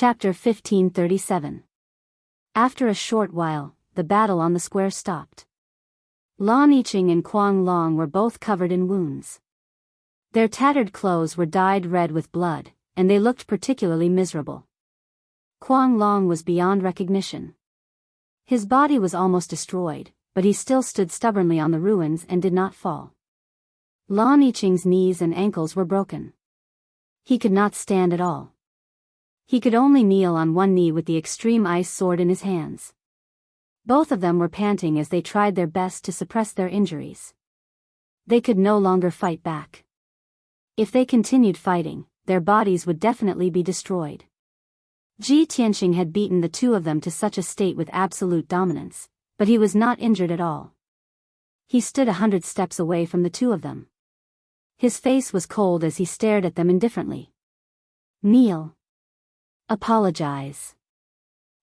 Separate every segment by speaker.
Speaker 1: Chapter 1537. After a short while, the battle on the square stopped. Lan Yiqing and Kuang Long were both covered in wounds. Their tattered clothes were dyed red with blood, and they looked particularly miserable. Kuang Long was beyond recognition. His body was almost destroyed, but he still stood stubbornly on the ruins and did not fall. Lan Yiqing's knees and ankles were broken. He could not stand at all. He could only kneel on one knee with the extreme ice sword in his hands. Both of them were panting as they tried their best to suppress their injuries. They could no longer fight back. If they continued fighting, their bodies would definitely be destroyed. Ji Tianqing had beaten the two of them to such a state with absolute dominance, but he was not injured at all. He stood 100 steps away from the two of them. His face was cold as he stared at them indifferently. "Kneel. Apologize."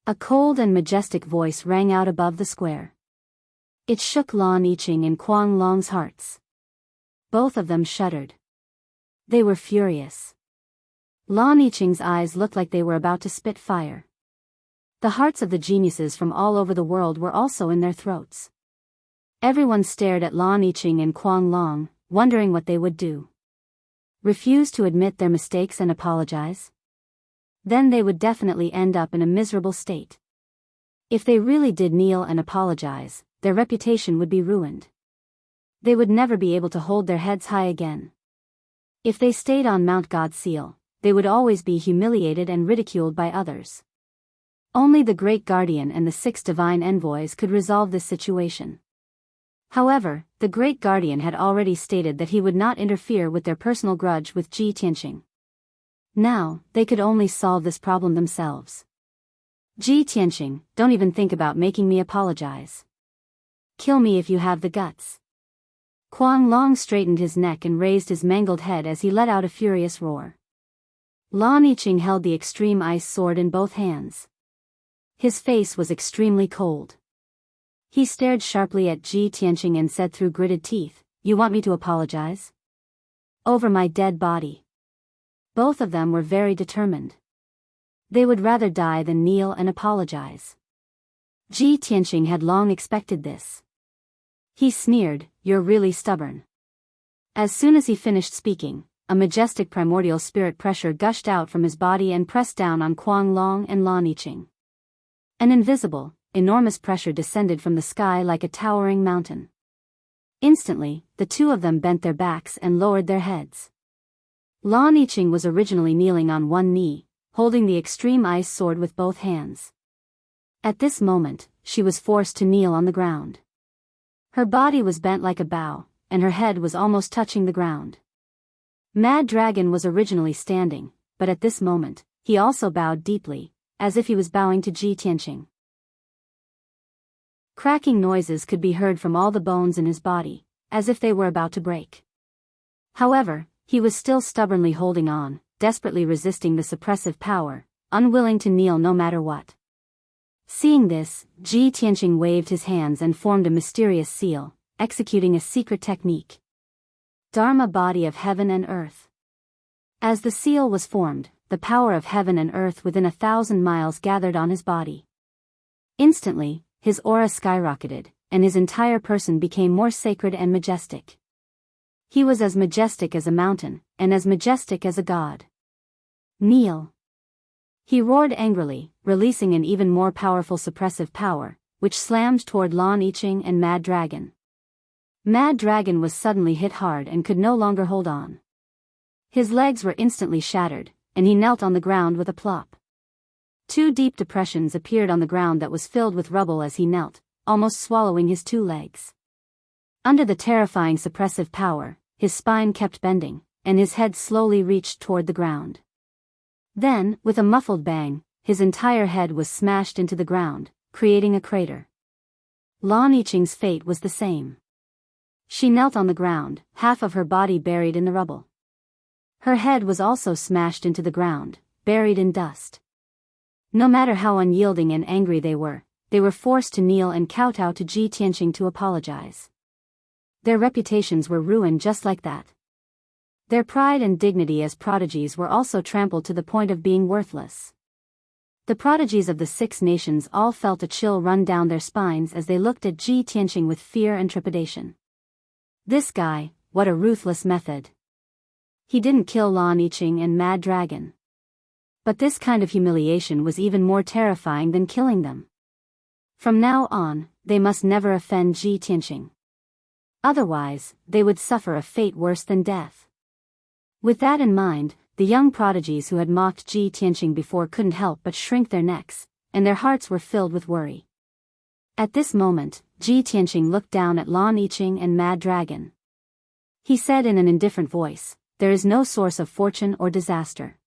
Speaker 1: A cold and majestic voice rang out above the square. It shook Lan Yiqing and Kuang Long's hearts. Both of them shuddered. They were furious. Lan Yiqing's eyes looked like they were about to spit fire. The hearts of the geniuses from all over the world were also in their throats. Everyone stared at Lan Yiqing and Kuang Long, wondering what they would do. Refuse to admit their mistakes and apologize? Then they would definitely end up in a miserable state. If they really did kneel and apologize, their reputation would be ruined. They would never be able to hold their heads high again. If they stayed on Mount God's seal, they would always be humiliated and ridiculed by others. Only the Great Guardian and the 6 divine envoys could resolve this situation. However, the Great Guardian had already stated that he would not interfere with their personal grudge with Ji Tianqing. Now, they could only solve this problem themselves. "Ji Tianqing, don't even think about making me apologize. Kill me if you have the guts." Kuang Long straightened his neck and raised his mangled head as he let out a furious roar. Lan Yiqing held the extreme ice sword in both hands. His face was extremely cold. He stared sharply at Ji Tianqing and said through gritted teeth, "You want me to apologize? Over my dead body." Both of them were very determined. They would rather die than kneel and apologize. Ji Tianqing had long expected this. He sneered, "You're really stubborn." As soon as he finished speaking, a majestic primordial spirit pressure gushed out from his body and pressed down on Kuang Long and Lan Yiqing. An invisible, enormous pressure descended from the sky like a towering mountain. Instantly, the two of them bent their backs and lowered their heads. Lan Yiqing was originally kneeling on one knee, holding the extreme ice sword with both hands. At this moment, she was forced to kneel on the ground. Her body was bent like a bow, and her head was almost touching the ground. Mad Dragon was originally standing, but at this moment, he also bowed deeply, as if he was bowing to Ji Tianqing. Cracking noises could be heard from all the bones in his body, as if they were about to break. However, he was still stubbornly holding on, desperately resisting the suppressive power, unwilling to kneel no matter what. Seeing this, Ji Tianqing waved his hands and formed a mysterious seal, executing a secret technique. Dharma body of heaven and earth. As the seal was formed, the power of heaven and earth within 1,000 miles gathered on his body. Instantly, his aura skyrocketed, and his entire person became more sacred and majestic. He was as majestic as a mountain, and as majestic as a god. "Kneel!" He roared angrily, releasing an even more powerful suppressive power, which slammed toward Lan Yiqing and Mad Dragon. Mad Dragon was suddenly hit hard and could no longer hold on. His legs were instantly shattered, and he knelt on the ground with a plop. 2 deep depressions appeared on the ground that was filled with rubble as he knelt, almost swallowing his 2 legs. Under the terrifying suppressive power, his spine kept bending, and his head slowly reached toward the ground. Then, with a muffled bang, his entire head was smashed into the ground, creating a crater. Lan Yiqing's fate was the same. She knelt on the ground, half of her body buried in the rubble. Her head was also smashed into the ground, buried in dust. No matter how unyielding and angry they were forced to kneel and kowtow to Ji Tianqing to apologize. Their reputations were ruined just like that. Their pride and dignity as prodigies were also trampled to the point of being worthless. The prodigies of the Six Nations all felt a chill run down their spines as they looked at Ji Tianqing with fear and trepidation. This guy, what a ruthless method. He didn't kill Lan Yiqing and Mad Dragon. But this kind of humiliation was even more terrifying than killing them. From now on, they must never offend Ji Tianqing. Otherwise, they would suffer a fate worse than death. With that in mind, the young prodigies who had mocked Ji Tianqing before couldn't help but shrink their necks, and their hearts were filled with worry. At this moment, Ji Tianqing looked down at Lan Yiqing and Mad Dragon. He said in an indifferent voice, "There is no source of fortune or disaster.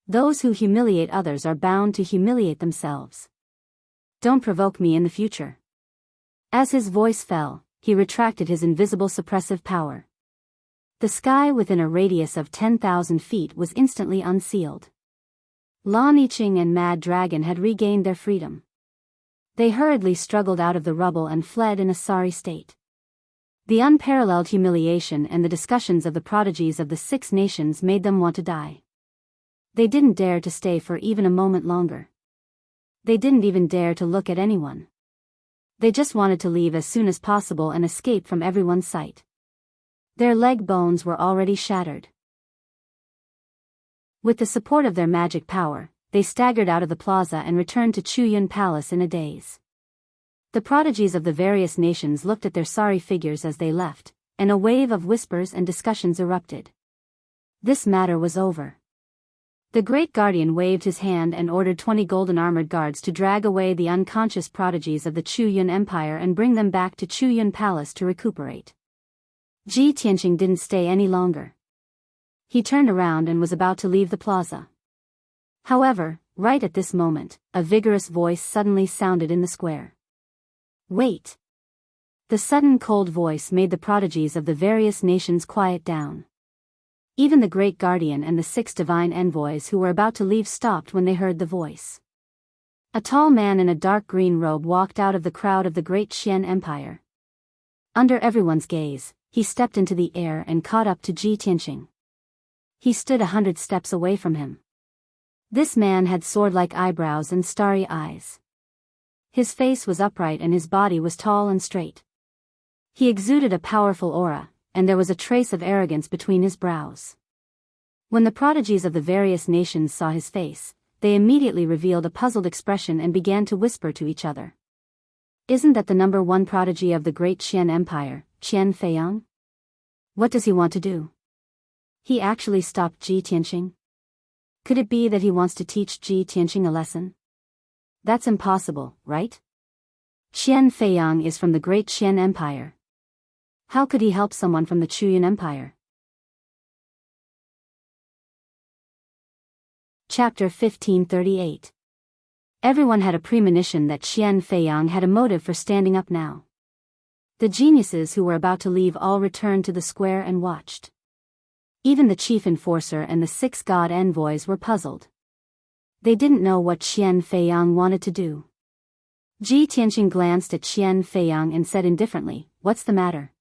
Speaker 1: Those who humiliate others are bound to humiliate themselves. Don't provoke me in the future." As his voice fell, he retracted his invisible suppressive power. The sky within a radius of 10,000 feet was instantly unsealed. Lan Yiqing and Mad Dragon had regained their freedom. They hurriedly struggled out of the rubble and fled in a sorry state. The unparalleled humiliation and the discussions of the prodigies of the Six Nations made them want to die. They didn't dare to stay for even a moment longer. They didn't even dare to look at anyone. They just wanted to leave as soon as possible and escape from everyone's sight. Their leg bones were already shattered. With the support of their magic power, they staggered out of the plaza and returned to Chuyun Palace in a daze. The prodigies of the various nations looked at their sorry figures as they left, and a wave of whispers and discussions erupted. This matter was over. The Great Guardian waved his hand and ordered 20 golden armored guards to drag away the unconscious prodigies of the Chuyun Empire and bring them back to Chuyun Palace to recuperate. Ji Tianqing didn't stay any longer. He turned around and was about to leave the plaza. However, right at this moment, a vigorous voice suddenly sounded in the square. "Wait!" The sudden cold voice made the prodigies of the various nations quiet down. Even the Great Guardian and the 6 divine envoys who were about to leave stopped when they heard the voice. A tall man in a dark green robe walked out of the crowd of the Great Qian Empire. Under everyone's gaze, he stepped into the air and caught up to Ji Tianqing. He stood 100 steps away from him. This man had sword-like eyebrows and starry eyes. His face was upright and his body was tall and straight. He exuded a powerful aura, and there was a trace of arrogance between his brows. When the prodigies of the various nations saw his face, they immediately revealed a puzzled expression and began to whisper to each other. "Isn't that the number 1 prodigy of the Great Qian Empire, Qian Feiyang? What does he want to do? He actually stopped Ji Tianqing? Could it be that he wants to teach Ji Tianqing a lesson? That's impossible, right? Qian Feiyang is from the Great Qian Empire. How could he help someone from the Chuyun Empire?" Chapter 1538. Everyone had a premonition that Qian Feiyang had a motive for standing up now. The geniuses who were about to leave all returned to the square and watched. Even the chief enforcer and the 6 god envoys were puzzled. They didn't know what Qian Feiyang wanted to do. Ji Tianqing glanced at Qian Feiyang and said indifferently, "What's the matter?"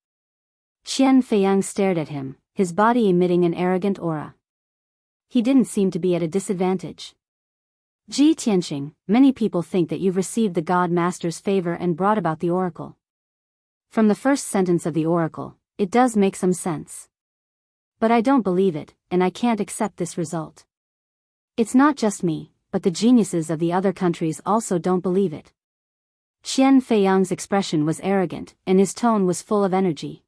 Speaker 1: Qian Feiyang stared at him, his body emitting an arrogant aura. He didn't seem to be at a disadvantage. "Ji Tianqing, many people think that you've received the God Master's favor and brought about the oracle. From the first sentence of the oracle, it does make some sense. But I don't believe it, and I can't accept this result. It's not just me, but the geniuses of the other countries also don't believe it." Qian Feiyang's expression was arrogant, and his tone was full of energy.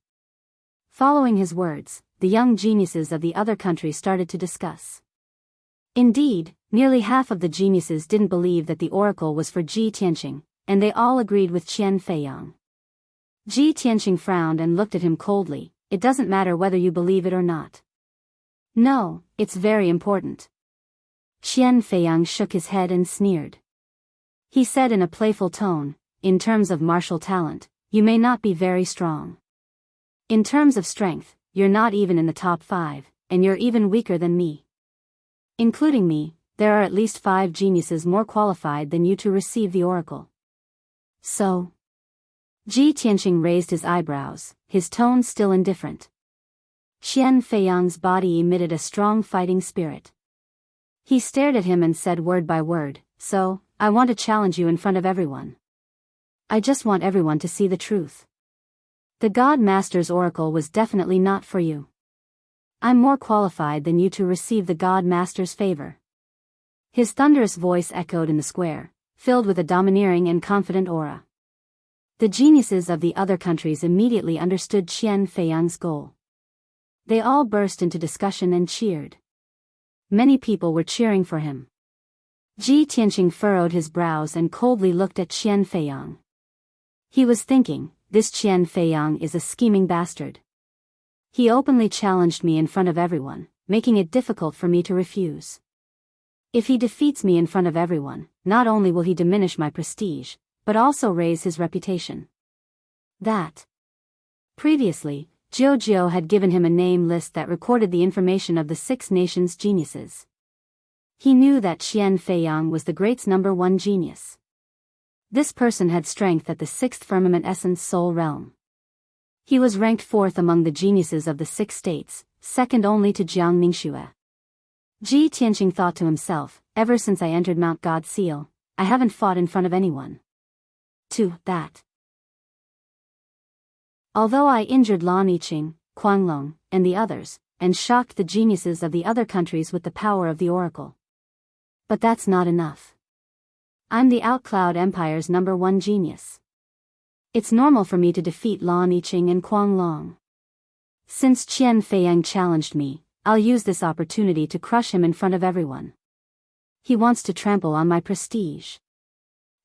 Speaker 1: Following his words, the young geniuses of the other countries started to discuss. Indeed, nearly half of the geniuses didn't believe that the oracle was for Ji Tianqing, and they all agreed with Qian Feiyang. Ji Tianqing frowned and looked at him coldly. "It doesn't matter whether you believe it or not." "No, it's very important." Qian Feiyang shook his head and sneered. He said in a playful tone, "In terms of martial talent, you may not be very strong. In terms of strength, you're not even in the top 5, and you're even weaker than me. Including me, there are at least 5 geniuses more qualified than you to receive the oracle. So?" Ji Tianqing raised his eyebrows, his tone still indifferent. Qian Feiyang's body emitted a strong fighting spirit. He stared at him and said word by word, so, I want to challenge you in front of everyone. I just want everyone to see the truth. The God Master's oracle was definitely not for you. I'm more qualified than you to receive the God Master's favor." His thunderous voice echoed in the square, filled with a domineering and confident aura. The geniuses of the other countries immediately understood Qian Feiyang's goal. They all burst into discussion and cheered. Many people were cheering for him. Ji Tianqing furrowed his brows and coldly looked at Qian Feiyang. He was thinking, this Qian Feiyang is a scheming bastard. He openly challenged me in front of everyone, making it difficult for me to refuse. If he defeats me in front of everyone, not only will he diminish my prestige, but also raise his reputation. Previously, Jiao had given him a name list that recorded the information of the 6 nations' geniuses. He knew that Qian Feiyang was the great's #1 genius. This person had strength at the 6th firmament essence soul realm. He was ranked 4th among the geniuses of the 6 states, second only to Jiang Ningxue. Ji Tianqing thought to himself, ever since I entered Mount God Seal, I haven't fought in front of anyone. Although I injured Lan Yiqing, Guanglong, and the others, and shocked the geniuses of the other countries with the power of the oracle. But that's not enough. I'm the Outcloud Empire's #1 genius. It's normal for me to defeat Lan Yiqing and Guanglong. Since Qian Feiyang challenged me, I'll use this opportunity to crush him in front of everyone. He wants to trample on my prestige.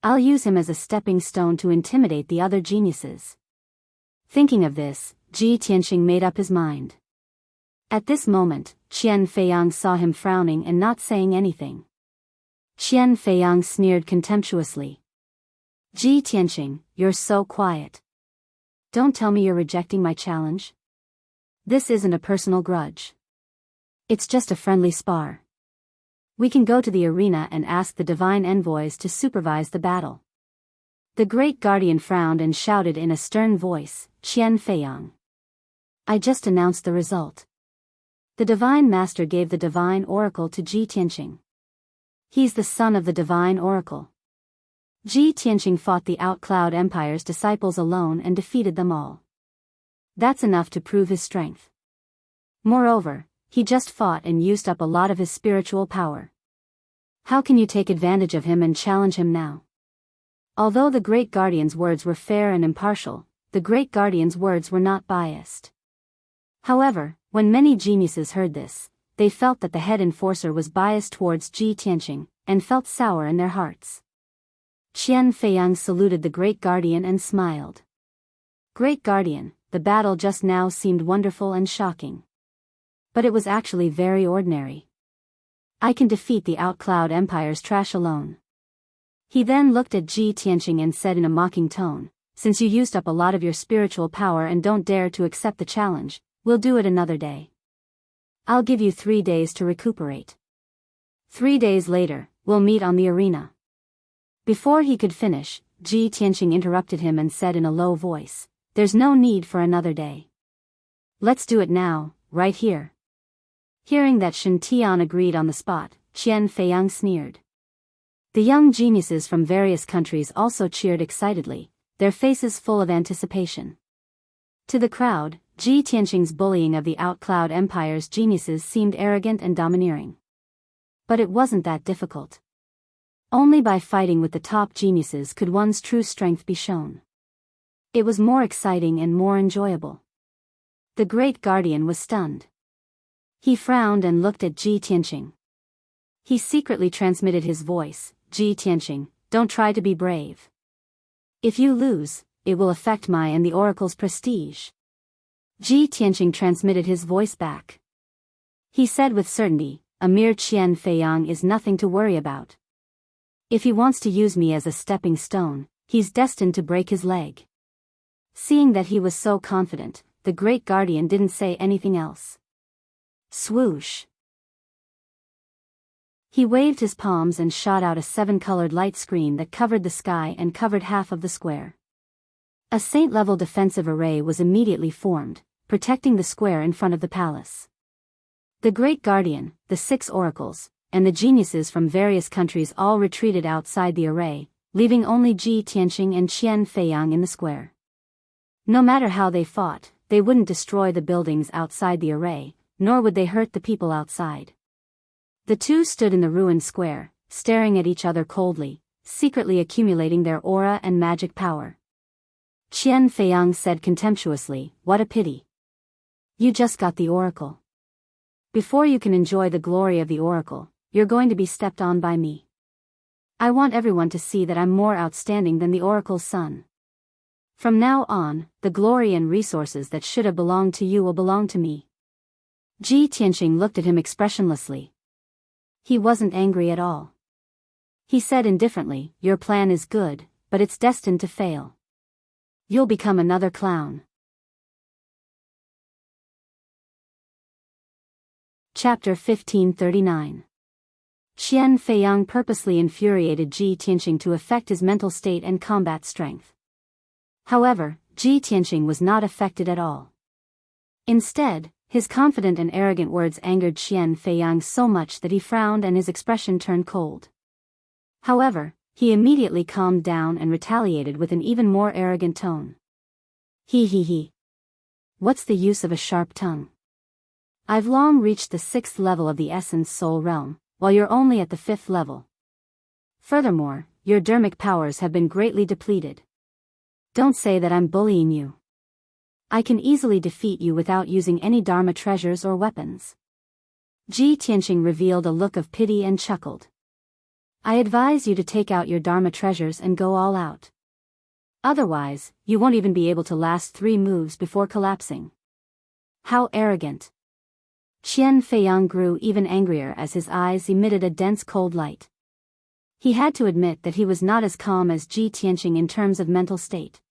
Speaker 1: I'll use him as a stepping stone to intimidate the other geniuses. Thinking of this, Ji Tianqing made up his mind. At this moment, Qian Feiyang saw him frowning and not saying anything. Qian Feiyang sneered contemptuously. "Ji Tianqing, you're so quiet. Don't tell me you're rejecting my challenge. This isn't a personal grudge. It's just a friendly spar. We can go to the arena and ask the divine envoys to supervise the battle." The great guardian frowned and shouted in a stern voice, "Qian Feiyang. I just announced the result." The divine master gave the divine oracle to Ji Tianqing. He's the son of the divine oracle. Ji Tianqing fought the Outcloud Empire's disciples alone and defeated them all. That's enough to prove his strength. Moreover, he just fought and used up a lot of his spiritual power. How can you take advantage of him and challenge him now? Although the Great Guardian's words were fair and impartial, the Great Guardian's words were not biased. However, when many geniuses heard this, they felt that the head enforcer was biased towards Ji Tianqing, and felt sour in their hearts. Qian Feiyang saluted the Great Guardian and smiled. "Great Guardian, the battle just now seemed wonderful and shocking. But it was actually very ordinary. I can defeat the Outcloud Empire's trash alone." He then looked at Ji Tianqing and said in a mocking tone, "Since you used up a lot of your spiritual power and don't dare to accept the challenge, we'll do it another day. I'll give you 3 days to recuperate. 3 days later, we'll meet on the arena." Before he could finish, Ji Tianqing interrupted him and said in a low voice, "There's no need for another day. Let's do it now, right here." Hearing that Shen Tian agreed on the spot, Qian Feiyang sneered. The young geniuses from various countries also cheered excitedly, their faces full of anticipation. To the crowd, Ji Tianqing's bullying of the Outcloud Empire's geniuses seemed arrogant and domineering. But it wasn't that difficult. Only by fighting with the top geniuses could one's true strength be shown. It was more exciting and more enjoyable. The Great Guardian was stunned. He frowned and looked at Ji Tianqing. He secretly transmitted his voice, "Ji Tianqing, don't try to be brave. If you lose, it will affect my and the oracle's prestige." Ji Tianqing transmitted his voice back. He said with certainty, "A mere Qian Feiyang is nothing to worry about. If he wants to use me as a stepping stone, he's destined to break his leg." Seeing that he was so confident, the Great Guardian didn't say anything else. Swoosh! He waved his palms and shot out a 7-colored light screen that covered the sky and covered half of the square. A saint-level defensive array was immediately formed, protecting the square in front of the palace. The Great Guardian, the 6 oracles, and the geniuses from various countries all retreated outside the array, leaving only Ji Tianqing and Qian Feiyang in the square. No matter how they fought, they wouldn't destroy the buildings outside the array, nor would they hurt the people outside. The two stood in the ruined square, staring at each other coldly, secretly accumulating their aura and magic power. Qian Feiyang said contemptuously, "What a pity. You just got the oracle. Before you can enjoy the glory of the oracle, you're going to be stepped on by me. I want everyone to see that I'm more outstanding than the oracle's son. From now on, the glory and resources that should have belonged to you will belong to me." Ji Tianqing looked at him expressionlessly. He wasn't angry at all. He said indifferently, "Your plan is good, but it's destined to fail. You'll become another clown." Chapter 1539. Qian Feiyang purposely infuriated Ji Tianqing to affect his mental state and combat strength. However, Ji Tianqing was not affected at all. Instead, his confident and arrogant words angered Qian Feiyang so much that he frowned and his expression turned cold. However, he immediately calmed down and retaliated with an even more arrogant tone. He. What's the use of a sharp tongue? I've long reached the 6th level of the Essence Soul Realm, while you're only at the 5th level. Furthermore, your dermic powers have been greatly depleted. Don't say that I'm bullying you. I can easily defeat you without using any Dharma treasures or weapons. Ji Tianqing revealed a look of pity and chuckled. I advise you to take out your Dharma treasures and go all out. Otherwise, you won't even be able to last 3 moves before collapsing. How arrogant. Qian Feiyang grew even angrier as his eyes emitted a dense cold light. He had to admit that he was not as calm as Ji Tianqing in terms of mental state.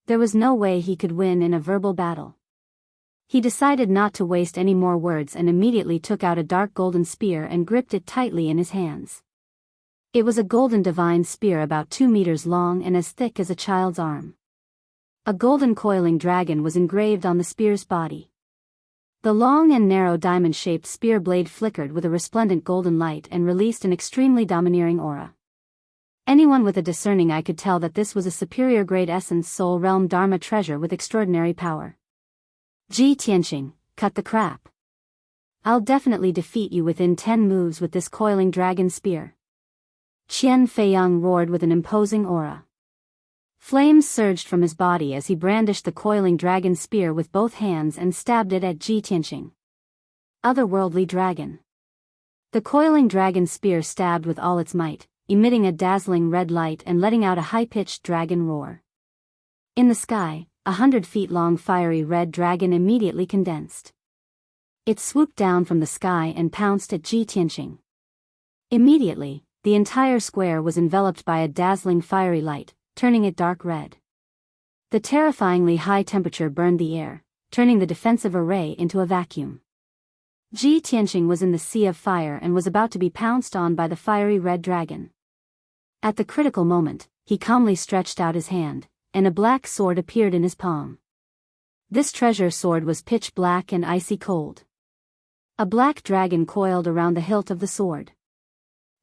Speaker 1: There was no way he could win in a verbal battle. He decided not to waste any more words and immediately took out a dark golden spear and gripped it tightly in his hands. It was a golden divine spear about 2 meters long and as thick as a child's arm. A golden coiling dragon was engraved on the spear's body. The long and narrow diamond-shaped spear blade flickered with a resplendent golden light and released an extremely domineering aura. Anyone with a discerning eye could tell that this was a superior grade Essence Soul Realm Dharma treasure with extraordinary power. Ji Tianqing, cut the crap. I'll definitely defeat you within 10 moves with this coiling dragon spear. Qian Feiyang roared with an imposing aura. Flames surged from his body as he brandished the coiling dragon spear with both hands and stabbed it at Ji Tianqing. Otherworldly dragon. The coiling dragon spear stabbed with all its might, emitting a dazzling red light and letting out a high-pitched dragon roar. In the sky, 100 feet long fiery red dragon immediately condensed. It swooped down from the sky and pounced at Ji Tianqing. Immediately, the entire square was enveloped by a dazzling fiery light, turning it dark red. The terrifyingly high temperature burned the air, turning the defensive array into a vacuum. Ji Tianqing was in the sea of fire and was about to be pounced on by the fiery red dragon. At the critical moment, he calmly stretched out his hand, and a black sword appeared in his palm. This treasure sword was pitch black and icy cold. A black dragon coiled around the hilt of the sword.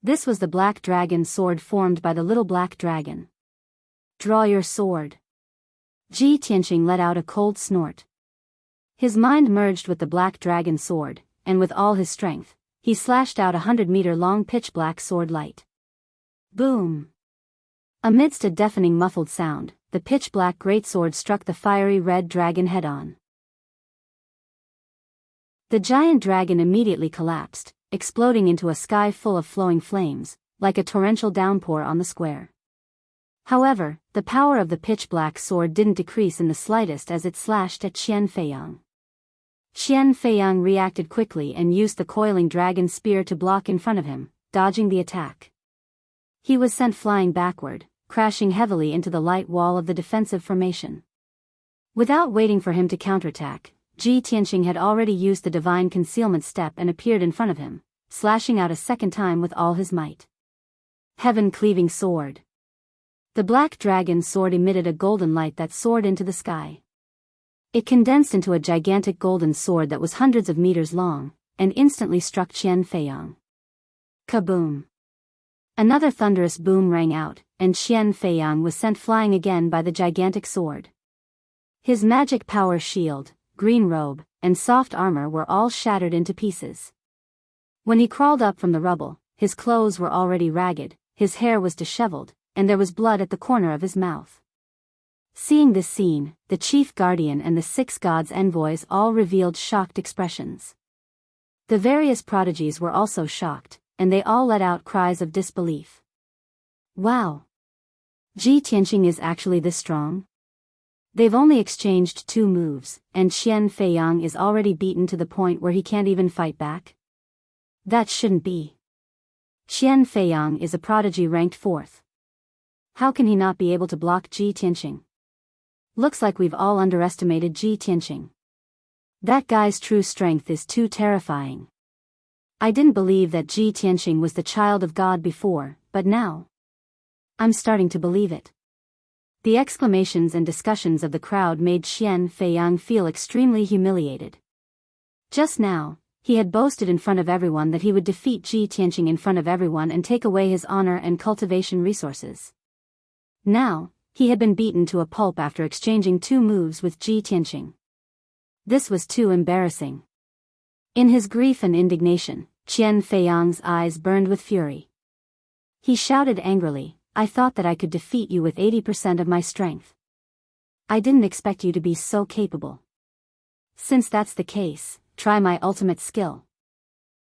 Speaker 1: This was the black dragon sword formed by the little black dragon. Draw your sword. Ji Tianqing let out a cold snort. His mind merged with the black dragon sword, and with all his strength, he slashed out 100-meter-long pitch-black sword light. Boom! Amidst a deafening muffled sound, the pitch-black greatsword struck the fiery red dragon head-on. The giant dragon immediately collapsed, exploding into a sky full of flowing flames, like a torrential downpour on the square. However, the power of the pitch-black sword didn't decrease in the slightest as it slashed at Qian Feiyang. Qian Feiyang reacted quickly and used the coiling dragon spear to block in front of him, dodging the attack. He was sent flying backward, crashing heavily into the light wall of the defensive formation. Without waiting for him to counterattack, Ji Tianqing had already used the divine concealment step and appeared in front of him, slashing out a second time with all his might. Heaven-cleaving sword. The black dragon's sword emitted a golden light that soared into the sky. It condensed into a gigantic golden sword that was hundreds of meters long, and instantly struck Qian Feiyang. Kaboom! Another thunderous boom rang out, and Qian Feiyang was sent flying again by the gigantic sword. His magic power shield, green robe, and soft armor were all shattered into pieces. When he crawled up from the rubble, his clothes were already ragged, his hair was disheveled, and there was blood at the corner of his mouth. Seeing this scene, the chief guardian and the 6 gods' envoys all revealed shocked expressions. The various prodigies were also shocked, and they all let out cries of disbelief. Wow! Ji Tianqing is actually this strong? They've only exchanged 2 moves, and Qian Feiyang is already beaten to the point where he can't even fight back? That shouldn't be. Qian Feiyang is a prodigy ranked 4th. How can he not be able to block Ji Tianqing? Looks like we've all underestimated Ji Tianqing. That guy's true strength is too terrifying. I didn't believe that Ji Tianqing was the child of God before, but now I'm starting to believe it. The exclamations and discussions of the crowd made Qian Feiyang feel extremely humiliated. Just now, he had boasted in front of everyone that he would defeat Ji Tianqing in front of everyone and take away his honor and cultivation resources. Now, he had been beaten to a pulp after exchanging 2 moves with Ji Tianqing. This was too embarrassing. In his grief and indignation, Qian Feiyang's eyes burned with fury. He shouted angrily, "I thought that I could defeat you with 80% of my strength. I didn't expect you to be so capable. Since that's the case, try my ultimate skill."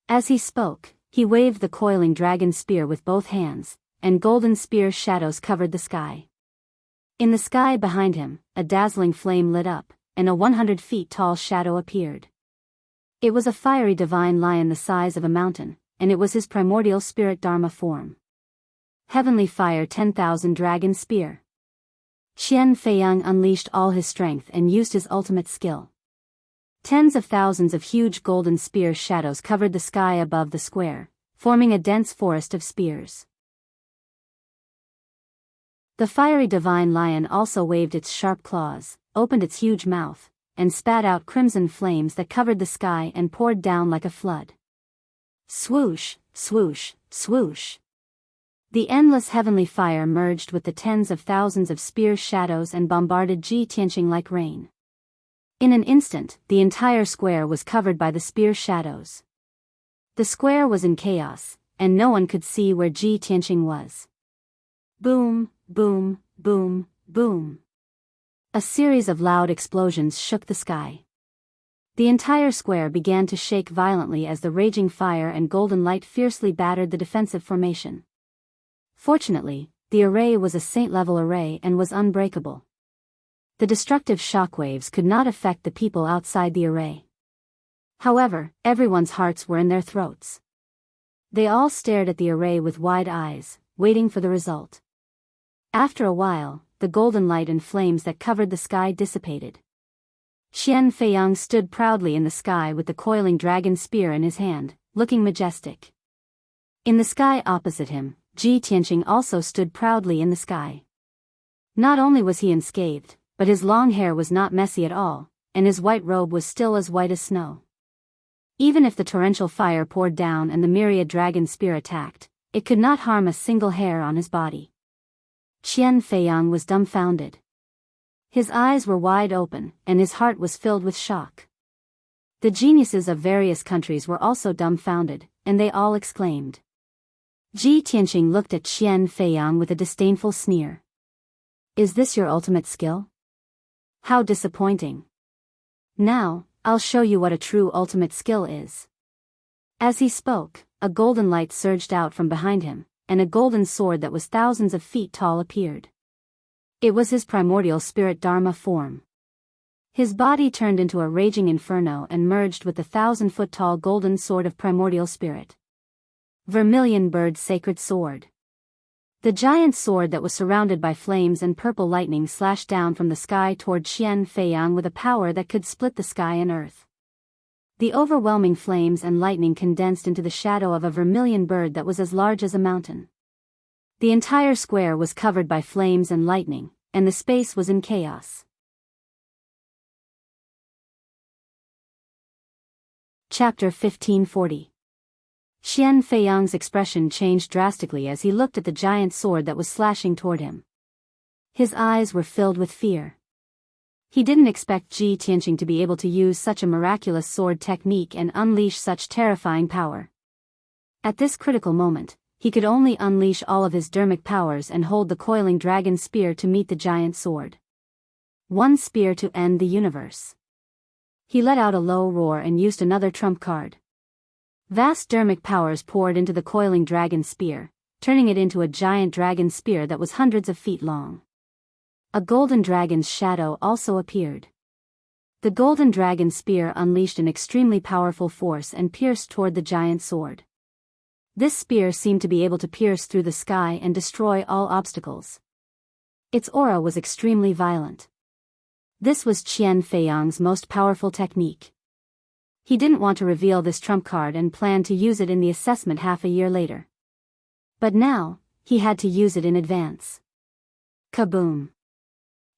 Speaker 1: As he spoke, he waved the coiling dragon spear with both hands, and golden spear shadows covered the sky. In the sky behind him, a dazzling flame lit up, and a 100 feet tall shadow appeared. It was a fiery divine lion the size of a mountain, and it was his primordial spirit Dharma form. Heavenly Fire 10,000 Dragon Spear. Qian Feiyang unleashed all his strength and used his ultimate skill. Tens of thousands of huge golden spear shadows covered the sky above the square, forming a dense forest of spears. The fiery divine lion also waved its sharp claws, opened its huge mouth, and spat out crimson flames that covered the sky and poured down like a flood. Swoosh, swoosh, swoosh. The endless heavenly fire merged with the tens of thousands of spear shadows and bombarded Ji Tianqing like rain. In an instant, the entire square was covered by the spear shadows. The square was in chaos, and no one could see where Ji Tianqing was. Boom, boom, boom, boom. A series of loud explosions shook the sky. The entire square began to shake violently as the raging fire and golden light fiercely battered the defensive formation. Fortunately, the array was a saint-level array and was unbreakable. The destructive shockwaves could not affect the people outside the array. However, everyone's hearts were in their throats. They all stared at the array with wide eyes, waiting for the result. After a while, the golden light and flames that covered the sky dissipated. Qian Feiyang stood proudly in the sky with the coiling dragon spear in his hand, looking majestic. In the sky opposite him, Ji Tianqing also stood proudly in the sky. Not only was he unscathed, but his long hair was not messy at all, and his white robe was still as white as snow. Even if the torrential fire poured down and the myriad dragon spear attacked, it could not harm a single hair on his body. Qian Feiyang was dumbfounded. His eyes were wide open, and his heart was filled with shock. The geniuses of various countries were also dumbfounded, and they all exclaimed. Ji Tianqing looked at Qian Feiyang with a disdainful sneer. "Is this your ultimate skill? How disappointing. Now, I'll show you what a true ultimate skill is." As he spoke, a golden light surged out from behind him, and a golden sword that was thousands of feet tall appeared. It was his primordial spirit Dharma form. His body turned into a raging inferno and merged with the 1,000-foot-tall golden sword of primordial spirit. Vermilion Bird Sacred Sword. The giant sword that was surrounded by flames and purple lightning slashed down from the sky toward Qian Feiyang with a power that could split the sky and earth. The overwhelming flames and lightning condensed into the shadow of a vermilion bird that was as large as a mountain. The entire square was covered by flames and lightning, and the space was in chaos. Chapter 1540. Qian Feiyang's expression changed drastically as he looked at the giant sword that was slashing toward him. His eyes were filled with fear. He didn't expect Ji Tianqing to be able to use such a miraculous sword technique and unleash such terrifying power. At this critical moment, he could only unleash all of his dermic powers and hold the coiling dragon spear to meet the giant sword. One spear to end the universe. He let out a low roar and used another trump card. Vast dermic powers poured into the coiling dragon spear, turning it into a giant dragon spear that was hundreds of feet long. A golden dragon's shadow also appeared. The golden dragon spear unleashed an extremely powerful force and pierced toward the giant sword. This spear seemed to be able to pierce through the sky and destroy all obstacles. Its aura was extremely violent. This was Qian Feiyang's most powerful technique. He didn't want to reveal this trump card and planned to use it in the assessment half a year later. But now, he had to use it in advance. Kaboom!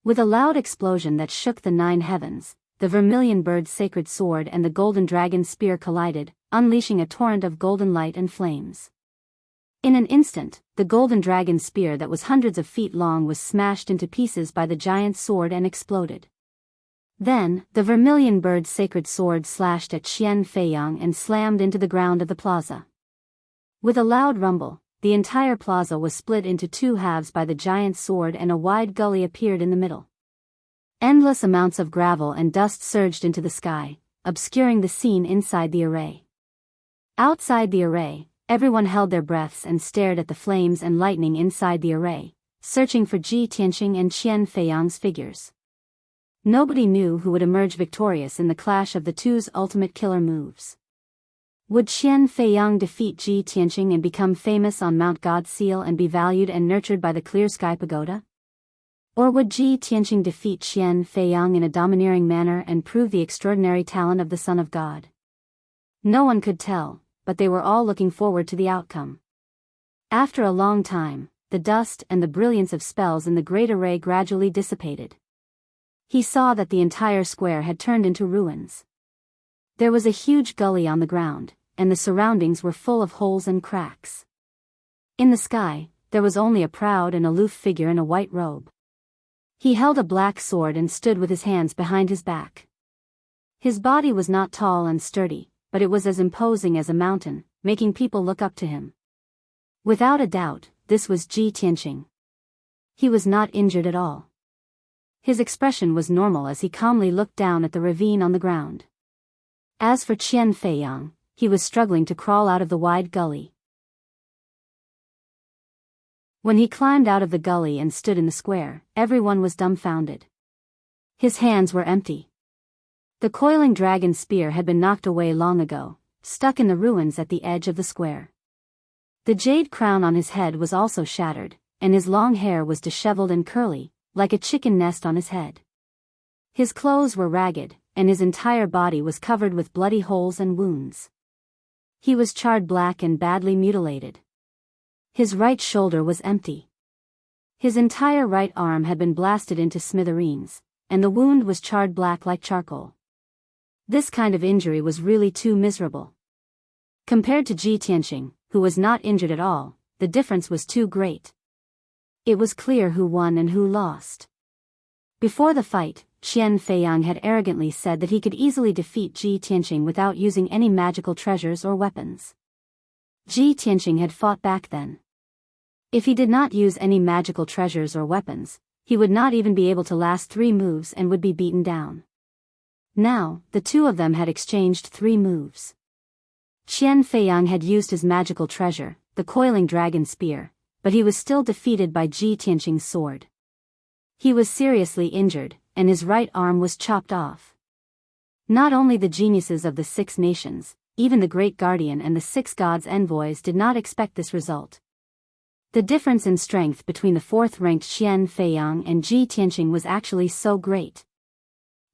Speaker 1: With a loud explosion that shook the 9 heavens, the vermilion bird's sacred sword and the golden dragon spear collided, unleashing a torrent of golden light and flames. In an instant, the golden dragon spear that was hundreds of feet long was smashed into pieces by the giant sword and exploded. Then, the vermilion bird's sacred sword slashed at Qian Feiyang and slammed into the ground of the plaza. With a loud rumble, the entire plaza was split into 2 halves by the giant sword and a wide gully appeared in the middle. Endless amounts of gravel and dust surged into the sky, obscuring the scene inside the array. Outside the array, everyone held their breaths and stared at the flames and lightning inside the array, searching for Ji Tianqing and Qian Feiyang's figures. Nobody knew who would emerge victorious in the clash of the two's ultimate killer moves. Would Qian Feiyang defeat Ji Tianqing and become famous on Mount Godseal and be valued and nurtured by the Clear Sky Pagoda? Or would Ji Tianqing defeat Qian Feiyang in a domineering manner and prove the extraordinary talent of the Son of God? No one could tell, but they were all looking forward to the outcome. After a long time, the dust and the brilliance of spells in the great array gradually dissipated. He saw that the entire square had turned into ruins. There was a huge gully on the ground, and the surroundings were full of holes and cracks. In the sky, there was only a proud and aloof figure in a white robe. He held a black sword and stood with his hands behind his back. His body was not tall and sturdy, but it was as imposing as a mountain, making people look up to him. Without a doubt, this was Ji Tianqing. He was not injured at all. His expression was normal as he calmly looked down at the ravine on the ground. As for Qian Feiyang, he was struggling to crawl out of the wide gully. When he climbed out of the gully and stood in the square, everyone was dumbfounded. His hands were empty. The coiling dragon spear had been knocked away long ago, stuck in the ruins at the edge of the square. The jade crown on his head was also shattered, and his long hair was disheveled and curly, like a chicken nest on his head. His clothes were ragged, and his entire body was covered with bloody holes and wounds. He was charred black and badly mutilated. His right shoulder was empty. His entire right arm had been blasted into smithereens, and the wound was charred black like charcoal. This kind of injury was really too miserable. Compared to Ji Tianqing, who was not injured at all, the difference was too great. It was clear who won and who lost. Before the fight, Qian Feiyang had arrogantly said that he could easily defeat Ji Tianqing without using any magical treasures or weapons. Ji Tianqing had fought back then. If he did not use any magical treasures or weapons, he would not even be able to last 3 moves and would be beaten down. Now, the two of them had exchanged 3 moves. Qian Feiyang had used his magical treasure, the coiling dragon spear, but he was still defeated by Ji Tianqing's sword. He was seriously injured, and his right arm was chopped off. Not only the geniuses of the 6 nations, even the Great Guardian and the 6 gods' envoys did not expect this result. The difference in strength between the 4th-ranked Qian Feiyang and Ji Tianqing was actually so great.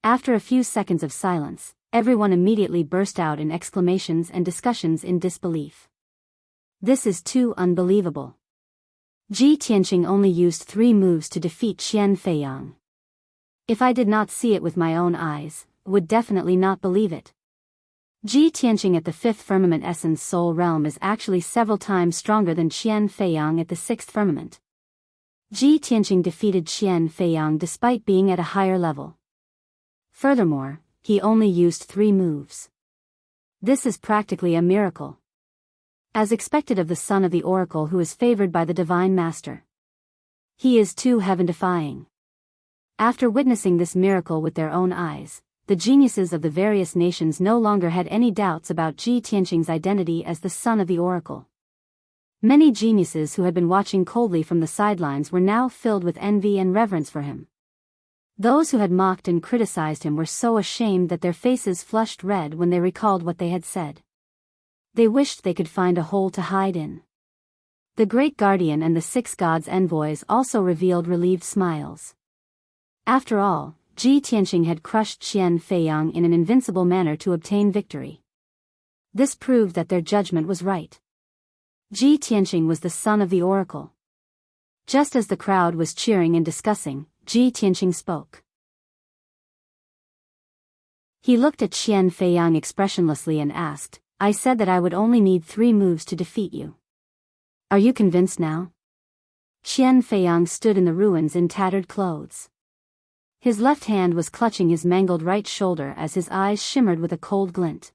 Speaker 1: After a few seconds of silence, everyone immediately burst out in exclamations and discussions in disbelief. This is too unbelievable. Ji Tianqing only used 3 moves to defeat Qian Feiyang. If I did not see it with my own eyes, I would definitely not believe it. Ji Tianqing at the fifth firmament essence soul realm is actually several times stronger than Qian Feiyang at the sixth firmament. Ji Tianqing defeated Qian Feiyang despite being at a higher level. Furthermore, he only used 3 moves. This is practically a miracle. As expected of the son of the oracle who is favored by the divine master. He is too heaven-defying. After witnessing this miracle with their own eyes, the geniuses of the various nations no longer had any doubts about Ji Tianqing's identity as the son of the oracle. Many geniuses who had been watching coldly from the sidelines were now filled with envy and reverence for him. Those who had mocked and criticized him were so ashamed that their faces flushed red when they recalled what they had said. They wished they could find a hole to hide in. The great guardian and the 6 gods' envoys also revealed relieved smiles. After all, Ji Tianqing had crushed Qian Feiyang in an invincible manner to obtain victory. This proved that their judgment was right. Ji Tianqing was the son of the oracle. Just as the crowd was cheering and discussing, Ji Tianqing spoke. He looked at Qian Feiyang expressionlessly and asked, "I said that I would only need 3 moves to defeat you. Are you convinced now?" Qian Feiyang stood in the ruins in tattered clothes. His left hand was clutching his mangled right shoulder as his eyes shimmered with a cold glint.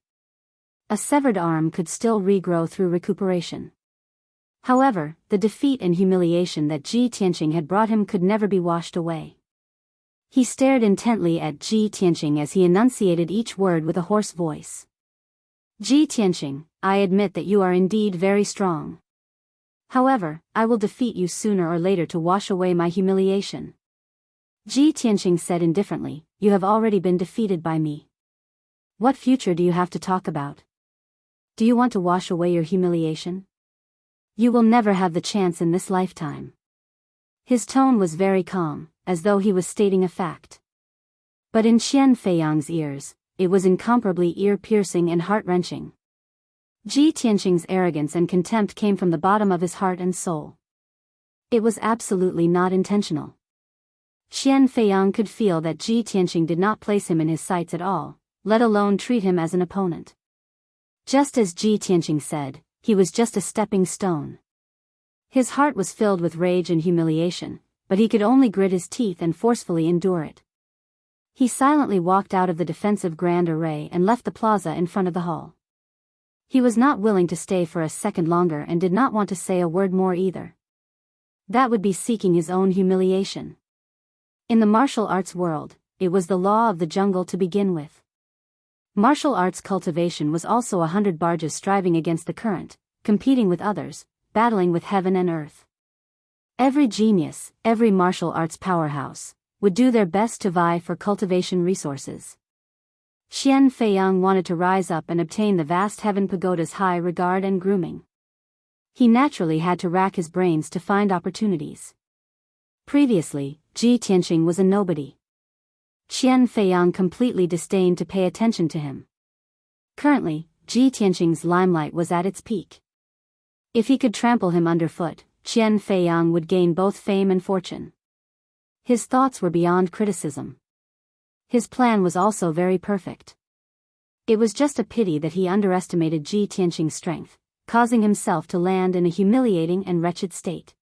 Speaker 1: A severed arm could still regrow through recuperation. However, the defeat and humiliation that Ji Tianqing had brought him could never be washed away. He stared intently at Ji Tianqing as he enunciated each word with a hoarse voice. "Ji Tianqing, I admit that you are indeed very strong. However, I will defeat you sooner or later to wash away my humiliation." Ji Tianqing said indifferently, "You have already been defeated by me. What future do you have to talk about? Do you want to wash away your humiliation? You will never have the chance in this lifetime." His tone was very calm, as though he was stating a fact. But in Qian Feiyang's ears, it was incomparably ear-piercing and heart-wrenching. Ji Tianqing's arrogance and contempt came from the bottom of his heart and soul. It was absolutely not intentional. Qian Feiyang could feel that Ji Tianqing did not place him in his sights at all, let alone treat him as an opponent. Just as Ji Tianqing said, he was just a stepping stone. His heart was filled with rage and humiliation, but he could only grit his teeth and forcefully endure it. He silently walked out of the defensive grand array and left the plaza in front of the hall. He was not willing to stay for a second longer and did not want to say a word more either. That would be seeking his own humiliation. In the martial arts world, it was the law of the jungle to begin with. Martial arts cultivation was also 100 barges striving against the current, competing with others, battling with heaven and earth. Every genius, every martial arts powerhouse, would do their best to vie for cultivation resources. Qian Feiyang wanted to rise up and obtain the vast heaven pagoda's high regard and grooming. He naturally had to rack his brains to find opportunities. Previously, Ji Tianqing was a nobody. Qian Feiyang completely disdained to pay attention to him. Currently, Ji Tianqing's limelight was at its peak. If he could trample him underfoot, Qian Feiyang would gain both fame and fortune. His thoughts were beyond criticism. His plan was also very perfect. It was just a pity that he underestimated Ji Tianqing's strength, causing himself to land in a humiliating and wretched state.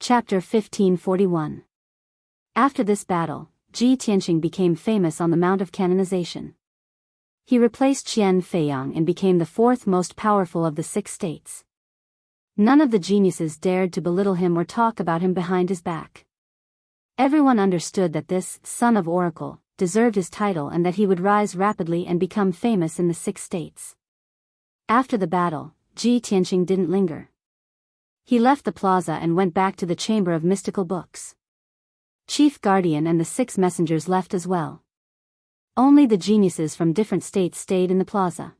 Speaker 1: Chapter 1541. After this battle, Ji Tianqing became famous on the Mount of Canonization. He replaced Qian Feiyang and became the 4th most powerful of the 6 states. None of the geniuses dared to belittle him or talk about him behind his back. Everyone understood that this son of Oracle deserved his title and that he would rise rapidly and become famous in the 6 states. After the battle, Ji Tianqing didn't linger. He left the plaza and went back to the Chamber of Mystical Books. Chief Guardian and the 6 messengers left as well. Only the geniuses from different states stayed in the plaza.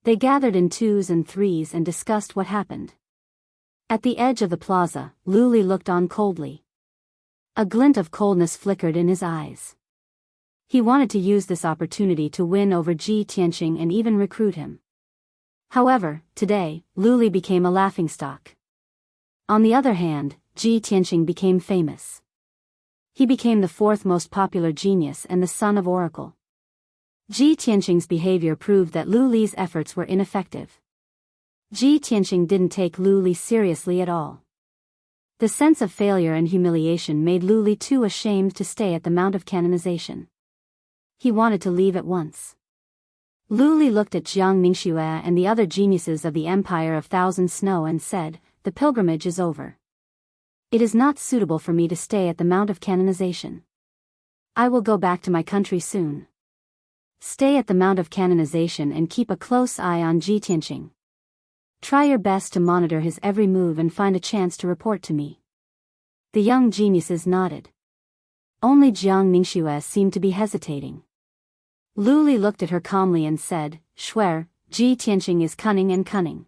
Speaker 1: They gathered in 2s and 3s and discussed what happened. At the edge of the plaza, Luli looked on coldly. A glint of coldness flickered in his eyes. He wanted to use this opportunity to win over Ji Tianqing and even recruit him. However, today, Luli became a laughingstock. On the other hand, Ji Tianqing became famous. He became the fourth most popular genius and the son of Oracle. Ji Tianqing's behavior proved that Lu Li's efforts were ineffective. Ji Tianqing didn't take Lu Li seriously at all. The sense of failure and humiliation made Lu Li too ashamed to stay at the Mount of Canonization. He wanted to leave at once. Lu Li looked at Jiang Ningxue and the other geniuses of the Empire of Thousand Snow and said, "The pilgrimage is over. It is not suitable for me to stay at the Mount of Canonization. I will go back to my country soon. Stay at the Mount of Canonization and keep a close eye on Ji Tianqing. Try your best to monitor his every move and find a chance to report to me." The young geniuses nodded. Only Jiang Ningxue seemed to be hesitating. Lu Li looked at her calmly and said, "Shuer, Ji Tianqing is cunning and cunning.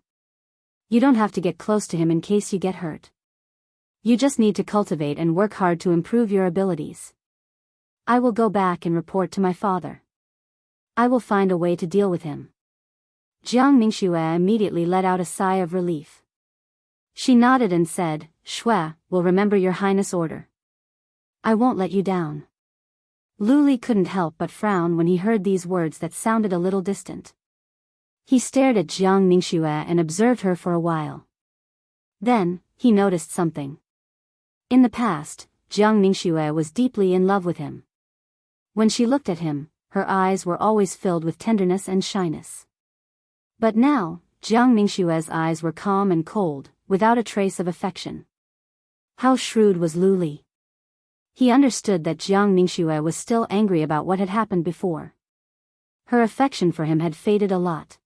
Speaker 1: You don't have to get close to him in case you get hurt. You just need to cultivate and work hard to improve your abilities. I will go back and report to my father. I will find a way to deal with him." Jiang Ningxue immediately let out a sigh of relief. She nodded and said, "Shui will remember your highness' order. I won't let you down." Lu Li couldn't help but frown when he heard these words that sounded a little distant. He stared at Jiang Ningxue and observed her for a while. Then, he noticed something. In the past, Jiang Ningxue was deeply in love with him. When she looked at him, her eyes were always filled with tenderness and shyness. But now, Jiang Ningxue's eyes were calm and cold, without a trace of affection. How shrewd was Lu Li! He understood that Jiang Ningxue was still angry about what had happened before. Her affection for him had faded a lot.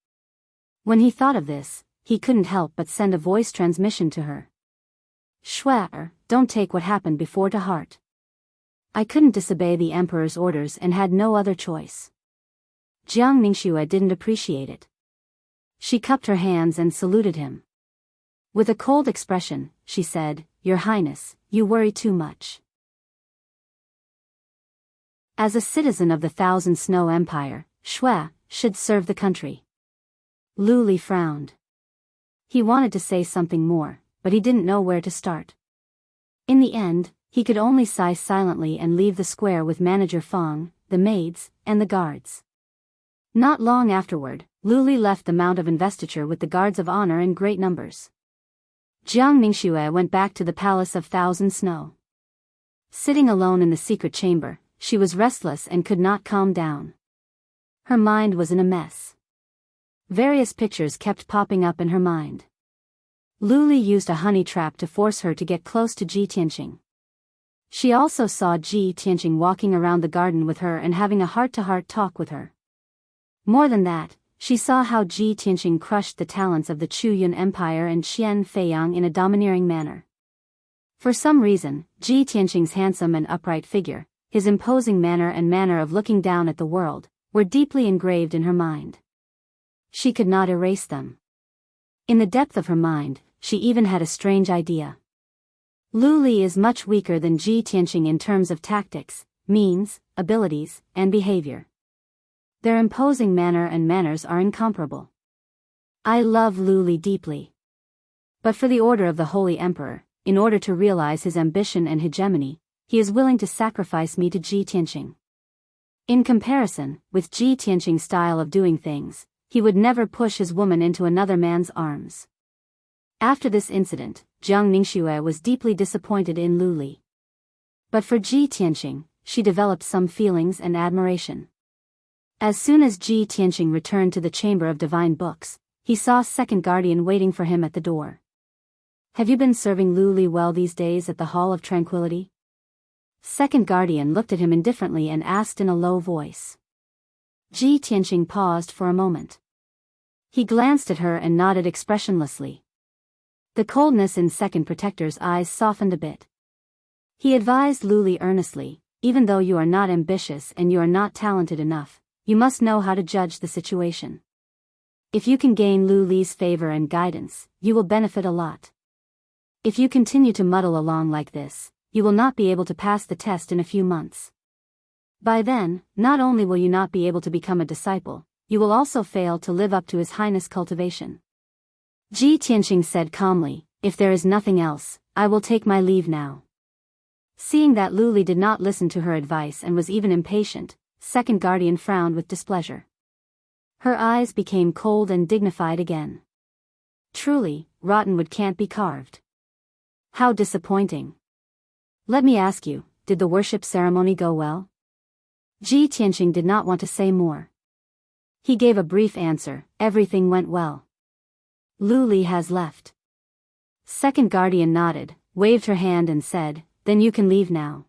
Speaker 1: When he thought of this, he couldn't help but send a voice transmission to her. "Shui, don't take what happened before to heart. I couldn't disobey the emperor's orders and had no other choice." Jiang Ningxue didn't appreciate it. She cupped her hands and saluted him. With a cold expression, she said, "Your Highness, you worry too much." As a citizen of the Thousand Snow Empire, Shui should serve the country. Lu Li frowned. He wanted to say something more, but he didn't know where to start. In the end, he could only sigh silently and leave the square with Manager Fang, the maids, and the guards. Not long afterward, Lu Li left the Mount of Investiture with the guards of honor in great numbers. Jiang Ningxue went back to the Palace of Thousand Snow. Sitting alone in the secret chamber, she was restless and could not calm down. Her mind was in a mess. Various pictures kept popping up in her mind. Lu Li used a honey trap to force her to get close to Ji Tianqing. She also saw Ji Tianqing walking around the garden with her and having a heart-to-heart talk with her. More than that, she saw how Ji Tianqing crushed the talents of the Chu Yun Empire and Qian Feiyang in a domineering manner. For some reason, Ji Tianqing's handsome and upright figure, his imposing manner and manner of looking down at the world, were deeply engraved in her mind. She could not erase them. In the depth of her mind, she even had a strange idea. Lu Li is much weaker than Ji Tianqing in terms of tactics, means, abilities, and behavior. Their imposing manner and manners are incomparable. I love Lu Li deeply. But for the order of the Holy Emperor, in order to realize his ambition and hegemony, he is willing to sacrifice me to Ji Tianqing. In comparison, with Ji Tianqing's style of doing things, he would never push his woman into another man's arms. After this incident, Jiang Ningxue was deeply disappointed in Lu Li. But for Ji Tianqing, she developed some feelings and admiration. As soon as Ji Tianqing returned to the Chamber of Divine Books, he saw Second Guardian waiting for him at the door. "Have you been serving Lu Li well these days at the Hall of Tranquility?" Second Guardian looked at him indifferently and asked in a low voice. Ji Tianqing paused for a moment. He glanced at her and nodded expressionlessly. The coldness in Second Protector's eyes softened a bit. He advised Lu Li earnestly, "Even though you are not ambitious and you are not talented enough, you must know how to judge the situation. If you can gain Lu Li's favor and guidance, you will benefit a lot. If you continue to muddle along like this, you will not be able to pass the test in a few months. By then, not only will you not be able to become a disciple, you will also fail to live up to His Highness cultivation." Ji Tianqing said calmly, "If there is nothing else, I will take my leave now." Seeing that Luli did not listen to her advice and was even impatient, second guardian frowned with displeasure. Her eyes became cold and dignified again. Truly, rotten wood can't be carved. How disappointing. Let me ask you, did the worship ceremony go well? Ji Tianqing did not want to say more. He gave a brief answer, everything went well. Luli has left. Second guardian nodded, waved her hand and said, then you can leave now.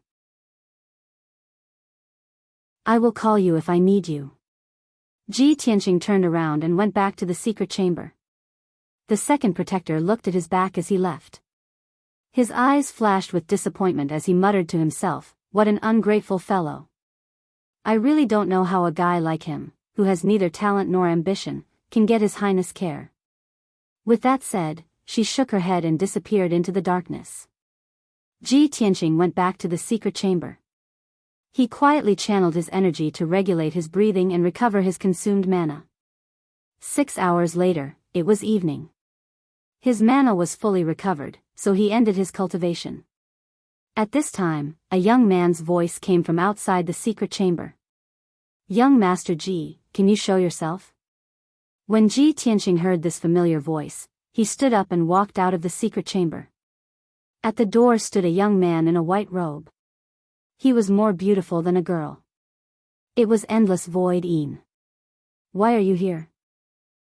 Speaker 1: I will call you if I need you. Ji Tianqing turned around and went back to the secret chamber. The second protector looked at his back as he left. His eyes flashed with disappointment as he muttered to himself, what an ungrateful fellow. I really don't know how a guy like him, who has neither talent nor ambition, can get His Highness care. With that said, she shook her head and disappeared into the darkness. Ji Tianqing went back to the secret chamber. He quietly channeled his energy to regulate his breathing and recover his consumed mana. 6 hours later, it was evening. His mana was fully recovered, so he ended his cultivation. At this time, a young man's voice came from outside the secret chamber. Young Master Ji, can you show yourself? When Ji Tianqing heard this familiar voice, he stood up and walked out of the secret chamber. At the door stood a young man in a white robe. He was more beautiful than a girl. It was Endless Void Yin. Why are you here?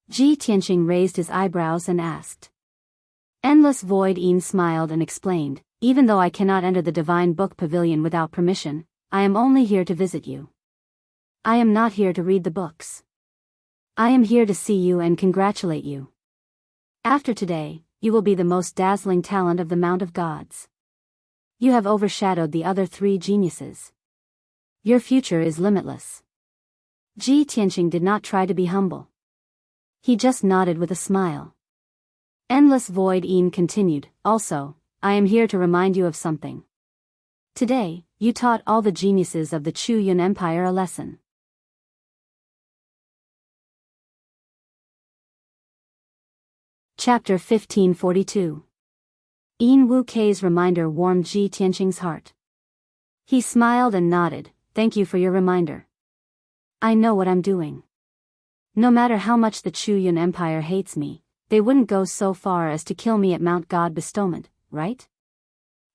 Speaker 1: Ji Tianqing raised his eyebrows and asked. Endless Void Yin smiled and explained, even though I cannot enter the Divine Book Pavilion without permission, I am only here to visit you. I am not here to read the books. I am here to see you and congratulate you. After today, you will be the most dazzling talent of the Mount of Gods. You have overshadowed the other 3 geniuses. Your future is limitless. Ji Tianqing did not try to be humble. He just nodded with a smile. Endless Void Yin continued, also, I am here to remind you of something. Today, you taught all the geniuses of the Chu Yun Empire a lesson. Chapter 1542. Yin Wu Kei's reminder warmed Ji Tianqing's heart. He smiled and nodded, thank you for your reminder. I know what I'm doing. No matter how much the Chu Yun Empire hates me, they wouldn't go so far as to kill me at Mount God Bestowment, right?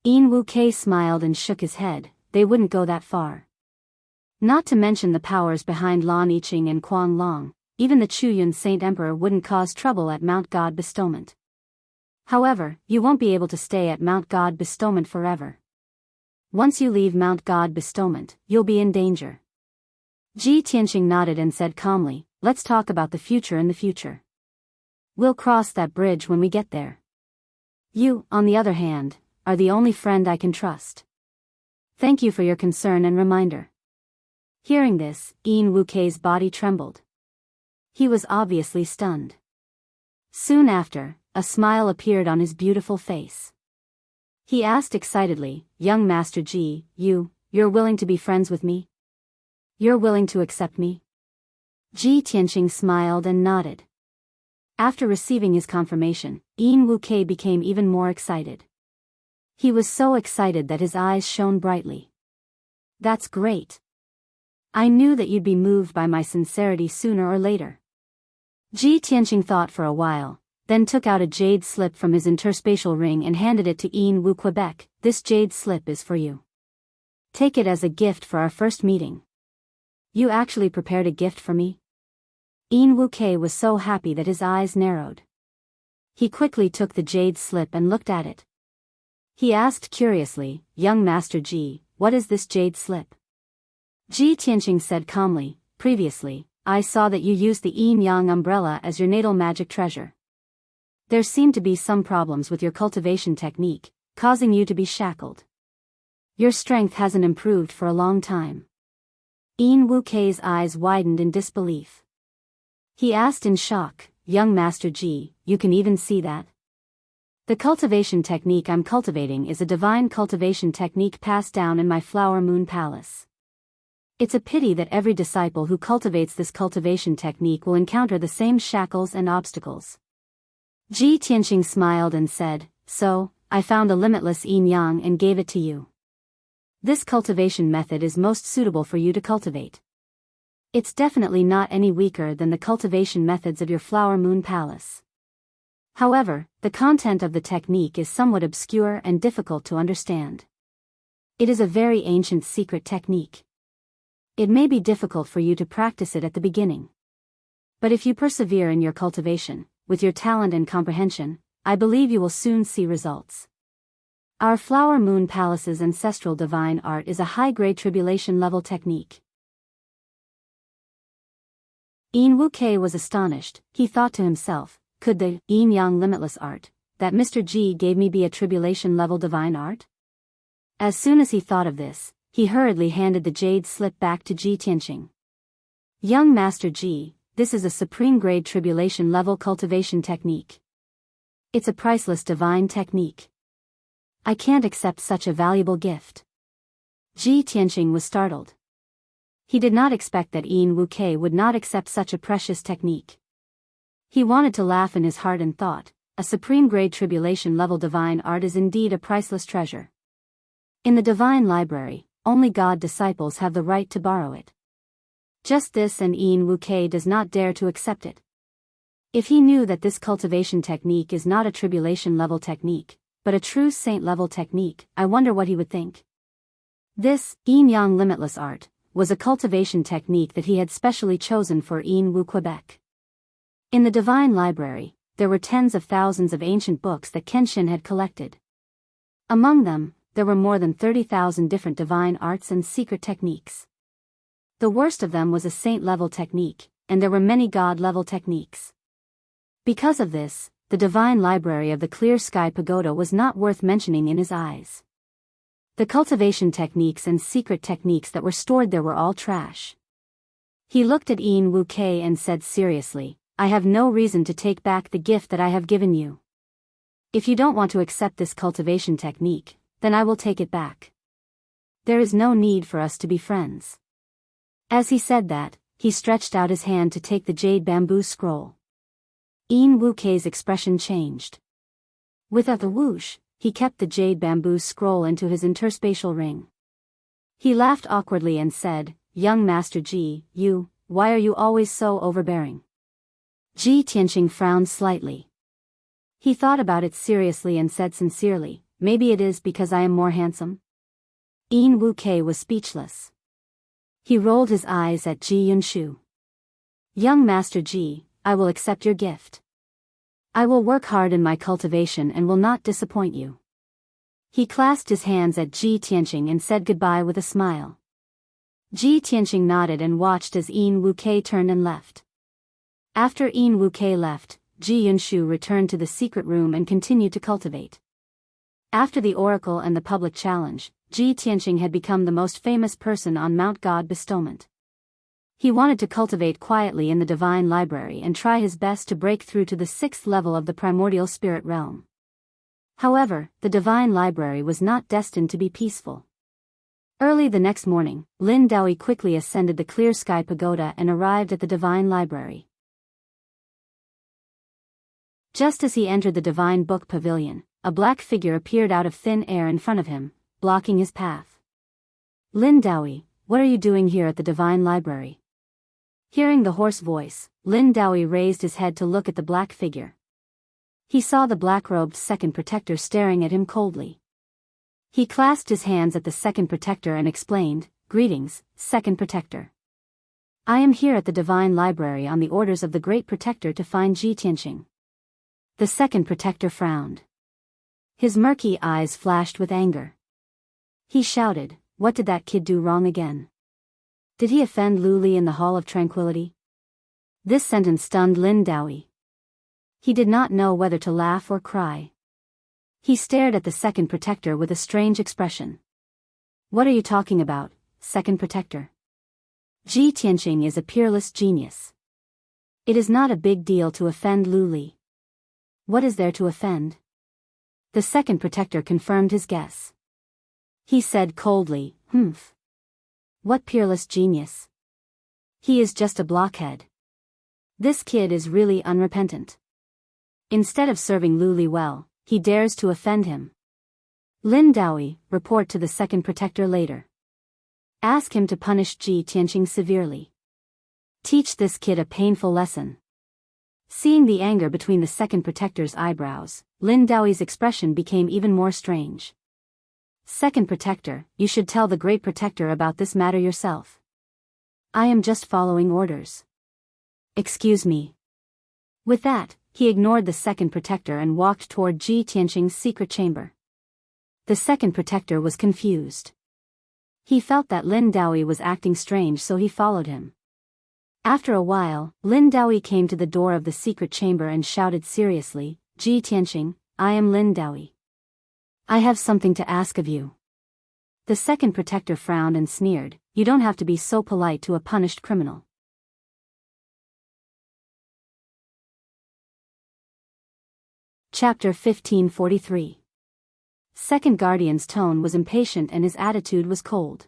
Speaker 1: Yin Wu Kei smiled and shook his head, they wouldn't go that far. Not to mention the powers behind Lan Yiqing and Kuang Long, even the Chu Yun Saint Emperor wouldn't cause trouble at Mount God Bestowment. However, you won't be able to stay at Mount God Bestowment forever. Once you leave Mount God Bestowment, you'll be in danger. Ji Tianqing nodded and said calmly, let's talk about the future in the future. We'll cross that bridge when we get there. You, on the other hand, are the only friend I can trust. Thank you for your concern and reminder. Hearing this, Yin Wu Kei's body trembled. He was obviously stunned. Soon after, a smile appeared on his beautiful face. He asked excitedly, young Master Ji, you're willing to be friends with me? You're willing to accept me? Ji Tianqing smiled and nodded. After receiving his confirmation, Yin Wu Kei became even more excited. He was so excited that his eyes shone brightly. That's great. I knew that you'd be moved by my sincerity sooner or later. Ji Tianqing thought for a while, then took out a jade slip from his interspatial ring and handed it to Yin Wu Quebec. This jade slip is for you. Take it as a gift for our first meeting. You actually prepared a gift for me? Yin Wu Kei was so happy that his eyes narrowed. He quickly took the jade slip and looked at it. He asked curiously, young Master Ji, what is this jade slip? Ji Tianqing said calmly, previously, I saw that you used the yin-yang umbrella as your natal magic treasure. There seemed to be some problems with your cultivation technique, causing you to be shackled. Your strength hasn't improved for a long time. Yin Wu Kei's eyes widened in disbelief. He asked in shock, young Master Ji, you can even see that? The cultivation technique I'm cultivating is a divine cultivation technique passed down in my Flower Moon Palace. It's a pity that every disciple who cultivates this cultivation technique will encounter the same shackles and obstacles. Ji Tianqing smiled and said, so, I found a limitless yin-yang and gave it to you. This cultivation method is most suitable for you to cultivate. It's definitely not any weaker than the cultivation methods of your flower moon palace. However, the content of the technique is somewhat obscure and difficult to understand. It is a very ancient secret technique. It may be difficult for you to practice it at the beginning. But if you persevere in your cultivation, with your talent and comprehension, I believe you will soon see results. Our Flower Moon Palace's ancestral divine art is a high-grade tribulation level technique. Yin Wuke was astonished. He thought to himself, could the yin yang limitless art that Mr. Ji gave me be a tribulation level divine art? As soon as he thought of this, he hurriedly handed the jade slip back to Ji Tianqing. Young Master Ji, this is a supreme grade tribulation level cultivation technique. It's a priceless divine technique. I can't accept such a valuable gift. Ji Tianqing was startled. He did not expect that Yin Wuke would not accept such a precious technique. He wanted to laugh in his heart and thought, a supreme grade tribulation level divine art is indeed a priceless treasure. In the divine library, only God disciples have the right to borrow it. Just this, and Yin Wuke does not dare to accept it. If he knew that this cultivation technique is not a tribulation level technique, but a true saint level technique, I wonder what he would think. This, Yin Yang limitless art, was a cultivation technique that he had specially chosen for Yin Wu Quebec. In the divine library, there were tens of thousands of ancient books that Kenshin had collected. Among them, there were more than 30,000 different divine arts and secret techniques. The worst of them was a saint-level technique, and there were many god-level techniques. Because of this, the divine library of the Clear Sky Pagoda was not worth mentioning in his eyes. The cultivation techniques and secret techniques that were stored there were all trash. He looked at Yin Wuke and said seriously, I have no reason to take back the gift that I have given you. If you don't want to accept this cultivation technique, then I will take it back. There is no need for us to be friends. As he said that, he stretched out his hand to take the jade bamboo scroll. Yin Wuke's expression changed. With a whoosh, he kept the jade bamboo scroll into his interspatial ring. He laughed awkwardly and said, Young Master Ji, why are you always so overbearing? Ji Tianqing frowned slightly. He thought about it seriously and said sincerely, maybe it is because I am more handsome? Yin Wuke was speechless. He rolled his eyes at Ji Yunshu. Young Master Ji, I will accept your gift. I will work hard in my cultivation and will not disappoint you. He clasped his hands at Ji Tianqing and said goodbye with a smile. Ji Tianqing nodded and watched as Yin Wuke turned and left. After Yin Wuke left, Ji Yunshu returned to the secret room and continued to cultivate. After the oracle and the public challenge, Ji Tianqing had become the most famous person on Mount God Bestowment. He wanted to cultivate quietly in the divine library and try his best to break through to the 6th level of the primordial spirit realm. However, the divine library was not destined to be peaceful. Early the next morning, Lin Daoi quickly ascended the Clear Sky Pagoda and arrived at the divine library. Just as he entered the divine book pavilion, a black figure appeared out of thin air in front of him, blocking his path. Lin Daoi, what are you doing here at the divine library? Hearing the hoarse voice, Lin Daoi raised his head to look at the black figure. He saw the black-robed second protector staring at him coldly. He clasped his hands at the second protector and explained, Greetings, second protector. I am here at the divine library on the orders of the great protector to find Ji Tianqing. The second protector frowned. His murky eyes flashed with anger. He shouted, What did that kid do wrong again? Did he offend Lu Li in the Hall of Tranquility? This sentence stunned Lin Daoi. He did not know whether to laugh or cry. He stared at the second protector with a strange expression. What are you talking about, second protector? Ji Tianqing is a peerless genius. It is not a big deal to offend Lu Li. What is there to offend? The second protector confirmed his guess. He said coldly, Humph. What peerless genius? He is just a blockhead. This kid is really unrepentant. Instead of serving Lu Li well, he dares to offend him. Lin Daoi, report to the second protector later. Ask him to punish Ji Tianqing severely. Teach this kid a painful lesson. Seeing the anger between the second protector's eyebrows, Lin Daoi's expression became even more strange. Second protector, you should tell the great protector about this matter yourself. I am just following orders. Excuse me. With that, he ignored the second protector and walked toward Ji Tianqing's secret chamber. The second protector was confused. He felt that Lin Daoi was acting strange, so he followed him. After a while, Lin Daoi came to the door of the secret chamber and shouted seriously, Ji Tianqing, I am Lin Daoi. I have something to ask of you. The second protector frowned and sneered, you don't have to be so polite to a punished criminal. Chapter 1543. Second Guardian's tone was impatient and his attitude was cold.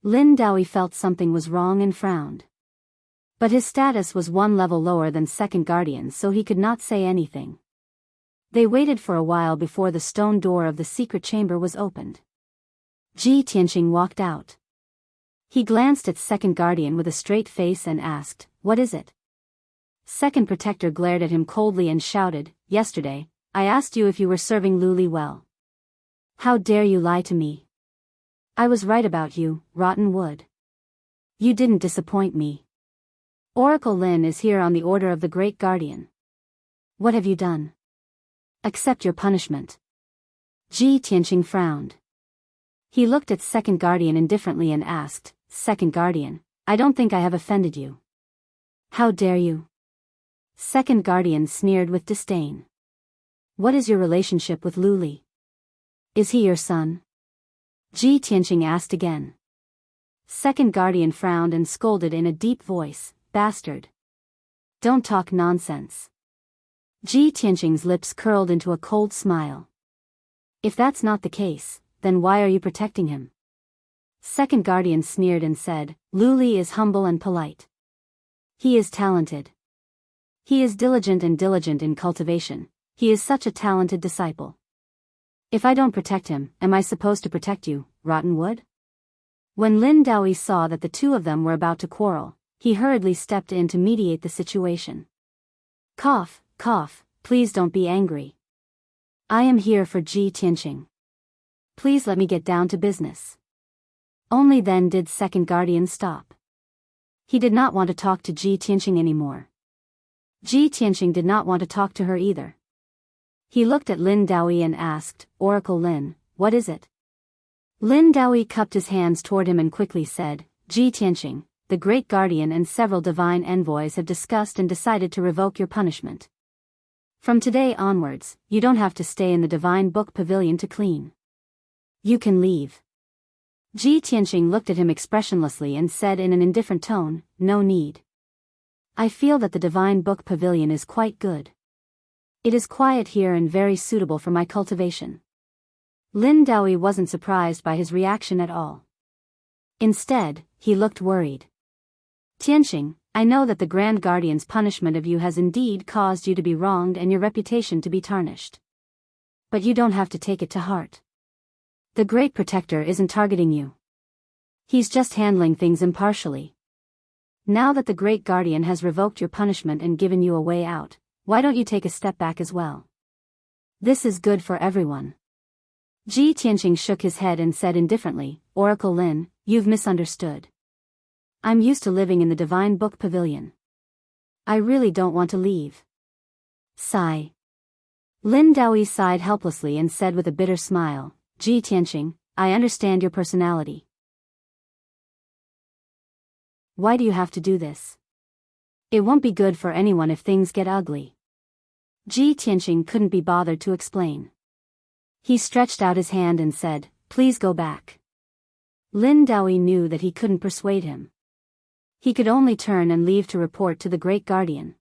Speaker 1: Lin Daoi felt something was wrong and frowned. But his status was one level lower than Second Guardian's, so he could not say anything. They waited for a while before the stone door of the secret chamber was opened. Ji Tianqing walked out. He glanced at Second Guardian with a straight face and asked, what is it? Second Protector glared at him coldly and shouted, yesterday, I asked you if you were serving Luli well. How dare you lie to me? I was right about you, rotten wood. You didn't disappoint me. Oracle Lin is here on the order of the Great Guardian. What have you done? Accept your punishment. Ji Tianqing frowned. He looked at Second Guardian indifferently and asked, Second Guardian, I don't think I have offended you. How dare you? Second Guardian sneered with disdain. What is your relationship with Luli? Is he your son? Ji Tianqing asked again. Second Guardian frowned and scolded in a deep voice, bastard. Don't talk nonsense. Ji Tianqing's lips curled into a cold smile. If that's not the case, then why are you protecting him? Second Guardian sneered and said, Luli is humble and polite. He is talented. He is diligent in cultivation. He is such a talented disciple. If I don't protect him, am I supposed to protect you, rotten wood? When Lin Daoi saw that the two of them were about to quarrel, he hurriedly stepped in to mediate the situation. Cough, cough, please don't be angry. I am here for Ji Tianqing. Please let me get down to business. Only then did Second Guardian stop. He did not want to talk to Ji Tianqing anymore. Ji Tianqing did not want to talk to her either. He looked at Lin Daoi and asked, Oracle Lin, what is it? Lin Daoi cupped his hands toward him and quickly said, Ji Tianqing, the Great Guardian and several divine envoys have discussed and decided to revoke your punishment. From today onwards, you don't have to stay in the Divine Book Pavilion to clean. You can leave. Ji Tianqing looked at him expressionlessly and said in an indifferent tone, no need. I feel that the Divine Book Pavilion is quite good. It is quiet here and very suitable for my cultivation. Lin Daoi wasn't surprised by his reaction at all. Instead, he looked worried. Tianqing, I know that the Grand Guardian's punishment of you has indeed caused you to be wronged and your reputation to be tarnished. But you don't have to take it to heart. The Great Protector isn't targeting you. He's just handling things impartially. Now that the Great Guardian has revoked your punishment and given you a way out, why don't you take a step back as well? This is good for everyone. Ji Tianqing shook his head and said indifferently, Oracle Lin, you've misunderstood. I'm used to living in the Divine Book Pavilion. I really don't want to leave. Sigh. Lin Daoi sighed helplessly and said with a bitter smile, Ji Tianqing, I understand your personality. Why do you have to do this? It won't be good for anyone if things get ugly. Ji Tianqing couldn't be bothered to explain. He stretched out his hand and said, please go back. Lin Daoi knew that he couldn't persuade him. He could only turn and leave to report to the Great Guardian.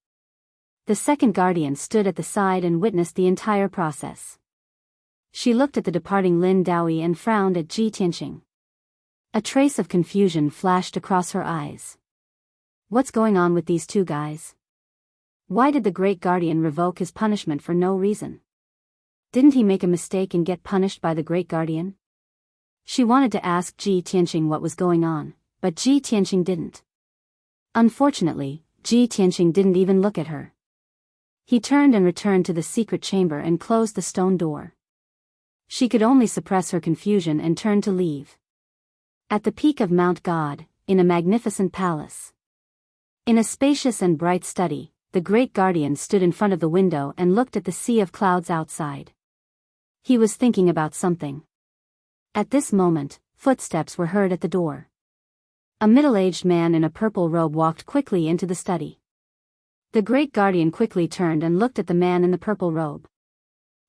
Speaker 1: The Second Guardian stood at the side and witnessed the entire process. She looked at the departing Lin Daoi and frowned at Ji Tianqing. A trace of confusion flashed across her eyes. What's going on with these two guys? Why did the Great Guardian revoke his punishment for no reason? Didn't he make a mistake and get punished by the Great Guardian? She wanted to ask Ji Tianqing what was going on, but Ji Tianqing didn't. Unfortunately, Ji Tianqing didn't even look at her. He turned and returned to the secret chamber and closed the stone door. She could only suppress her confusion and turn to leave. At the peak of Mount God, in a magnificent palace. In a spacious and bright study, the Great Guardian stood in front of the window and looked at the sea of clouds outside. He was thinking about something. At this moment, footsteps were heard at the door. A middle-aged man in a purple robe walked quickly into the study. The Great Guardian quickly turned and looked at the man in the purple robe.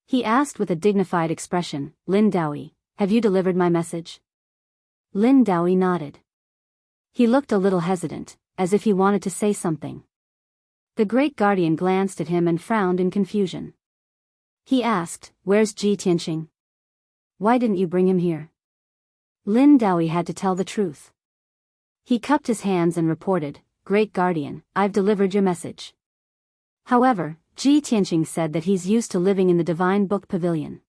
Speaker 1: He asked with a dignified expression, "Lin Daoyi, have you delivered my message?" Lin Daoyi nodded. He looked a little hesitant, as if he wanted to say something. The Great Guardian glanced at him and frowned in confusion. He asked, "Where's Ji Tianqing? Why didn't you bring him here?" Lin Daoyi had to tell the truth. He cupped his hands and reported, "Great Guardian, I've delivered your message. However, Ji Tianqing said that he's used to living in the Divine Book Pavilion.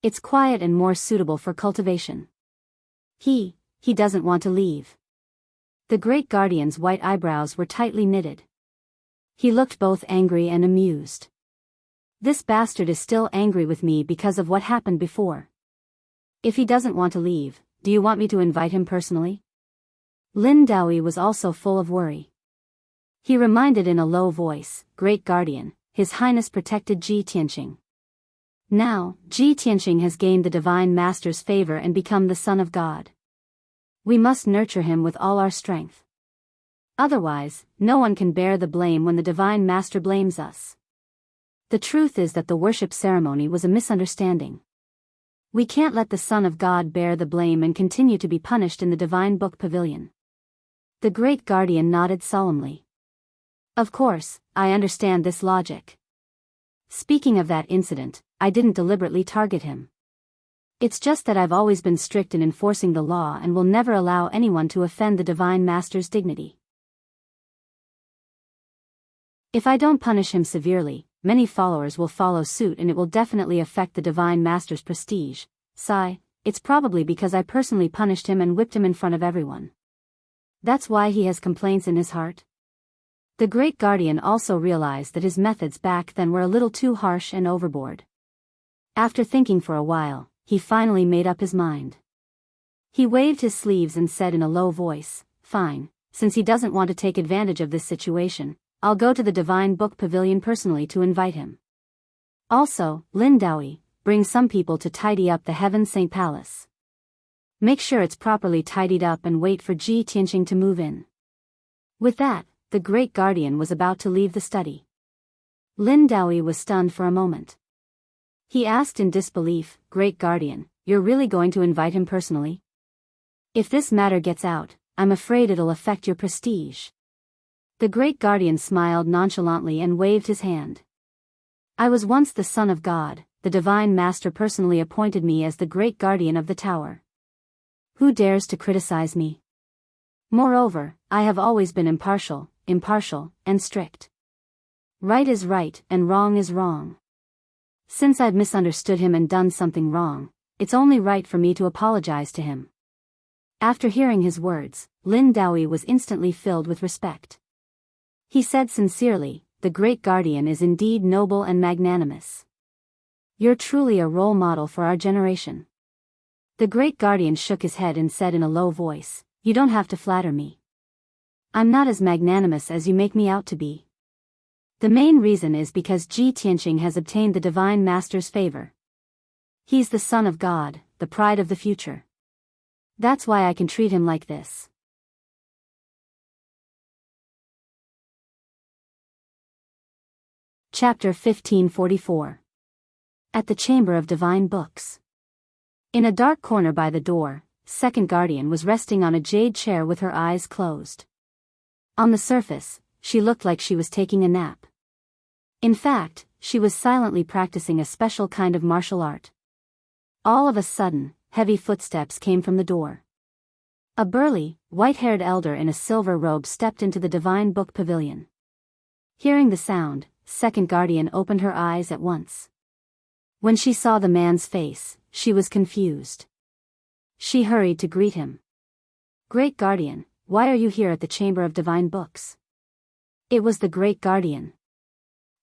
Speaker 1: It's quiet and more suitable for cultivation. He doesn't want to leave." The Great Guardian's white eyebrows were tightly knitted. He looked both angry and amused. This bastard is still angry with me because of what happened before. If he doesn't want to leave, do you want me to invite him personally? Lin Daoyi was also full of worry. He reminded in a low voice, "Great Guardian, His Highness protected Ji Tianqing. Now, Ji Tianqing has gained the Divine Master's favor and become the Son of God. We must nurture him with all our strength. Otherwise, no one can bear the blame when the Divine Master blames us. The truth is that the worship ceremony was a misunderstanding. We can't let the Son of God bear the blame and continue to be punished in the Divine Book Pavilion." The Great Guardian nodded solemnly. "Of course, I understand this logic. Speaking of that incident, I didn't deliberately target him. It's just that I've always been strict in enforcing the law and will never allow anyone to offend the Divine Master's dignity. If I don't punish him severely, many followers will follow suit and it will definitely affect the Divine Master's prestige. Sigh, it's probably because I personally punished him and whipped him in front of everyone. That's why he has complaints in his heart." The Great Guardian also realized that his methods back then were a little too harsh and overboard. After thinking for a while, he finally made up his mind. He waved his sleeves and said in a low voice, "Fine, since he doesn't want to take advantage of this situation, I'll go to the Divine Book Pavilion personally to invite him. Also, Lin Daoyi, bring some people to tidy up the Heaven Saint Palace. Make sure it's properly tidied up and wait for Ji Tianqing to move in." With that, the Great Guardian was about to leave the study. Lin Daoyi was stunned for a moment. He asked in disbelief, "Great Guardian, you're really going to invite him personally? If this matter gets out, I'm afraid it'll affect your prestige." The Great Guardian smiled nonchalantly and waved his hand. "I was once the Son of God, the Divine Master personally appointed me as the Great Guardian of the Tower. Who dares to criticize me? Moreover, I have always been impartial, and strict. Right is right and wrong is wrong. Since I've misunderstood him and done something wrong, it's only right for me to apologize to him." After hearing his words, Lin Daoyi was instantly filled with respect. He said sincerely, "The Great Guardian is indeed noble and magnanimous. You're truly a role model for our generation." The Great Guardian shook his head and said in a low voice, "You don't have to flatter me. I'm not as magnanimous as you make me out to be. The main reason is because Ji Tianqing has obtained the Divine Master's favor. He's the Son of God, the pride of the future. That's why I can treat him like this." Chapter 1544. At the Chamber of Divine Books. In a dark corner by the door, Second Guardian was resting on a jade chair with her eyes closed. On the surface, she looked like she was taking a nap. In fact, she was silently practicing a special kind of martial art. All of a sudden, heavy footsteps came from the door. A burly, white-haired elder in a silver robe stepped into the Divine Book Pavilion. Hearing the sound, Second Guardian opened her eyes at once. When she saw the man's face, she was confused. She hurried to greet him. "Great Guardian, why are you here at the Chamber of Divine Books?" It was the Great Guardian.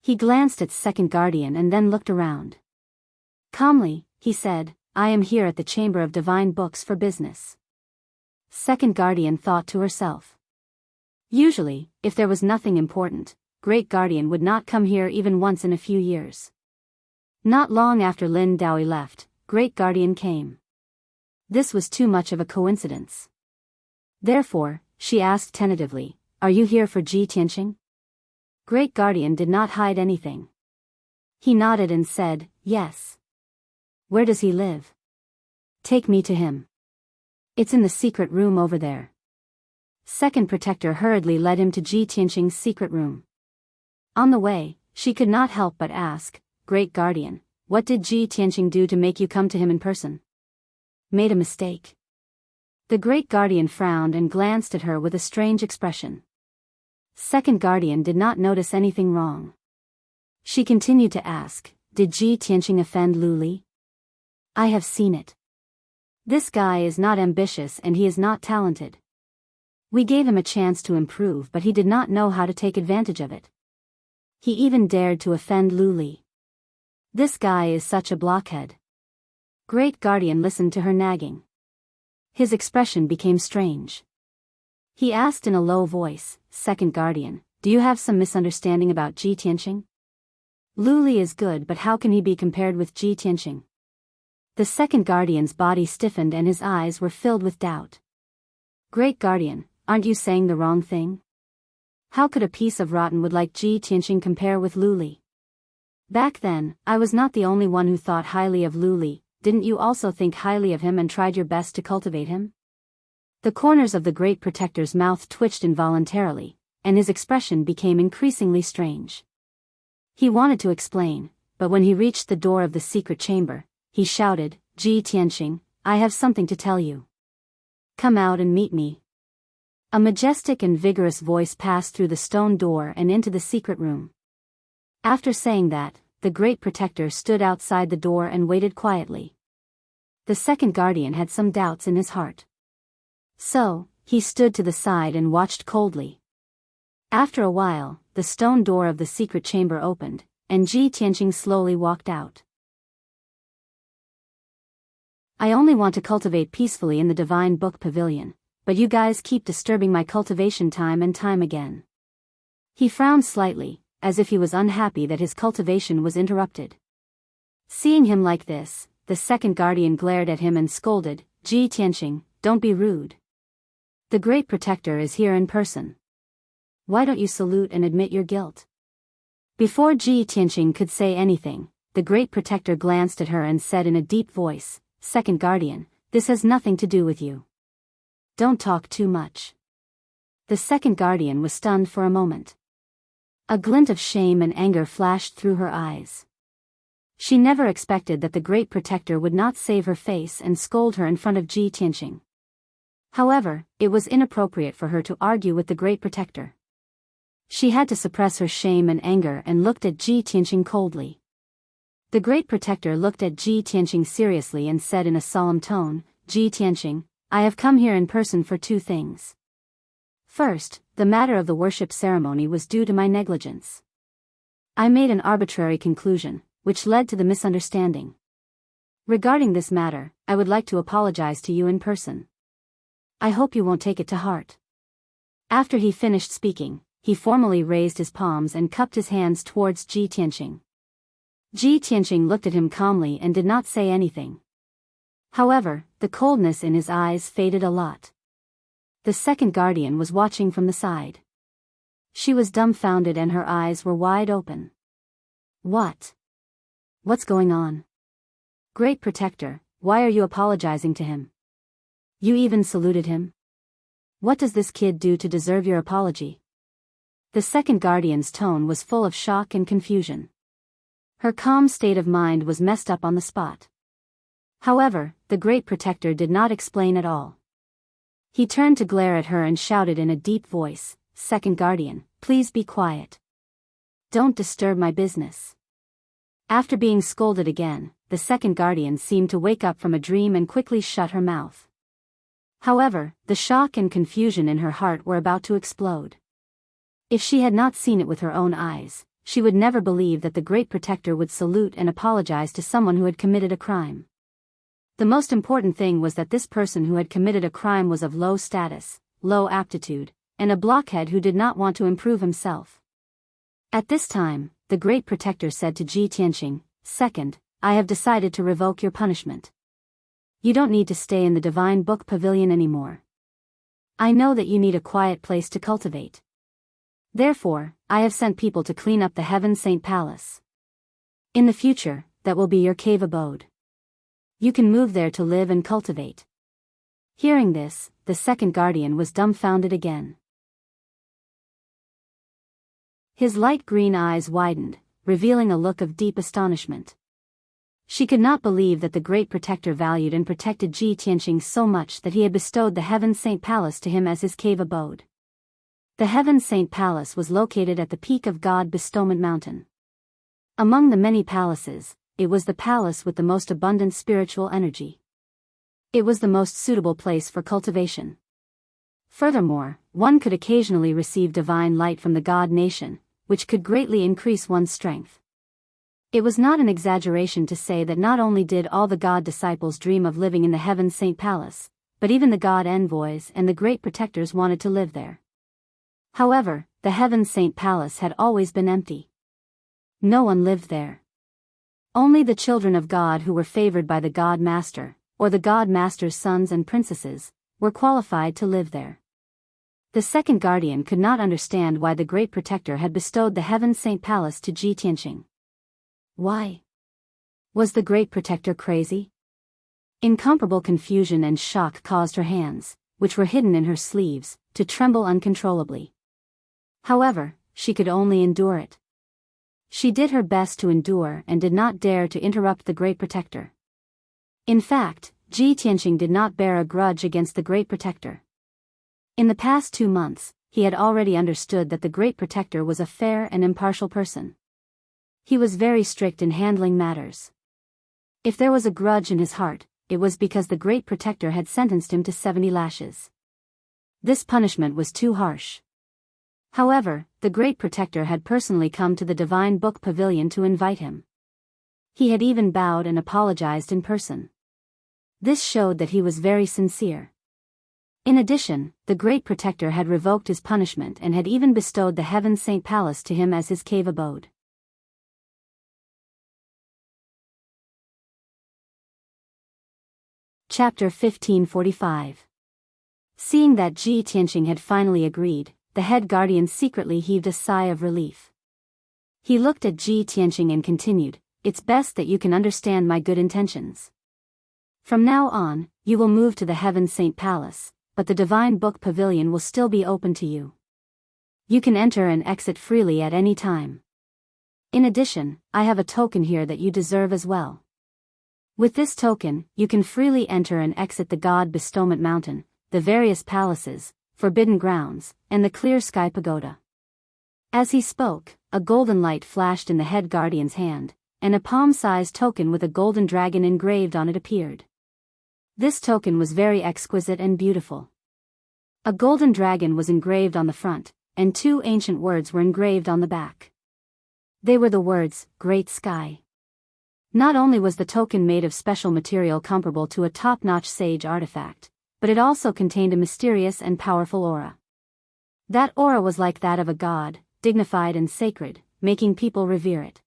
Speaker 1: He glanced at Second Guardian and then looked around. Calmly, he said, "I am here at the Chamber of Divine Books for business." Second Guardian thought to herself. Usually, if there was nothing important, Great Guardian would not come here even once in a few years. Not long after Lin Daoi left, Great Guardian came. This was too much of a coincidence. Therefore, she asked tentatively, "Are you here for Ji Tianqing?" Great Guardian did not hide anything. He nodded and said, "Yes." "Where does he live?" "Take me to him. It's in the secret room over there." Second Protector hurriedly led him to Ji Tianqing's secret room. On the way, she could not help but ask, "Great Guardian, what did Ji Tianqing do to make you come to him in person?" "Made a mistake." The Great Guardian frowned and glanced at her with a strange expression. Second Guardian did not notice anything wrong. She continued to ask, "Did Ji Tianqing offend Lu Li?" "I have seen it. This guy is not ambitious and he is not talented. We gave him a chance to improve, but he did not know how to take advantage of it. He even dared to offend Lu Li. This guy is such a blockhead." Great Guardian listened to her nagging. His expression became strange. He asked in a low voice, "Second Guardian, do you have some misunderstanding about Ji Tianqing? Lu Li is good, but how can he be compared with Ji Tianqing?" The Second Guardian's body stiffened and his eyes were filled with doubt. "Great Guardian, aren't you saying the wrong thing? How could a piece of rotten wood like Ji Tianqing compare with Lu Li? Back then, I was not the only one who thought highly of Lu Li. Didn't you also think highly of him and tried your best to cultivate him?" The corners of the Great Protector's mouth twitched involuntarily, and his expression became increasingly strange. He wanted to explain, but when he reached the door of the secret chamber, he shouted, "Ji Tianqing, I have something to tell you. Come out and meet me." A majestic and vigorous voice passed through the stone door and into the secret room. After saying that, the Great Protector stood outside the door and waited quietly. The Second Guardian had some doubts in his heart. So, he stood to the side and watched coldly. After a while, the stone door of the secret chamber opened, and Ji Tianqing slowly walked out. "I only want to cultivate peacefully in the Divine Book Pavilion, but you guys keep disturbing my cultivation time and time again." He frowned slightly, as if he was unhappy that his cultivation was interrupted. Seeing him like this, the Second Guardian glared at him and scolded, "Ji Tianqing, don't be rude. The Great Protector is here in person. Why don't you salute and admit your guilt?" Before Ji Tianqing could say anything, the Great Protector glanced at her and said in a deep voice, "Second Guardian, this has nothing to do with you. Don't talk too much." The Second Guardian was stunned for a moment. A glint of shame and anger flashed through her eyes. She never expected that the Great Protector would not save her face and scold her in front of Ji Tianqing. However, it was inappropriate for her to argue with the Great Protector. She had to suppress her shame and anger and looked at Ji Tianqing coldly. The Great Protector looked at Ji Tianqing seriously and said in a solemn tone, "Ji Tianqing, I have come here in person for two things. First, the matter of the worship ceremony was due to my negligence. I made an arbitrary conclusion, which led to the misunderstanding. Regarding this matter, I would like to apologize to you in person. I hope you won't take it to heart." After he finished speaking, he formally raised his palms and cupped his hands towards Ji Tianqing. Ji Tianqing looked at him calmly and did not say anything. However, the coldness in his eyes faded a lot. The Second Guardian was watching from the side. She was dumbfounded and her eyes were wide open. What's going on? Great Protector, why are you apologizing to him? You even saluted him? What does this kid do to deserve your apology?" The Second Guardian's tone was full of shock and confusion. Her calm state of mind was messed up on the spot. However, the Great Protector did not explain at all. He turned to glare at her and shouted in a deep voice, "Second Guardian, please be quiet. Don't disturb my business." After being scolded again, the second guardian seemed to wake up from a dream and quickly shut her mouth. However, the shock and confusion in her heart were about to explode. If she had not seen it with her own eyes, she would never believe that the Great Protector would salute and apologize to someone who had committed a crime. The most important thing was that this person who had committed a crime was of low status, low aptitude, and a blockhead who did not want to improve himself. At this time, the Great Protector said to Ji Tianqing, "Second, I have decided to revoke your punishment. You don't need to stay in the Divine Book Pavilion anymore. I know that you need a quiet place to cultivate. Therefore, I have sent people to clean up the Heaven Saint Palace. In the future, that will be your cave abode. You can move there to live and cultivate." Hearing this, the second guardian was dumbfounded again. His light green eyes widened, revealing a look of deep astonishment. She could not believe that the Great Protector valued and protected Ji Tianqing so much that he had bestowed the Heaven Saint Palace to him as his cave abode. The Heaven Saint Palace was located at the peak of God Bestowment Mountain. Among the many palaces, it was the palace with the most abundant spiritual energy. It was the most suitable place for cultivation. Furthermore, one could occasionally receive divine light from the God Nation, which could greatly increase one's strength. It was not an exaggeration to say that not only did all the God disciples dream of living in the Heaven Saint Palace, but even the God envoys and the Great Protectors wanted to live there. However, the Heaven Saint Palace had always been empty. No one lived there. Only the children of God who were favored by the God Master, or the God Master's sons and princesses, were qualified to live there. The second guardian could not understand why the Great Protector had bestowed the Heaven Saint Palace to Ji Tianqing. Why? Was the Great Protector crazy? Incomparable confusion and shock caused her hands, which were hidden in her sleeves, to tremble uncontrollably. However, she could only endure it. She did her best to endure and did not dare to interrupt the Great Protector. In fact, Ji Tianqing did not bear a grudge against the Great Protector. In the past 2 months, he had already understood that the Great Protector was a fair and impartial person. He was very strict in handling matters. If there was a grudge in his heart, it was because the Great Protector had sentenced him to 70 lashes. This punishment was too harsh. However, the Great Protector had personally come to the Divine Book Pavilion to invite him. He had even bowed and apologized in person. This showed that he was very sincere. In addition, the Great Protector had revoked his punishment and had even bestowed the Heaven Saint Palace to him as his cave abode. Chapter 1545. Seeing that Ji Tianqing had finally agreed, the head guardian secretly heaved a sigh of relief. He looked at Ji Tianqing and continued, "It's best that you can understand my good intentions. From now on, you will move to the Heaven Saint Palace, but the Divine Book Pavilion will still be open to you. You can enter and exit freely at any time. In addition, I have a token here that you deserve as well. With this token, you can freely enter and exit the God Bestowment Mountain, the various palaces, forbidden grounds, and the clear sky pagoda." As he spoke, a golden light flashed in the head guardian's hand, and a palm-sized token with a golden dragon engraved on it appeared. This token was very exquisite and beautiful. A golden dragon was engraved on the front, and 2 ancient words were engraved on the back. They were the words, "Great Sky." Not only was the token made of special material comparable to a top-notch sage artifact, but it also contained a mysterious and powerful aura. That aura was like that of a god, dignified and sacred, making people revere it.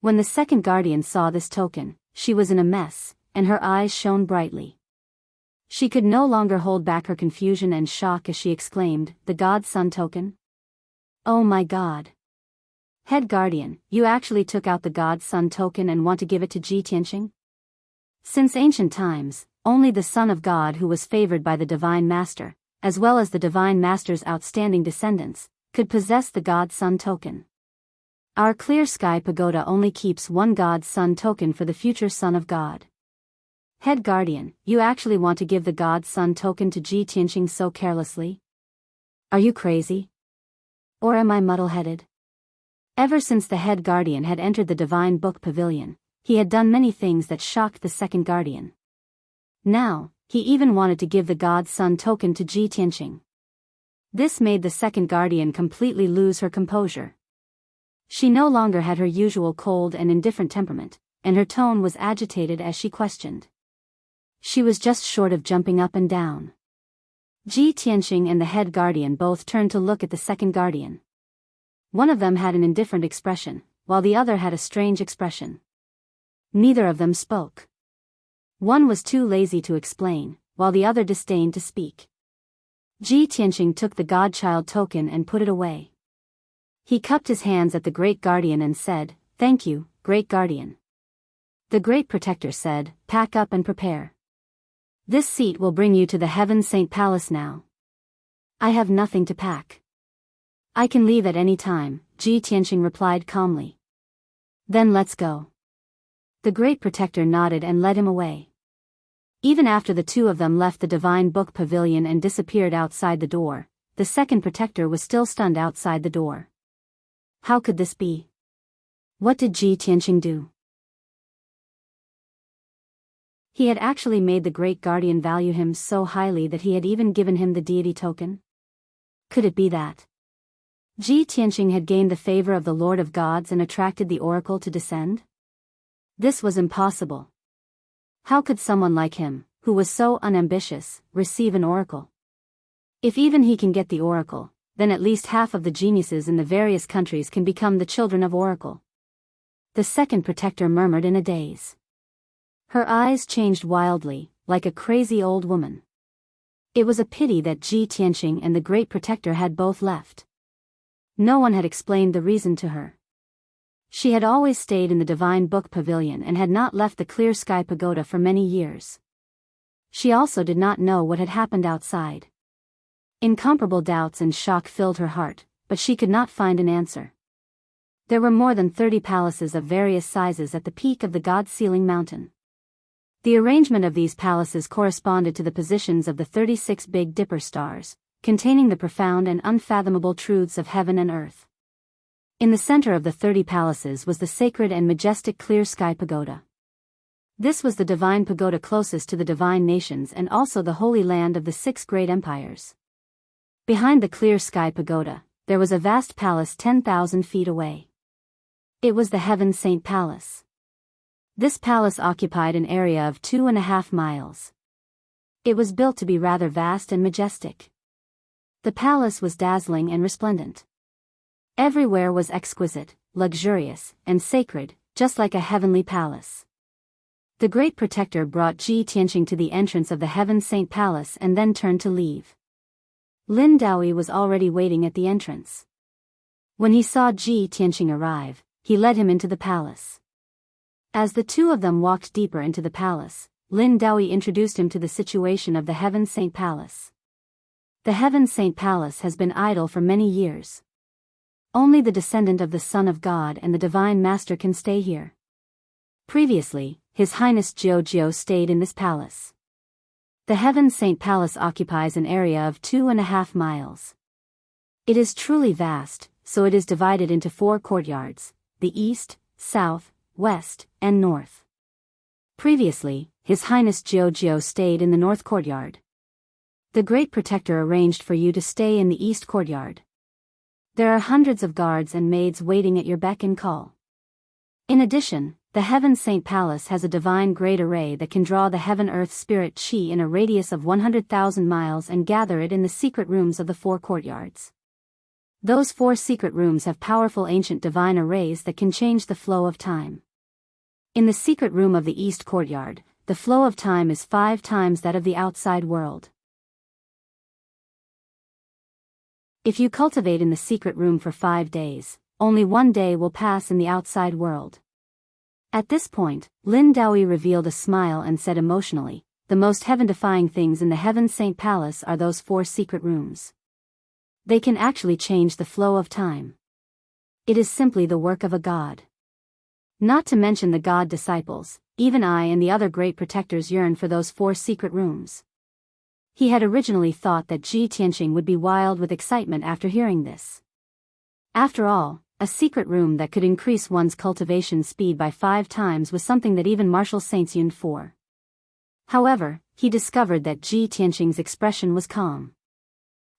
Speaker 1: When the second guardian saw this token, she was in a mess, and her eyes shone brightly. She could no longer hold back her confusion and shock as she exclaimed, "The God's Son token? Oh my God! Head guardian, you actually took out the God's Son token and want to give it to Ji Tianqing?" Since ancient times, only the Son of God who was favored by the Divine Master, as well as the Divine Master's outstanding descendants, could possess the God's Son token. Our clear sky pagoda only keeps one God's Son token for the future Son of God. Head guardian, you actually want to give the God's Son token to Ji Tianqing so carelessly? Are you crazy? Or am I muddle-headed? Ever since the head guardian had entered the divine book pavilion, he had done many things that shocked the second guardian. Now, he even wanted to give the God's Son token to Ji Tianqing. This made the second guardian completely lose her composure. She no longer had her usual cold and indifferent temperament, and her tone was agitated as she questioned. She was just short of jumping up and down. Ji Tianqing and the head guardian both turned to look at the second guardian. One of them had an indifferent expression, while the other had a strange expression. Neither of them spoke. One was too lazy to explain, while the other disdained to speak. Ji Tianqing took the godchild token and put it away. He cupped his hands at the great guardian and said, "Thank you, great guardian." The great protector said, "Pack up and prepare. This seat will bring you to the Heaven Saint Palace now." "I have nothing to pack. I can leave at any time," Ji Tianqing replied calmly. "Then let's go." The great protector nodded and led him away. Even after the two of them left the divine book pavilion and disappeared outside the door, the second protector was still stunned outside the door. How could this be? What did Ji Tianqing do? He had actually made the great guardian value him so highly that he had even given him the deity token? Could it be that Ji Tianqing had gained the favor of the Lord of Gods and attracted the oracle to descend? This was impossible. How could someone like him, who was so unambitious, receive an oracle? If even he can get the oracle, then at least half of the geniuses in the various countries can become the children of oracle. The second protector murmured in a daze. Her eyes changed wildly, like a crazy old woman. It was a pity that Ji Tianqing and the great protector had both left. No one had explained the reason to her. She had always stayed in the divine book pavilion and had not left the clear sky pagoda for many years. She also did not know what had happened outside. Incomparable doubts and shock filled her heart, but she could not find an answer. There were more than 30 palaces of various sizes at the peak of the God-Sealing Mountain. The arrangement of these palaces corresponded to the positions of the 36 Big Dipper stars, containing the profound and unfathomable truths of heaven and earth. In the center of the 30 palaces was the sacred and majestic clear sky pagoda. This was the divine pagoda closest to the divine nations and also the holy land of the 6 great empires. Behind the clear sky pagoda, there was a vast palace 10,000 feet away. It was the Heaven Saint Palace. This palace occupied an area of 2.5 miles. It was built to be rather vast and majestic. The palace was dazzling and resplendent. Everywhere was exquisite, luxurious, and sacred, just like a heavenly palace. The great protector brought Ji Tianqing to the entrance of the Heaven Saint Palace and then turned to leave. Lin Daoyi was already waiting at the entrance. When he saw Ji Tianqing arrive, he led him into the palace. As the two of them walked deeper into the palace, Lin Daoyi introduced him to the situation of the Heaven Saint Palace. The Heaven Saint Palace has been idle for many years. Only the descendant of the Son of God and the Divine Master can stay here. Previously, His Highness Jiao stayed in this palace. The Heaven Saint Palace occupies an area of 2.5 miles. It is truly vast, so it is divided into 4 courtyards, the east, south, west, and north. Previously, His Highness Jiao stayed in the north courtyard. The Great Protector arranged for you to stay in the east courtyard. There are hundreds of guards and maids waiting at your beck and call. In addition, the Heaven Saint Palace has a divine great array that can draw the heaven-earth spirit chi in a radius of 100,000 miles and gather it in the secret rooms of the 4 courtyards. Those 4 secret rooms have powerful ancient divine arrays that can change the flow of time. In the secret room of the east courtyard, the flow of time is 5 times that of the outside world. If you cultivate in the secret room for 5 days, only 1 day will pass in the outside world. At this point, Lin Daoyi revealed a smile and said emotionally, "The most heaven-defying things in the Heaven Saint Palace are those 4 secret rooms. They can actually change the flow of time. It is simply the work of a god. Not to mention the god disciples, even I and the other great protectors yearn for those 4 secret rooms." He had originally thought that Ji Tianqing would be wild with excitement after hearing this. After all, A secret room that could increase one's cultivation speed by 5 times was something that even martial saints yearned for. However, he discovered that Ji Tianqing's expression was calm.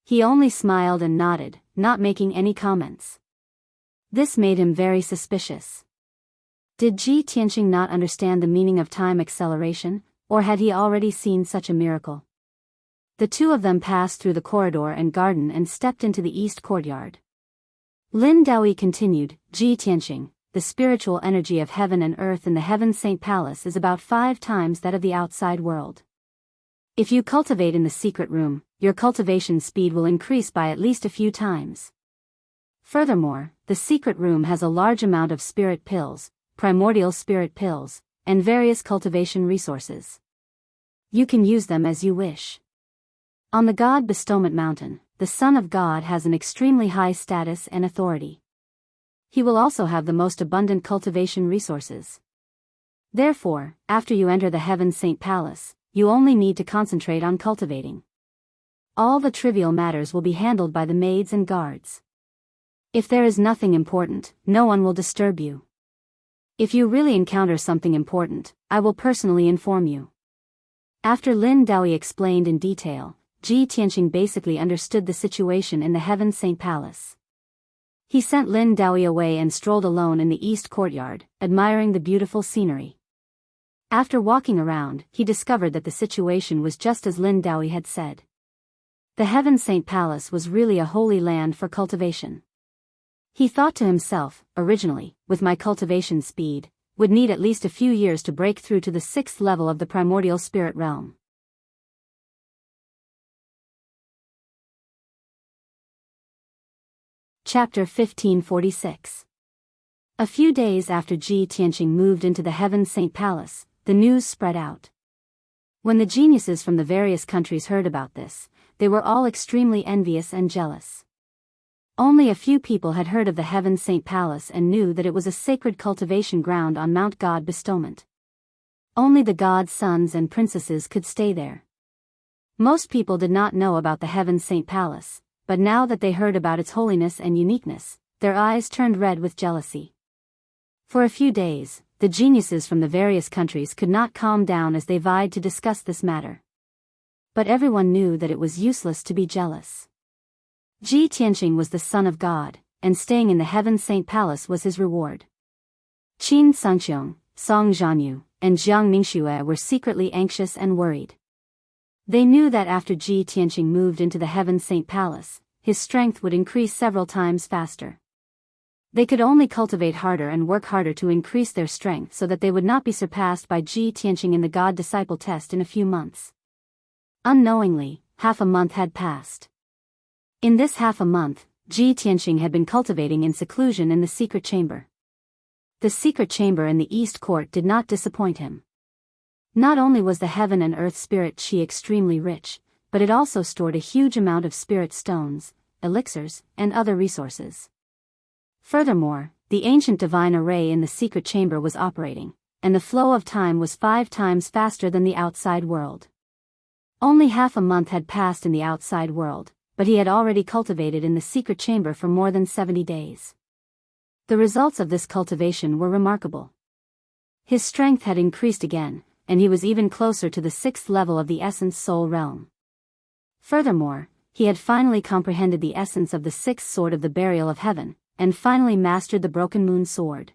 Speaker 1: He only smiled and nodded, not making any comments. This made him very suspicious. Did Ji Tianqing not understand the meaning of time acceleration, or had he already seen such a miracle? The two of them passed through the corridor and garden and stepped into the east courtyard. Lin Daoyi continued, Ji Tianqing, the spiritual energy of heaven and earth in the Heaven Saint Palace is about 5 times that of the outside world. If you cultivate in the secret room, your cultivation speed will increase by at least a few times. Furthermore, the secret room has a large amount of spirit pills, primordial spirit pills, and various cultivation resources. You can use them as you wish. On the God Bestowment Mountain, the Son of God has an extremely high status and authority. He will also have the most abundant cultivation resources. Therefore, after you enter the Heaven Saint Palace, you only need to concentrate on cultivating. All the trivial matters will be handled by the maids and guards. If there is nothing important, no one will disturb you. If you really encounter something important, I will personally inform you. After Lin Daoyi explained in detail, Ji Tianqing basically understood the situation in the Heaven Saint Palace. He sent Lin Daoyi away and strolled alone in the east courtyard, admiring the beautiful scenery. After walking around, he discovered that the situation was just as Lin Daoyi had said. The Heaven Saint Palace was really a holy land for cultivation. He thought to himself, originally, with my cultivation speed, would need at least a few years to break through to the 6th level of the primordial spirit realm. Chapter 1546. A few days after Ji Tianqing moved into the Heaven Saint Palace, the news spread out. When the geniuses from the various countries heard about this, they were all extremely envious and jealous. Only a few people had heard of the Heaven Saint Palace and knew that it was a sacred cultivation ground on Mount God Bestowment. Only the god's sons and princesses could stay there. Most people did not know about the Heaven Saint Palace, but now that they heard about its holiness and uniqueness, their eyes turned red with jealousy. For a few days, the geniuses from the various countries could not calm down as they vied to discuss this matter. But everyone knew that it was useless to be jealous. Ji Tianqing was the son of God, and staying in the Heaven Saint Palace was his reward. Qin Sangqiong, Song Zhanyu, and Jiang Mingxue were secretly anxious and worried. They knew that after Ji Tianqing moved into the Heaven Saint Palace, his strength would increase several times faster. They could only cultivate harder and work harder to increase their strength so that they would not be surpassed by Ji Tianqing in the God-disciple test in a few months. Unknowingly, half a month had passed. In this half a month, Ji Tianqing had been cultivating in seclusion in the secret chamber. The secret chamber in the East Court did not disappoint him. Not only was the heaven and earth spirit qi extremely rich, but it also stored a huge amount of spirit stones, elixirs, and other resources. Furthermore, the ancient divine array in the secret chamber was operating, and the flow of time was 5 times faster than the outside world. Only half a month had passed in the outside world, but he had already cultivated in the secret chamber for more than 70 days. The results of this cultivation were remarkable. His strength had increased again, and he was even closer to the 6th level of the essence soul realm. Furthermore, he had finally comprehended the essence of the 6th sword of the burial of heaven, and finally mastered the Broken Moon Sword.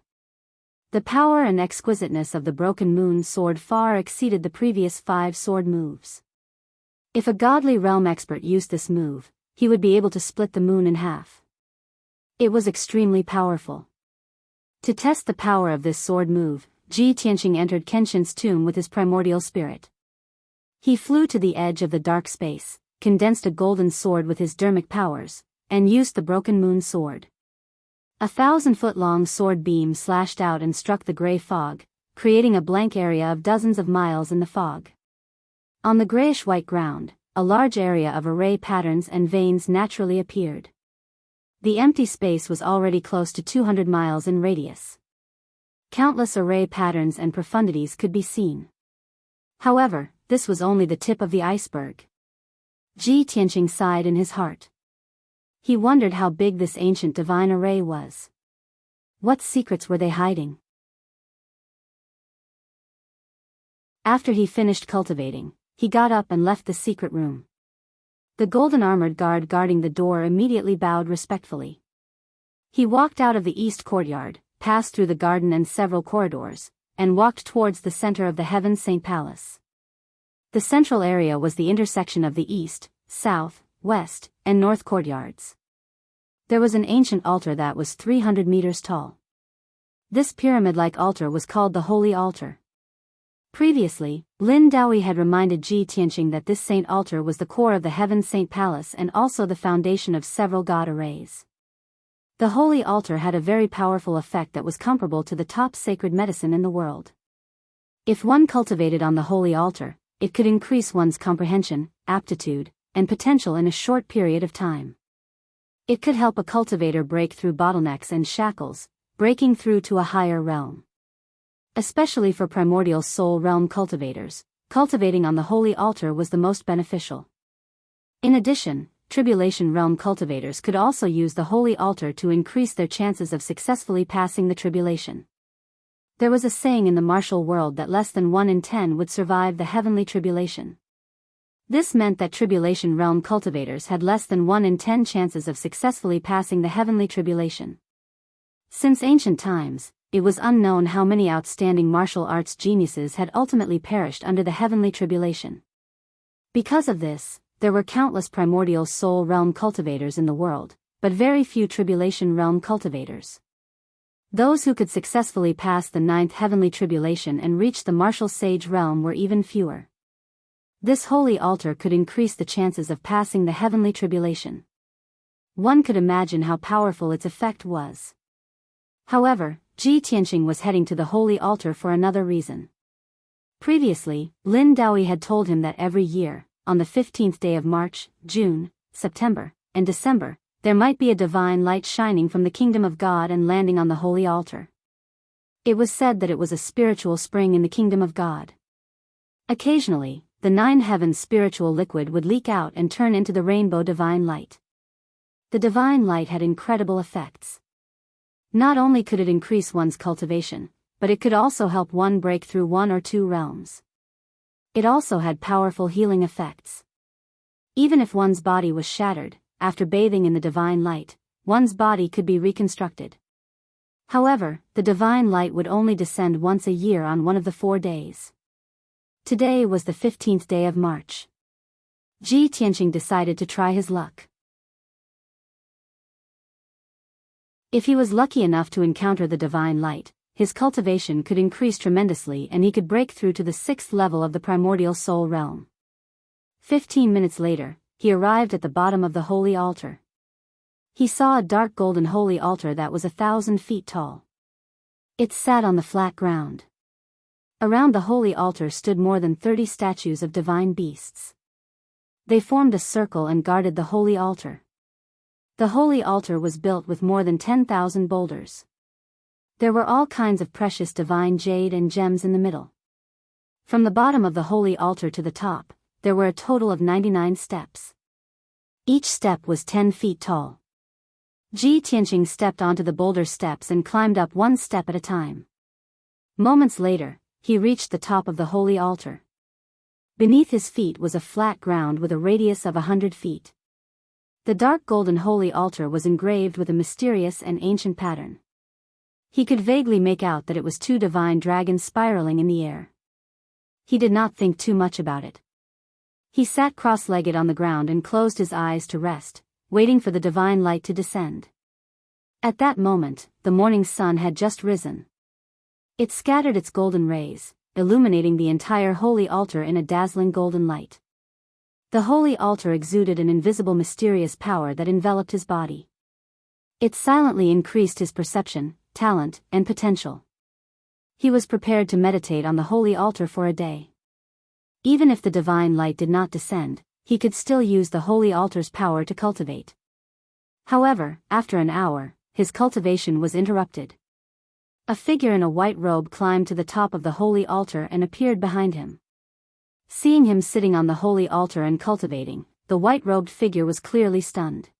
Speaker 1: The power and exquisiteness of the Broken Moon Sword far exceeded the previous 5 sword moves. If a godly realm expert used this move, he would be able to split the moon in half. It was extremely powerful. To test the power of this sword move, Ji Tianqing entered Kenshin's tomb with his primordial spirit. He flew to the edge of the dark space, condensed a golden sword with his dermic powers, and used the Broken Moon Sword. 1,000-foot-long sword beam slashed out and struck the gray fog, creating a blank area of dozens of miles in the fog. On the grayish-white ground, a large area of array patterns and veins naturally appeared. The empty space was already close to 200 miles in radius. Countless array patterns and profundities could be seen. However, this was only the tip of the iceberg. Ji Tianqing sighed in his heart. He wondered how big this ancient divine array was. What secrets were they hiding? After he finished cultivating, he got up and left the secret room. The golden armored guard guarding the door immediately bowed respectfully. He walked out of the east courtyard, passed through the garden and several corridors, and walked towards the center of the Heaven Saint Palace. The central area was the intersection of the east, south, west, and north courtyards. There was an ancient altar that was 300 meters tall. This pyramid-like altar was called the Holy Altar. Previously, Lin Daoi had reminded Ji Tianqing that this saint altar was the core of the Heaven Saint Palace and also the foundation of several god arrays. The Holy Altar had a very powerful effect that was comparable to the top sacred medicine in the world. If one cultivated on the Holy Altar, it could increase one's comprehension, aptitude, and potential in a short period of time. It could help a cultivator break through bottlenecks and shackles, breaking through to a higher realm. Especially for primordial soul realm cultivators, cultivating on the Holy Altar was the most beneficial. In addition, tribulation realm cultivators could also use the Holy Altar to increase their chances of successfully passing the tribulation. There was a saying in the martial world that less than 1 in 10 would survive the heavenly tribulation. This meant that tribulation realm cultivators had less than 1 in 10 chances of successfully passing the heavenly tribulation. Since ancient times, it was unknown how many outstanding martial arts geniuses had ultimately perished under the heavenly tribulation. Because of this, there were countless primordial soul realm cultivators in the world, but very few tribulation realm cultivators. Those who could successfully pass the 9th heavenly tribulation and reach the martial sage realm were even fewer. This holy altar could increase the chances of passing the heavenly tribulation. One could imagine how powerful its effect was. However, Ji Tianqing was heading to the holy altar for another reason. Previously, Lin Daoi had told him that every year, on the 15th day of March, June, September, and December, there might be a divine light shining from the kingdom of God and landing on the holy altar. It was said that it was a spiritual spring in the kingdom of God. Occasionally, the 9 heavens spiritual liquid would leak out and turn into the rainbow divine light. The divine light had incredible effects. Not only could it increase one's cultivation, but it could also help one break through 1 or 2 realms. It also had powerful healing effects. Even if one's body was shattered, after bathing in the divine light, one's body could be reconstructed. However, the divine light would only descend once a year on one of the 4 days. Today was the 15th day of March. Ji Tianqing decided to try his luck. If he was lucky enough to encounter the divine light, his cultivation could increase tremendously and he could break through to the 6th level of the primordial soul realm. 15 minutes later, he arrived at the bottom of the holy altar. He saw a dark golden holy altar that was 1,000 feet tall. It sat on the flat ground. Around the holy altar stood more than 30 statues of divine beasts. They formed a circle and guarded the holy altar. The holy altar was built with more than 10,000 boulders. There were all kinds of precious divine jade and gems in the middle. From the bottom of the holy altar to the top, there were a total of 99 steps. Each step was 10 feet tall. Ji Tianqing stepped onto the boulder steps and climbed up 1 step at a time. Moments later, he reached the top of the holy altar. Beneath his feet was a flat ground with a radius of 100 feet. The dark golden holy altar was engraved with a mysterious and ancient pattern. He could vaguely make out that it was 2 divine dragons spiraling in the air. He did not think too much about it. He sat cross-legged on the ground and closed his eyes to rest, waiting for the divine light to descend. At that moment, the morning sun had just risen. It scattered its golden rays, illuminating the entire holy altar in a dazzling golden light. The holy altar exuded an invisible mysterious power that enveloped his body. It silently increased his perception, talent, and potential. He was prepared to meditate on the holy altar for a day. Even if the divine light did not descend, he could still use the holy altar's power to cultivate. However, after an hour, his cultivation was interrupted. A figure in a white robe climbed to the top of the holy altar and appeared behind him. Seeing him sitting on the holy altar and cultivating, the white-robed figure was clearly stunned.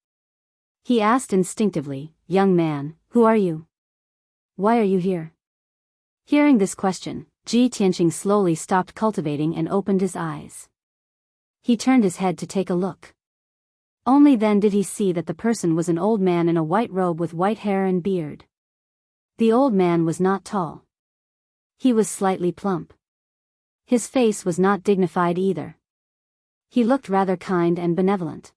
Speaker 1: He asked instinctively, "Young man, who are you?" why are you here? Hearing this question, Ji Tianqing slowly stopped cultivating and opened his eyes. He turned his head to take a look. Only then did he see that the person was an old man in a white robe with white hair and beard. The old man was not tall. He was slightly plump. His face was not dignified either. He looked rather kind and benevolent.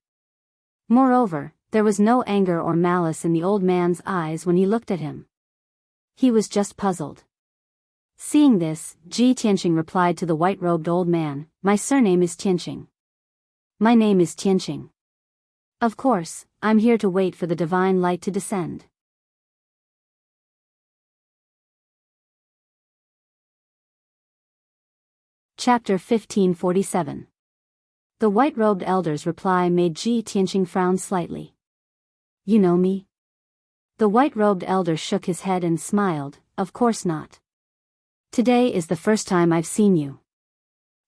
Speaker 1: Moreover, there was no anger or malice in the old man's eyes when he looked at him. He was just puzzled. Seeing this, Ji Tianqing replied to the white-robed old man, "My surname is Tianqing. My name is Tianqing. Of course, I'm here to wait for the divine light to descend." Chapter 1547. The white-robed elder's reply made Ji Tianqing frown slightly. "You know me?" The white-robed elder shook his head and smiled, "Of course not. Today is the first time I've seen you.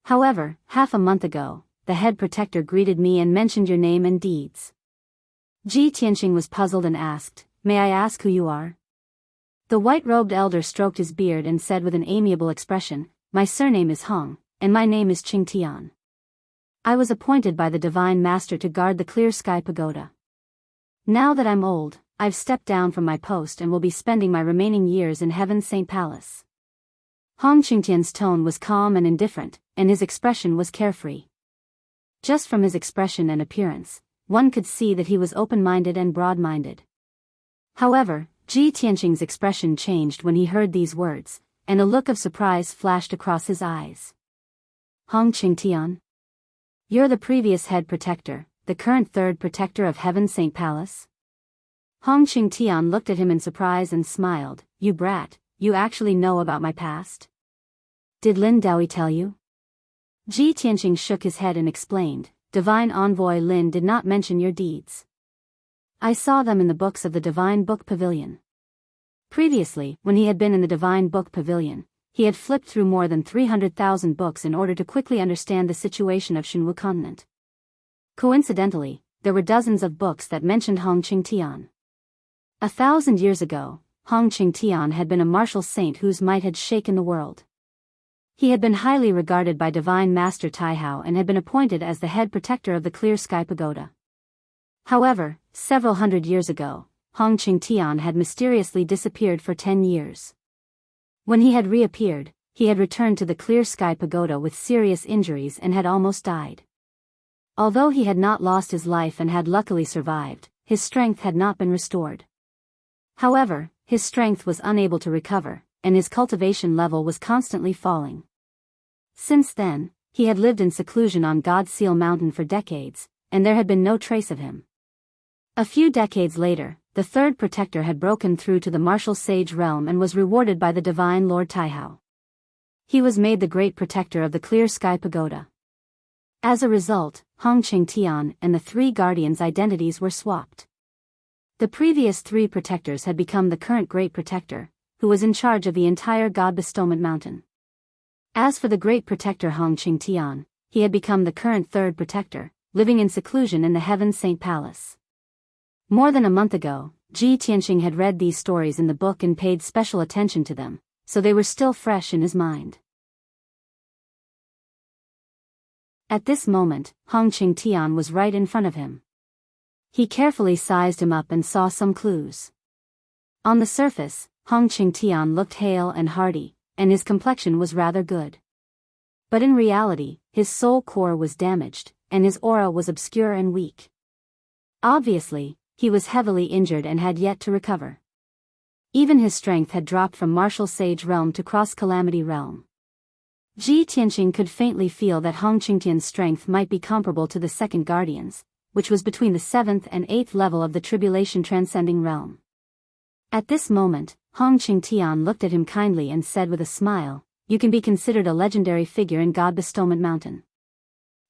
Speaker 1: However, half a month ago, the head protector greeted me and mentioned your name and deeds." Ji Tianqing was puzzled and asked, "May I ask who you are?" The white-robed elder stroked his beard and said with an amiable expression, "My surname is Hong, and my name is Qing Tian. I was appointed by the Divine Master to guard the Clear Sky Pagoda. Now that I'm old, I've stepped down from my post and will be spending my remaining years in Heaven's Saint Palace." Hong Qingtian's tone was calm and indifferent, and his expression was carefree. Just from his expression and appearance, one could see that he was open-minded and broad-minded. However, Ji Tianqing's expression changed when he heard these words, and a look of surprise flashed across his eyes. "Hong Qingtian? You're the previous head protector, the current third protector of Heaven's Saint Palace?" Hong Qingtian looked at him in surprise and smiled, "You brat, you actually know about my past? Did Lin Daoi tell you?" Ji Tianqing shook his head and explained, "Divine Envoy Lin did not mention your deeds. I saw them in the books of the Divine Book Pavilion." Previously, when he had been in the Divine Book Pavilion, he had flipped through more than 300,000 books in order to quickly understand the situation of Jianghu continent. Coincidentally, there were dozens of books that mentioned Hong Qingtian. 1,000 years ago, Hong Qingtian had been a martial saint whose might had shaken the world. He had been highly regarded by Divine Master Taihao and had been appointed as the head protector of the Clear Sky Pagoda. However, several hundred years ago, Hong Qingtian had mysteriously disappeared for 10 years. When he had reappeared, he had returned to the Clear Sky Pagoda with serious injuries and had almost died. Although he had not lost his life and had luckily survived, his strength had not been restored. However, his strength was unable to recover, and his cultivation level was constantly falling. Since then, he had lived in seclusion on God Seal Mountain for decades, and there had been no trace of him. A few decades later, the third protector had broken through to the martial sage realm and was rewarded by the divine Lord Taihao. He was made the great protector of the Clear Sky Pagoda. As a result, Hong Qingtian and the three guardians' identities were swapped. The previous three protectors had become the current great protector, who was in charge of the entire God Bestowment Mountain. As for the great protector Hong Qingtian, he had become the current third protector, living in seclusion in the Heaven Saint Palace. More than a month ago, Ji Tianqing had read these stories in the book and paid special attention to them, so they were still fresh in his mind. At this moment, Hong Qingtian was right in front of him. He carefully sized him up and saw some clues. On the surface, Hong Qingtian looked hale and hearty, and his complexion was rather good. But in reality, his soul core was damaged, and his aura was obscure and weak. Obviously, he was heavily injured and had yet to recover. Even his strength had dropped from martial sage realm to cross calamity realm. Ji Tianqing could faintly feel that Hong Qingtian's strength might be comparable to the second guardian's, which was between the 7th and 8th level of the tribulation transcending realm. At this moment, Hong Qingtian looked at him kindly and said with a smile, "You can be considered a legendary figure in God Bestowment Mountain.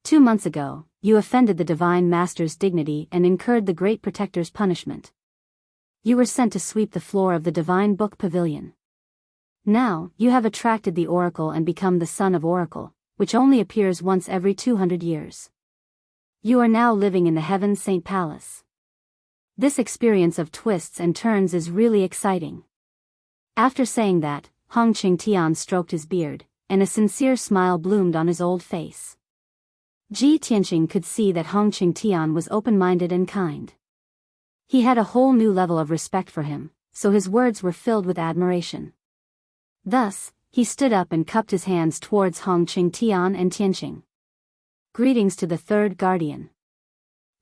Speaker 1: 2 months ago, you offended the Divine Master's dignity and incurred the Great Protector's punishment. You were sent to sweep the floor of the Divine Book Pavilion. Now, you have attracted the Oracle and become the Son of Oracle, which only appears once every 200 years. You are now living in the Heaven Saint Palace. This experience of twists and turns is really exciting. After saying that, Hong Qingtian stroked his beard, and a sincere smile bloomed on his old face. Ji Tianqing could see that Hong Qingtian was open-minded and kind. He had a whole new level of respect for him, so his words were filled with admiration. Thus, he stood up and cupped his hands towards Hong Qingtian and Tianqing. Greetings to the third guardian.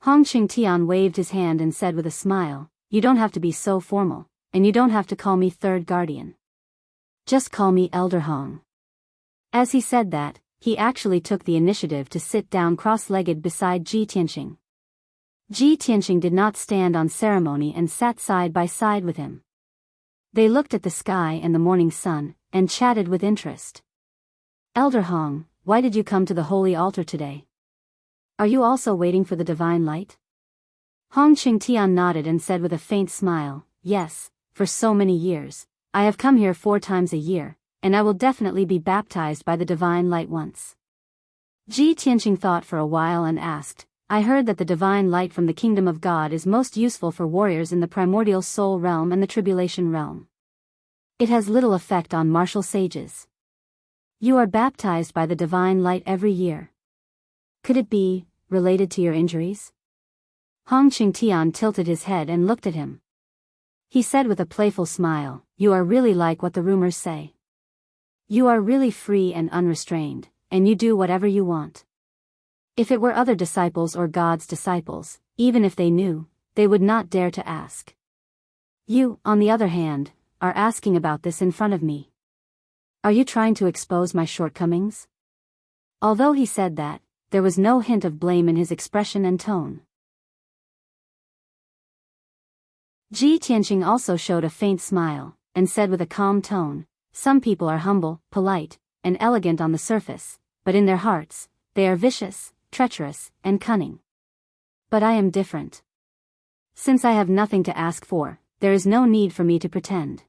Speaker 1: Hong Qingtian waved his hand and said with a smile, "You don't have to be so formal, and you don't have to call me third guardian. Just call me Elder Hong." As he said that, he actually took the initiative to sit down cross-legged beside Ji Tianqing. Ji Tianqing did not stand on ceremony and sat side by side with him. They looked at the sky and the morning sun, and chatted with interest. "Elder Hong, why did you come to the holy altar today? Are you also waiting for the divine light?" Hong Qingtian nodded and said with a faint smile, "Yes, for so many years, I have come here 4 times a year, and I will definitely be baptized by the divine light once." Ji Tianqing thought for a while and asked, "I heard that the divine light from the kingdom of God is most useful for warriors in the primordial soul realm and the tribulation realm. It has little effect on martial sages. You are baptized by the divine light every year. Could it be related to your injuries?" Hong Qingtian tilted his head and looked at him. He said with a playful smile, "You are really like what the rumors say. You are really free and unrestrained, and you do whatever you want. If it were other disciples or God's disciples, even if they knew, they would not dare to ask. You, on the other hand, are asking about this in front of me. Are you trying to expose my shortcomings?" Although he said that, there was no hint of blame in his expression and tone. Ji Tianqing also showed a faint smile, and said with a calm tone, "Some people are humble, polite, and elegant on the surface, but in their hearts, they are vicious, treacherous, and cunning. But I am different. Since I have nothing to ask for, there is no need for me to pretend.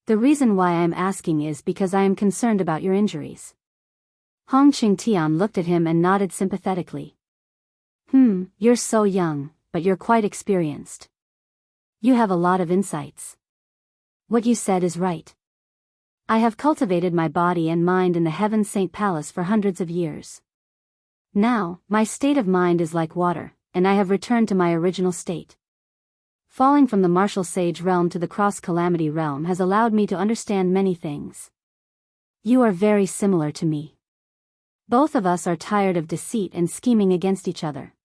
Speaker 1: The reason why I am asking is because I am concerned about your injuries." Hong Qingtian looked at him and nodded sympathetically. You're so young, but you're quite experienced. You have a lot of insights. What you said is right. I have cultivated my body and mind in the Heaven Saint Palace for hundreds of years. Now, my state of mind is like water, and I have returned to my original state. Falling from the martial sage realm to the cross-calamity realm has allowed me to understand many things. You are very similar to me. Both of us are tired of deceit and scheming against each other.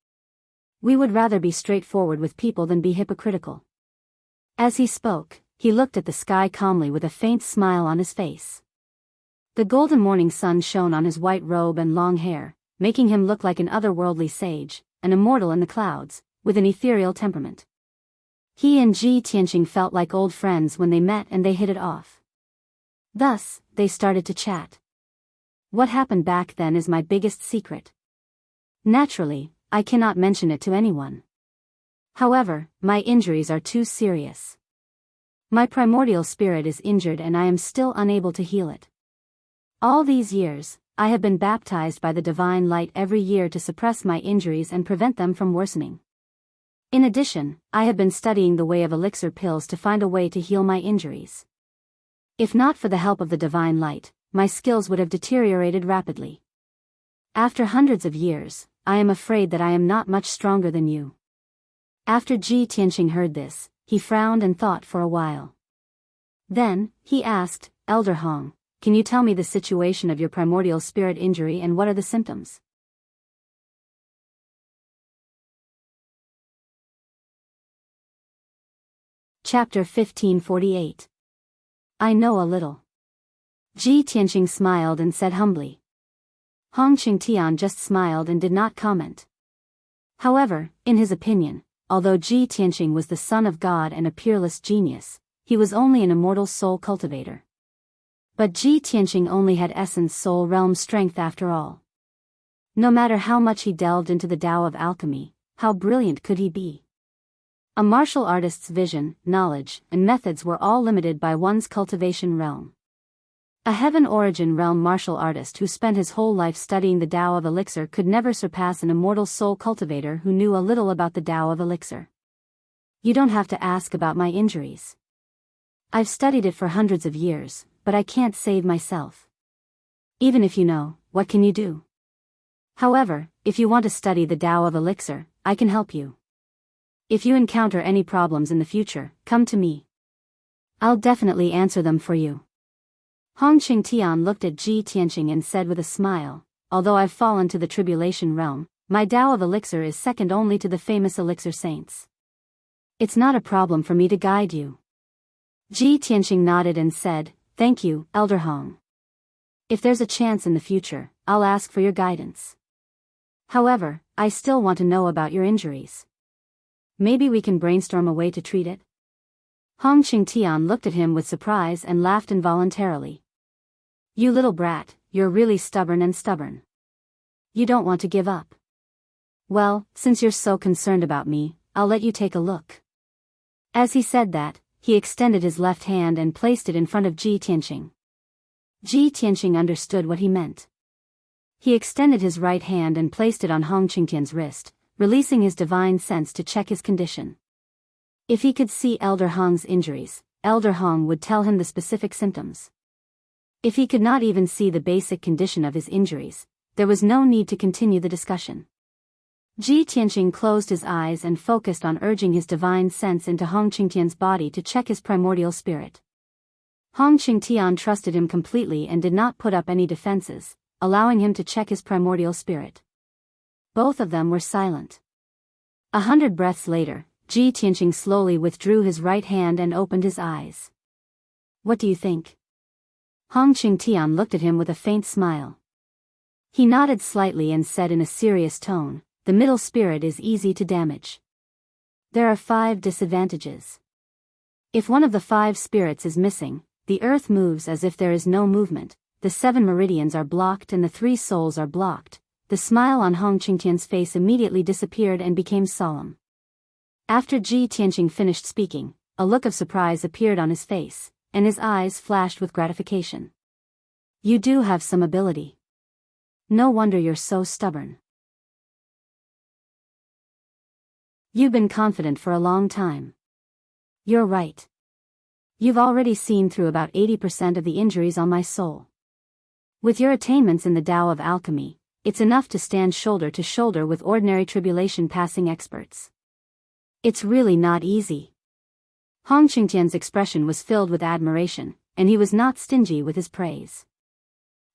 Speaker 1: We would rather be straightforward with people than be hypocritical." As he spoke, he looked at the sky calmly with a faint smile on his face. The golden morning sun shone on his white robe and long hair, making him look like an otherworldly sage, an immortal in the clouds, with an ethereal temperament. He and Ji Tianqing felt like old friends when they met and they hit it off. Thus, they started to chat. What happened back then is my biggest secret. Naturally, I cannot mention it to anyone. However, my injuries are too serious. My primordial spirit is injured and I am still unable to heal it. All these years, I have been baptized by the divine light every year to suppress my injuries and prevent them from worsening. In addition, I have been studying the way of elixir pills to find a way to heal my injuries. If not for the help of the divine light, my skills would have deteriorated rapidly. After hundreds of years, I am afraid that I am not much stronger than you." After Ji Tianqing heard this, he frowned and thought for a while. Then, he asked, "Elder Hong, can you tell me the situation of your primordial spirit injury and what are the symptoms?" Chapter 1548. I know a little. Ji Tianqing smiled and said humbly. Hong Qingtian just smiled and did not comment. However, in his opinion, although Ji Tianqing was the son of God and a peerless genius, he was only an immortal soul cultivator. But Ji Tianqing only had essence soul realm strength after all. No matter how much he delved into the Tao of alchemy, how brilliant could he be? A martial artist's vision, knowledge, and methods were all limited by one's cultivation realm. A heaven origin realm martial artist who spent his whole life studying the Tao of elixir could never surpass an immortal soul cultivator who knew a little about the Tao of elixir. You don't have to ask about my injuries. I've studied it for hundreds of years, but I can't save myself. Even if you know, what can you do? However, if you want to study the Tao of Elixir, I can help you. If you encounter any problems in the future, come to me. I'll definitely answer them for you. Hong Qingtian looked at Ji Tianqing and said with a smile, although I've fallen to the tribulation realm, my Tao of Elixir is second only to the famous elixir saints. It's not a problem for me to guide you. Ji Tianqing nodded and said, thank you, Elder Hong. If there's a chance in the future, I'll ask for your guidance. However, I still want to know about your injuries. Maybe we can brainstorm a way to treat it? Hong Qingtian looked at him with surprise and laughed involuntarily. You little brat, you're really stubborn. You don't want to give up. Well, since you're so concerned about me, I'll let you take a look. As he said that, he extended his left hand and placed it in front of Ji Tianqing. Ji Tianqing understood what he meant. He extended his right hand and placed it on Hong Qingtian's wrist, releasing his divine sense to check his condition. If he could see Elder Hong's injuries, Elder Hong would tell him the specific symptoms. If he could not even see the basic condition of his injuries, there was no need to continue the discussion. Ji Tianqing closed his eyes and focused on urging his divine sense into Hong Qingtian's body to check his primordial spirit. Hong Qingtian trusted him completely and did not put up any defenses, allowing him to check his primordial spirit. Both of them were silent. 100 breaths later, Ji Tianqing slowly withdrew his right hand and opened his eyes. What do you think? Hong Qingtian looked at him with a faint smile. He nodded slightly and said in a serious tone, the middle spirit is easy to damage. There are 5 disadvantages. If one of the 5 spirits is missing, the earth moves as if there is no movement, the 7 meridians are blocked and the 3 souls are blocked. The smile on Hong Qingtian's face immediately disappeared and became solemn. After Ji Tianqing finished speaking, a look of surprise appeared on his face, and his eyes flashed with gratification. You do have some ability. No wonder you're so stubborn. You've been confident for a long time. You're right. You've already seen through about 80% of the injuries on my soul. With your attainments in the Tao of Alchemy, it's enough to stand shoulder to shoulder with ordinary tribulation-passing experts. It's really not easy. Hong Qingtian's expression was filled with admiration, and he was not stingy with his praise.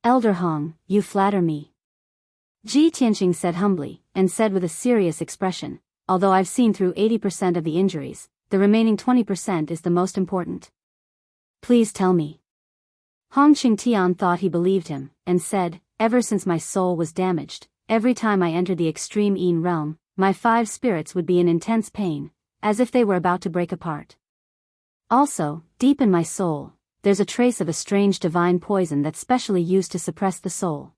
Speaker 1: Elder Hong, you flatter me. Ji Tianqing said humbly, and said with a serious expression, although I've seen through 80% of the injuries, the remaining 20% is the most important. Please tell me. Hong Qingtian thought he believed him, and said, ever since my soul was damaged, every time I entered the extreme Yin realm, my 5 spirits would be in intense pain, as if they were about to break apart. Also, deep in my soul, there's a trace of a strange divine poison that's specially used to suppress the soul.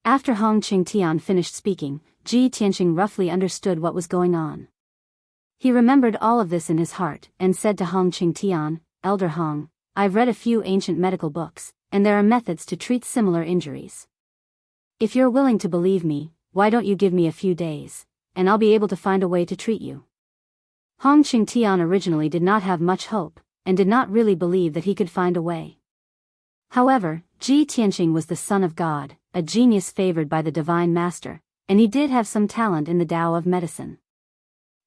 Speaker 1: After Hong Qingtian finished speaking, Ji Tianqing roughly understood what was going on. He remembered all of this in his heart, and said to Hong Qingtian, Elder Hong, I've read a few ancient medical books, and there are methods to treat similar injuries. If you're willing to believe me, why don't you give me a few days, and I'll be able to find a way to treat you. Hong Qingtian originally did not have much hope, and did not really believe that he could find a way. However, Ji Tianqing was the son of God, a genius favored by the divine master, and he did have some talent in the Tao of medicine.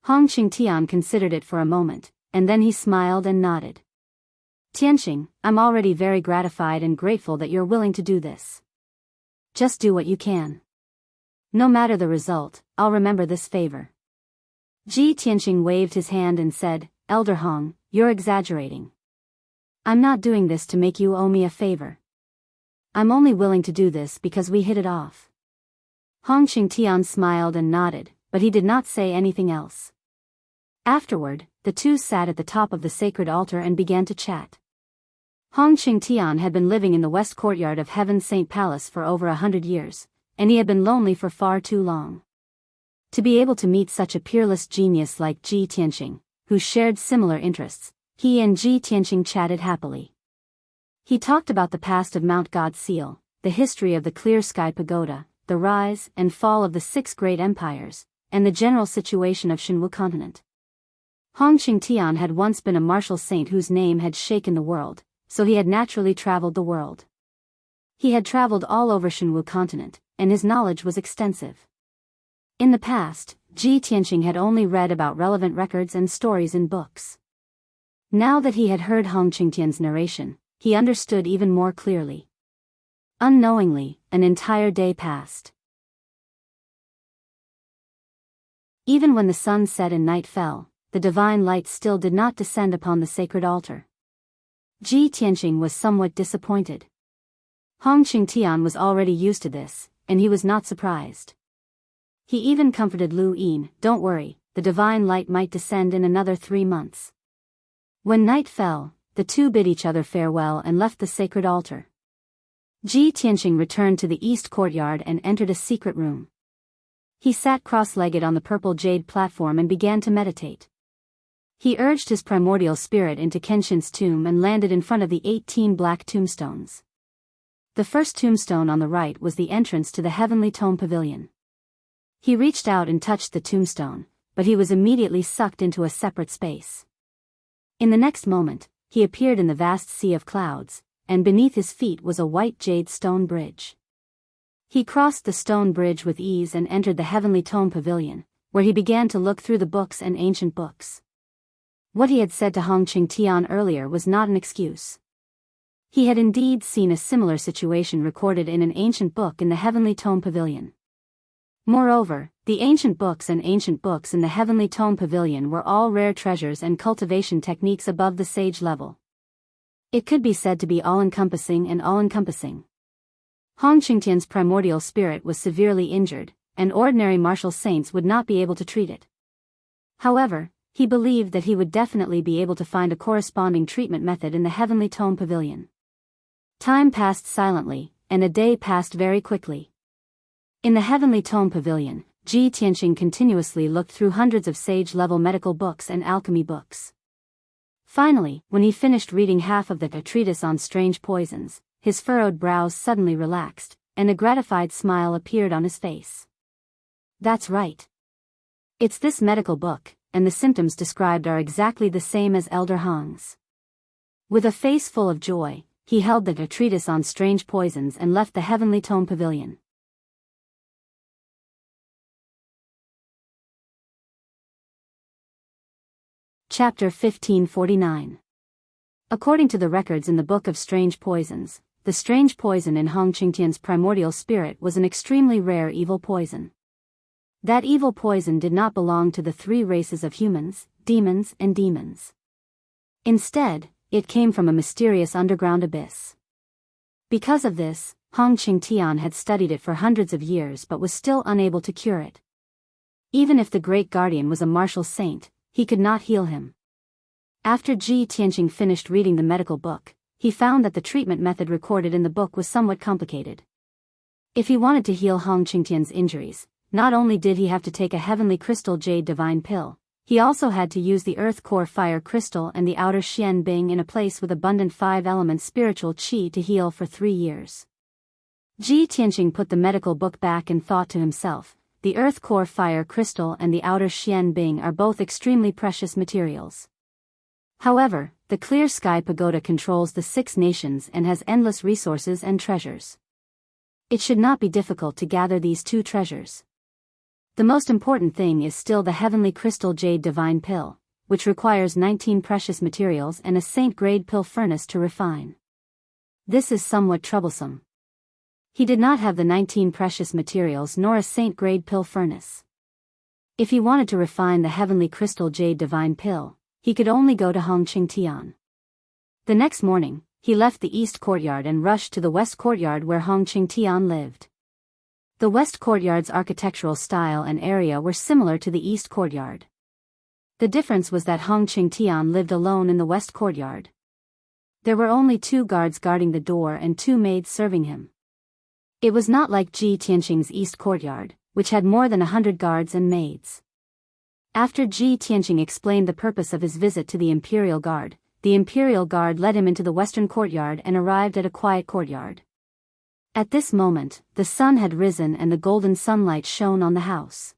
Speaker 1: Hong Qingtian considered it for a moment, and then he smiled and nodded. Tianqing, I'm already very gratified and grateful that you're willing to do this. Just do what you can. No matter the result, I'll remember this favor. Ji Tianqing waved his hand and said, Elder Hong, you're exaggerating. I'm not doing this to make you owe me a favor. I'm only willing to do this because we hit it off. Hong Qingtian smiled and nodded, but he did not say anything else. Afterward, the two sat at the top of the sacred altar and began to chat. Hong Qingtian had been living in the west courtyard of Heaven's Saint Palace for over 100 years, and he had been lonely for far too long. To be able to meet such a peerless genius like Ji Tianqing, who shared similar interests, he and Ji Tianqing chatted happily. He talked about the past of Mount God's Seal, the history of the Clear Sky Pagoda, the rise and fall of the 6 great empires, and the general situation of Shenwu continent. Hong Qingtian had once been a martial saint whose name had shaken the world, so he had naturally traveled the world. He had traveled all over Shenwu continent, and his knowledge was extensive. In the past, Ji Tianqing had only read about relevant records and stories in books. Now that he had heard Hong Qingtian's narration, he understood even more clearly. Unknowingly, an entire day passed. Even when the sun set and night fell, the divine light still did not descend upon the sacred altar. Ji Tianqing was somewhat disappointed. Hong Qingtian was already used to this, and he was not surprised. He even comforted Lu Yin, "Don't worry, the divine light might descend in another 3 months." When night fell, the two bid each other farewell and left the sacred altar. Ji Tianqing returned to the east courtyard and entered a secret room. He sat cross-legged on the purple jade platform and began to meditate. He urged his primordial spirit into Kenshin's tomb and landed in front of the 18 black tombstones. The first tombstone on the right was the entrance to the heavenly tome pavilion. He reached out and touched the tombstone, but he was immediately sucked into a separate space. In the next moment, he appeared in the vast sea of clouds, and beneath his feet was a white jade stone bridge. He crossed the stone bridge with ease and entered the heavenly tome pavilion, where he began to look through the books and ancient books. What he had said to Hong Qingtian earlier was not an excuse. He had indeed seen a similar situation recorded in an ancient book in the heavenly tome pavilion. Moreover, the ancient books in the heavenly tome pavilion were all rare treasures and cultivation techniques above the sage level. It could be said to be all-encompassing and all-encompassing. Hong Qingtian's primordial spirit was severely injured, and ordinary martial saints would not be able to treat it. However, he believed that he would definitely be able to find a corresponding treatment method in the heavenly tome pavilion. Time passed silently, and a day passed very quickly. In the heavenly tome pavilion, Ji Tianqing continuously looked through hundreds of sage-level medical books and alchemy books. Finally, when he finished reading half of the treatise on strange poisons, his furrowed brows suddenly relaxed, and a gratified smile appeared on his face. That's right. It's this medical book, and the symptoms described are exactly the same as Elder Hong's. With a face full of joy, he held the treatise on strange poisons and left the heavenly tome pavilion. Chapter 1549. According to the records in the Book of Strange Poisons, the strange poison in Hong Qingtian's primordial spirit was an extremely rare evil poison. That evil poison did not belong to the 3 races of humans, demons, and demons. Instead, it came from a mysterious underground abyss. Because of this, Hong Qingtian had studied it for hundreds of years but was still unable to cure it. Even if the great guardian was a martial saint, he could not heal him. After Ji Tianqing finished reading the medical book, he found that the treatment method recorded in the book was somewhat complicated. If he wanted to heal Hong Qingtian's injuries, not only did he have to take a heavenly crystal jade divine pill, he also had to use the earth core fire crystal and the outer Xian Bing in a place with abundant 5-element spiritual qi to heal for 3 years. Ji Tianqing put the medical book back and thought to himself, the earth core fire crystal and the outer Xian Bing are both extremely precious materials. However, the Clear Sky Pagoda controls the 6 nations and has endless resources and treasures. It should not be difficult to gather these 2 treasures. The most important thing is still the heavenly crystal jade divine pill, which requires 19 precious materials and a saint-grade pill furnace to refine. This is somewhat troublesome. He did not have the 19 precious materials nor a saint-grade pill furnace. If he wanted to refine the heavenly crystal jade divine pill, he could only go to Hong Qingtian. The next morning, he left the east courtyard and rushed to the west courtyard where Hong Qingtian lived. The west courtyard's architectural style and area were similar to the east courtyard. The difference was that Hong Qingtian lived alone in the west courtyard. There were only 2 guards guarding the door and 2 maids serving him. It was not like Ji Tianqing's east courtyard, which had more than 100 guards and maids. After Ji Tianqing explained the purpose of his visit to the Imperial Guard, the Imperial Guard led him into the western courtyard and arrived at a quiet courtyard. At this moment, the sun had risen and the golden sunlight shone on the house.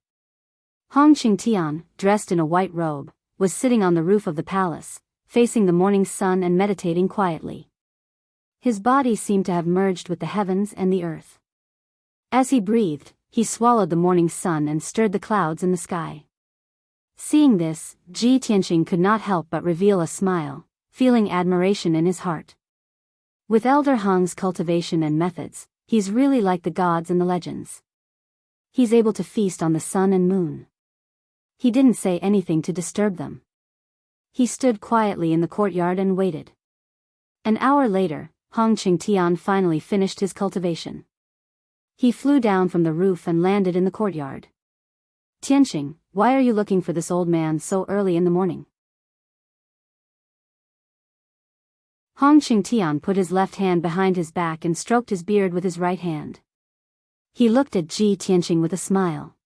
Speaker 1: Hong Qingtian, dressed in a white robe, was sitting on the roof of the palace, facing the morning sun and meditating quietly. His body seemed to have merged with the heavens and the earth. As he breathed, he swallowed the morning sun and stirred the clouds in the sky. Seeing this, Ji Tianqing could not help but reveal a smile, feeling admiration in his heart. With Elder Hong's cultivation and methods, he's really like the gods in the legends. He's able to feast on the sun and moon. He didn't say anything to disturb them. He stood quietly in the courtyard and waited. An hour later, Hong Qingtian finally finished his cultivation. He flew down from the roof and landed in the courtyard. Tianqing, why are you looking for this old man so early in the morning? Hong Qingtian put his left hand behind his back and stroked his beard with his right hand. He looked at Ji Tianqing with a smile.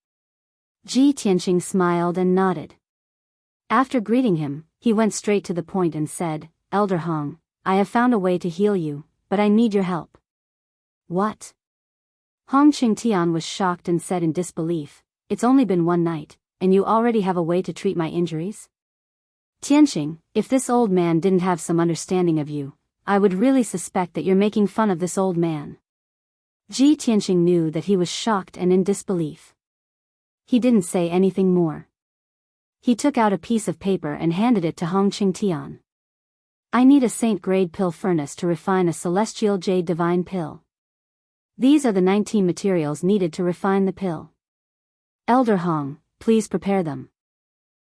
Speaker 1: Ji Tianqing smiled and nodded. After greeting him, he went straight to the point and said, Elder Hong, I have found a way to heal you, but I need your help. What? Hong Qingtian was shocked and said in disbelief, It's only been one night, and you already have a way to treat my injuries? Tianqing, if this old man didn't have some understanding of you, I would really suspect that you're making fun of this old man. Ji Tianqing knew that he was shocked and in disbelief. He didn't say anything more. He took out a piece of paper and handed it to Hong Qingtian. I need a saint-grade pill furnace to refine a celestial jade divine pill. These are the 19 materials needed to refine the pill. Elder Hong, please prepare them.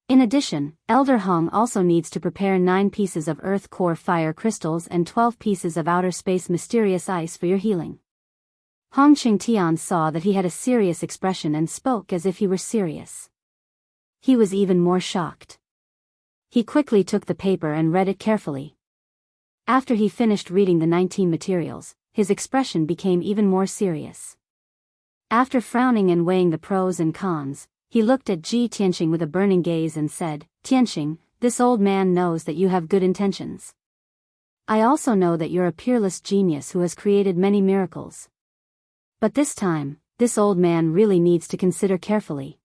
Speaker 1: In addition, Elder Hong also needs to prepare 9 pieces of earth core fire crystals and 12 pieces of outer space mysterious ice for your healing. Hong Qingtian saw that he had a serious expression and spoke as if he were serious. He was even more shocked. He quickly took the paper and read it carefully. After he finished reading the 19 materials, his expression became even more serious. After frowning and weighing the pros and cons, he looked at Ji Tianqing with a burning gaze and said, Tianqing, this old man knows that you have good intentions. I also know that you're a peerless genius who has created many miracles. But this time, this old man really needs to consider carefully.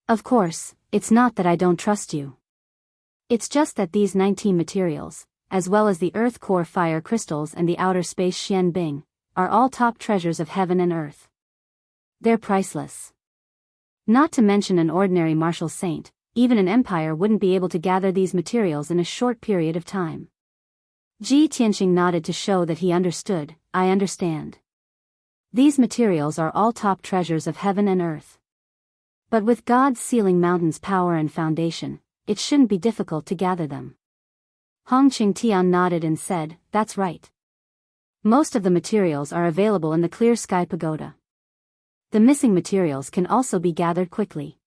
Speaker 1: Of course, it's not that I don't trust you. It's just that these 19 materials, as well as the earth core fire crystals and the outer space Xian Bing, are all top treasures of heaven and earth. They're priceless. Not to mention an ordinary martial saint, even an empire wouldn't be able to gather these materials in a short period of time. Ji Tianqing nodded to show that he understood. I understand. These materials are all top treasures of heaven and earth. But with God's sealing mountain's power and foundation, it shouldn't be difficult to gather them. Hong Qingtian nodded and said, That's right. Most of the materials are available in the Clear Sky Pagoda. The missing materials can also be gathered quickly.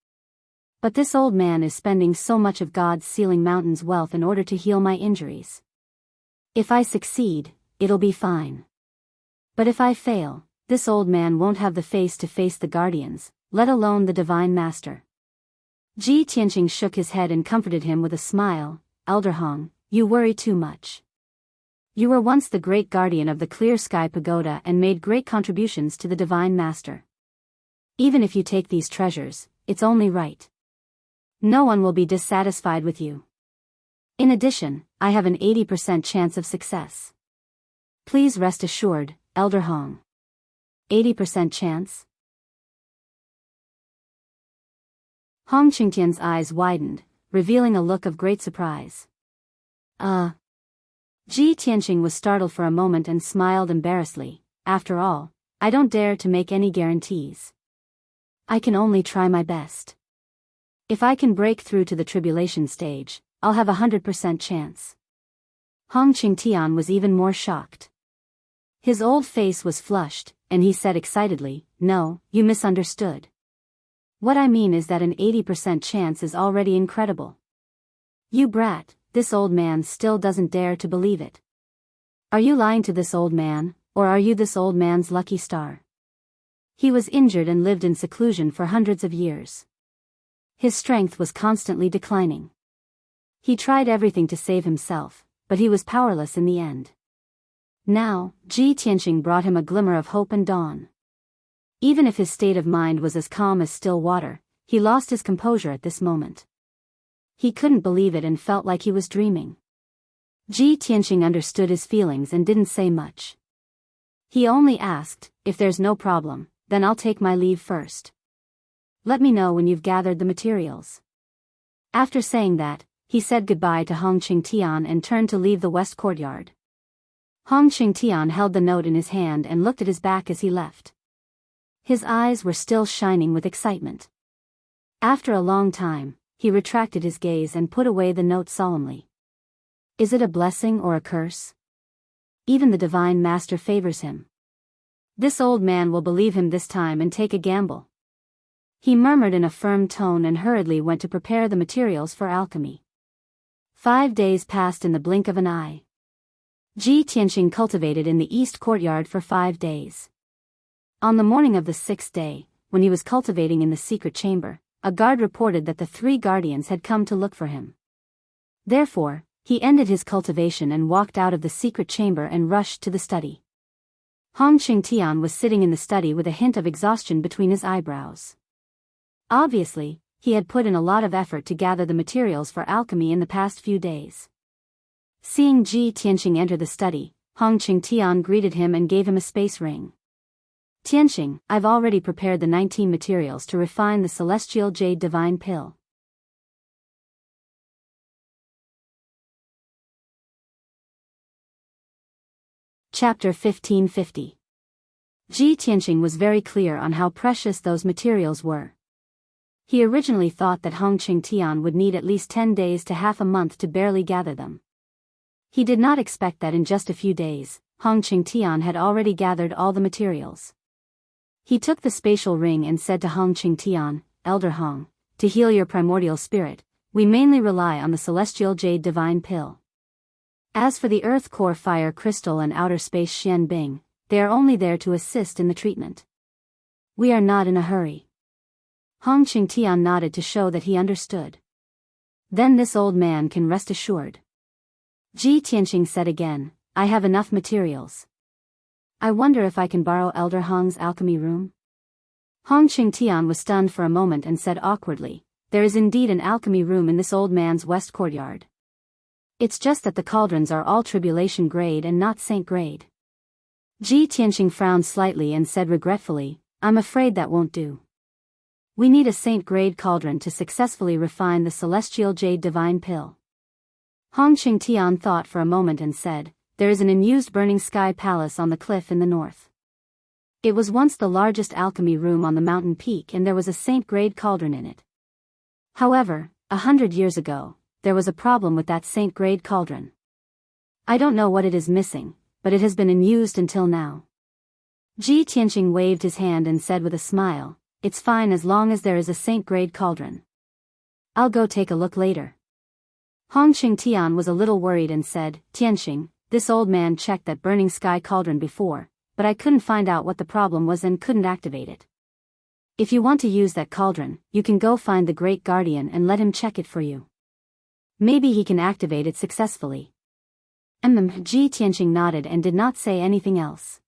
Speaker 1: But this old man is spending so much of God's sealing mountain's wealth in order to heal my injuries. If I succeed, it'll be fine. But if I fail, this old man won't have the face to face the guardians, let alone the divine master. Ji Tianqing shook his head and comforted him with a smile. Elder Hong, you worry too much. You were once the great guardian of the Clear Sky Pagoda and made great contributions to the divine master. Even if you take these treasures, it's only right. No one will be dissatisfied with you. In addition, I have an 80% chance of success. Please rest assured, Elder Hong. 80% chance? Hong Qingtian's eyes widened, revealing a look of great surprise. Ji Tianqing was startled for a moment and smiled embarrassedly. After all, I don't dare to make any guarantees. I can only try my best. If I can break through to the tribulation stage, I'll have 100% chance. Hong Qingtian was even more shocked. His old face was flushed, and he said excitedly, No, you misunderstood. What I mean is that an 80% chance is already incredible. You brat, this old man still doesn't dare to believe it. Are you lying to this old man, or are you this old man's lucky star? He was injured and lived in seclusion for hundreds of years. His strength was constantly declining. He tried everything to save himself, but he was powerless in the end. Now, Ji Tianqing brought him a glimmer of hope and dawn. Even if his state of mind was as calm as still water, he lost his composure at this moment. He couldn't believe it and felt like he was dreaming. Ji Tianqing understood his feelings and didn't say much. He only asked, "If there's no problem, then I'll take my leave first. Let me know when you've gathered the materials." After saying that, he said goodbye to Hong Qingtian and turned to leave the west courtyard. Hong Qingtian held the note in his hand and looked at his back as he left. His eyes were still shining with excitement. After a long time, he retracted his gaze and put away the note solemnly. Is it a blessing or a curse? Even the divine master favors him. This old man will believe him this time and take a gamble. He murmured in a firm tone and hurriedly went to prepare the materials for alchemy. 5 days passed in the blink of an eye. Ji Tianqing cultivated in the east courtyard for 5 days. On the morning of the 6th day, when he was cultivating in the secret chamber, a guard reported that the 3 guardians had come to look for him. Therefore, he ended his cultivation and walked out of the secret chamber and rushed to the study. Hong Qingtian was sitting in the study with a hint of exhaustion between his eyebrows. Obviously, he had put in a lot of effort to gather the materials for alchemy in the past few days. Seeing Ji Tianqing enter the study, Hong Qingtian greeted him and gave him a space ring. "Tianqing, I've already prepared the 19 materials to refine the celestial jade divine pill." Chapter 1550. Ji Tianqing was very clear on how precious those materials were. He originally thought that Hong Qingtian would need at least 10 days to half a month to barely gather them. He did not expect that in just a few days, Hong Qingtian had already gathered all the materials. He took the spatial ring and said to Hong Qingtian, "Elder Hong, to heal your primordial spirit, we mainly rely on the celestial jade divine pill. As for the earth core fire crystal and outer space Xian Bing, they are only there to assist in the treatment. We are not in a hurry." Hong Qingtian nodded to show that he understood. "Then this old man can rest assured." Ji Tianqing said again, "I have enough materials. I wonder if I can borrow Elder Hong's alchemy room?" Hong Qingtian was stunned for a moment and said awkwardly, "There is indeed an alchemy room in this old man's west courtyard. It's just that the cauldrons are all tribulation grade and not saint grade." Ji Tianqing frowned slightly and said regretfully, "I'm afraid that won't do. We need a saint grade cauldron to successfully refine the celestial jade divine pill." Hong Qingtian thought for a moment and said, "There is an unused burning sky palace on the cliff in the north. It was once the largest alchemy room on the mountain peak and there was a saint-grade cauldron in it. However, 100 years ago, there was a problem with that saint-grade cauldron. I don't know what it is missing, but it has been unused until now." Ji Tianqing waved his hand and said with a smile, "It's fine as long as there is a saint-grade cauldron. I'll go take a look later." Hong Qingtian was a little worried and said, "Tianqing, this old man checked that burning sky cauldron before, but I couldn't find out what the problem was and couldn't activate it. If you want to use that cauldron, you can go find the Great Guardian and let him check it for you. Maybe he can activate it successfully." Ji Tianqing nodded and did not say anything else.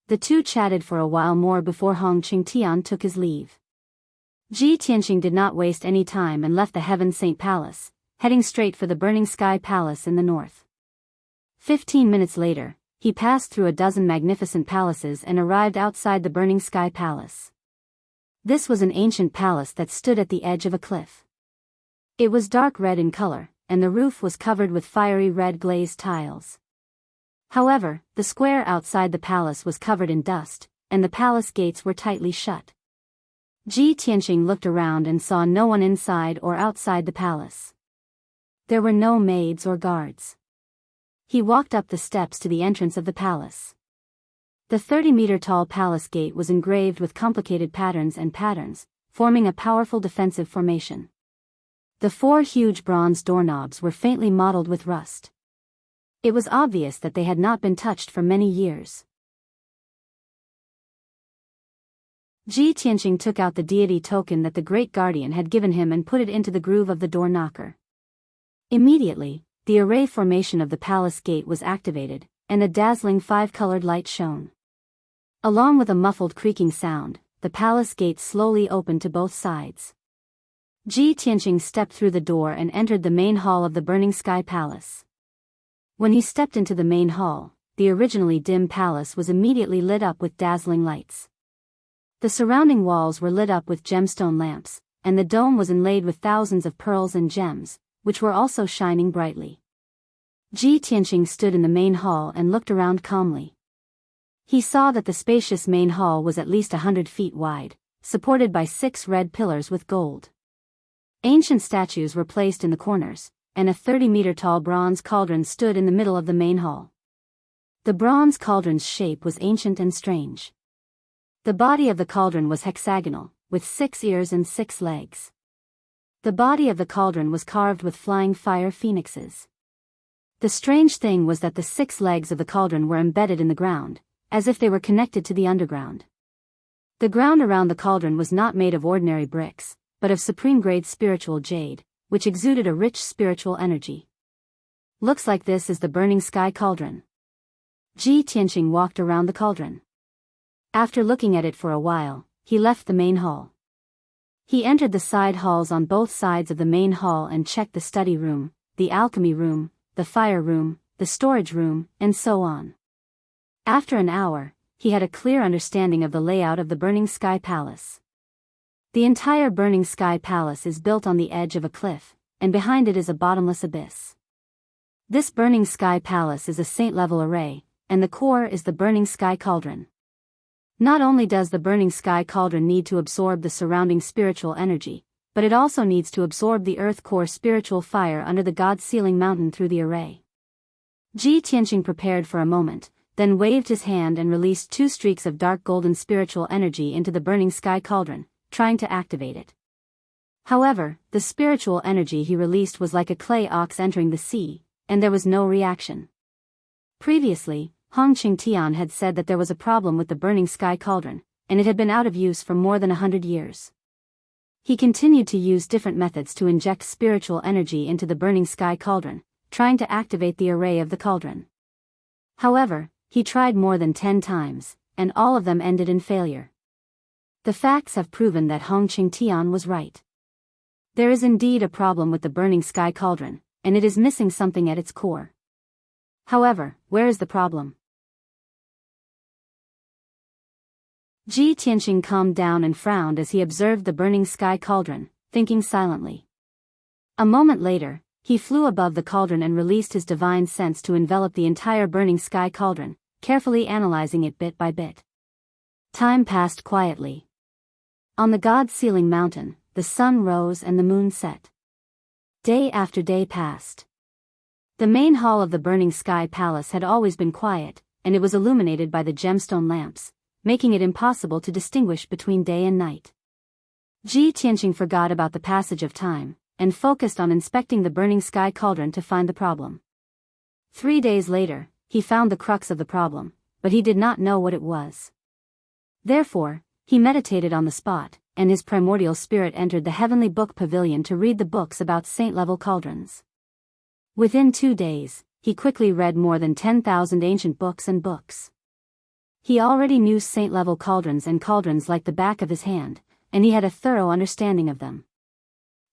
Speaker 1: The two chatted for a while more before Hong Qingtian took his leave. Ji Tianqing did not waste any time and left the Heaven Saint Palace, heading straight for the Burning Sky Palace in the north. 15 minutes later, he passed through a dozen magnificent palaces and arrived outside the Burning Sky Palace. This was an ancient palace that stood at the edge of a cliff. It was dark red in color, and the roof was covered with fiery red glazed tiles. However, the square outside the palace was covered in dust, and the palace gates were tightly shut. Ji Tianqing looked around and saw no one inside or outside the palace. There were no maids or guards. He walked up the steps to the entrance of the palace. The 30-meter-tall palace gate was engraved with complicated patterns, forming a powerful defensive formation. The 4 huge bronze doorknobs were faintly mottled with rust. It was obvious that they had not been touched for many years. Ji Tianqing took out the deity token that the Great Guardian had given him and put it into the groove of the door knocker. Immediately, the array formation of the palace gate was activated, and a dazzling 5-colored light shone. Along with a muffled creaking sound, the palace gate slowly opened to both sides. Ji Tianqing stepped through the door and entered the main hall of the Burning Sky Palace. When he stepped into the main hall, the originally dim palace was immediately lit up with dazzling lights. The surrounding walls were lit up with gemstone lamps, and the dome was inlaid with thousands of pearls and gems, which were also shining brightly. Ji Tianqing stood in the main hall and looked around calmly. He saw that the spacious main hall was at least 100 feet wide, supported by 6 red pillars with gold. Ancient statues were placed in the corners, and a 30-meter-tall bronze cauldron stood in the middle of the main hall. The bronze cauldron's shape was ancient and strange. The body of the cauldron was hexagonal, with 6 ears and 6 legs. The body of the cauldron was carved with flying fire phoenixes. The strange thing was that the 6 legs of the cauldron were embedded in the ground, as if they were connected to the underground. The ground around the cauldron was not made of ordinary bricks, but of supreme-grade spiritual jade, which exuded a rich spiritual energy. Looks like this is the Burning Sky Cauldron. Ji Tianqing walked around the cauldron. After looking at it for a while, he left the main hall. He entered the side halls on both sides of the main hall and checked the study room, the alchemy room, the fire room, the storage room, and so on. After an hour, he had a clear understanding of the layout of the Burning Sky Palace. The entire Burning Sky Palace is built on the edge of a cliff, and behind it is a bottomless abyss. This Burning Sky Palace is a saint-level array, and the core is the Burning Sky Cauldron. Not only does the Burning Sky Cauldron need to absorb the surrounding spiritual energy, but it also needs to absorb the earth core spiritual fire under the God-sealing mountain through the array. Ji Tianqing prepared for a moment, then waved his hand and released 2 streaks of dark golden spiritual energy into the Burning Sky Cauldron, trying to activate it. However, the spiritual energy he released was like a clay ox entering the sea, and there was no reaction. Previously, Hong Qingtian had said that there was a problem with the Burning Sky Cauldron, and it had been out of use for more than 100 years. He continued to use different methods to inject spiritual energy into the Burning Sky Cauldron, trying to activate the array of the cauldron. However, he tried more than 10 times, and all of them ended in failure. The facts have proven that Hong Qingtian was right. There is indeed a problem with the Burning Sky Cauldron, and it is missing something at its core. However, where is the problem? Ji Tianqing calmed down and frowned as he observed the Burning Sky Cauldron, thinking silently. A moment later, he flew above the cauldron and released his divine sense to envelop the entire Burning Sky Cauldron, carefully analyzing it bit by bit. Time passed quietly. On the God-sealing mountain, the sun rose and the moon set. Day after day passed. The main hall of the Burning Sky Palace had always been quiet, and it was illuminated by the gemstone lamps, making it impossible to distinguish between day and night. Ji Tianqing forgot about the passage of time, and focused on inspecting the Burning Sky Cauldron to find the problem. 3 days later, he found the crux of the problem, but he did not know what it was. Therefore, he meditated on the spot, and his primordial spirit entered the heavenly book pavilion to read the books about saint-level cauldrons. Within 2 days, he quickly read more than 10,000 ancient books and books. He already knew saint-level cauldrons and cauldrons like the back of his hand, and he had a thorough understanding of them.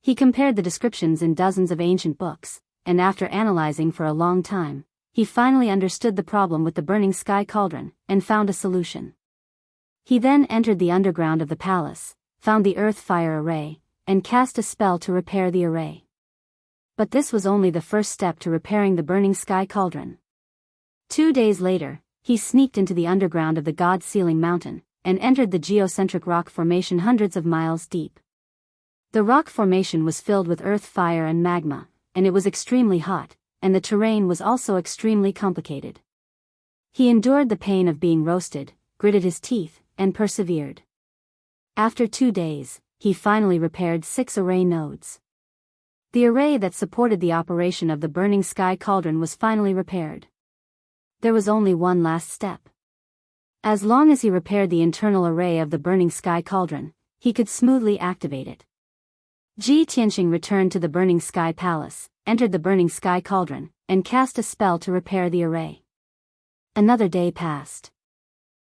Speaker 1: He compared the descriptions in dozens of ancient books, and after analyzing for a long time, he finally understood the problem with the Burning Sky Cauldron, and found a solution. He then entered the underground of the palace, found the earth fire array, and cast a spell to repair the array. But this was only the first step to repairing the Burning Sky Cauldron. 2 days later, he sneaked into the underground of the God-sealing mountain, and entered the geocentric rock formation hundreds of miles deep. The rock formation was filled with earth fire and magma, and it was extremely hot, and the terrain was also extremely complicated. He endured the pain of being roasted, gritted his teeth, and persevered. After 2 days, he finally repaired 6 array nodes. The array that supported the operation of the Burning Sky Cauldron was finally repaired. There was only one last step. As long as he repaired the internal array of the Burning Sky Cauldron, he could smoothly activate it. Ji Tianqing returned to the Burning Sky Palace, entered the Burning Sky Cauldron, and cast a spell to repair the array. Another day passed.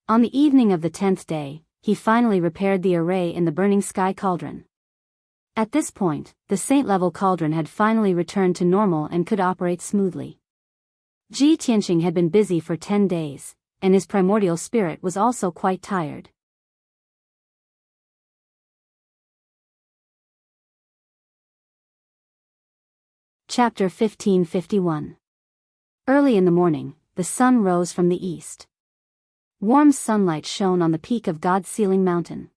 Speaker 1: On the evening of the 10th day, he finally repaired the array in the Burning Sky Cauldron. At this point, the saint-level cauldron had finally returned to normal and could operate smoothly. Ji Tianqing had been busy for 10 days, and his primordial spirit was also quite tired. Chapter 1551. Early in the morning, the sun rose from the east. Warm sunlight shone on the peak of God's Ceiling Mountain.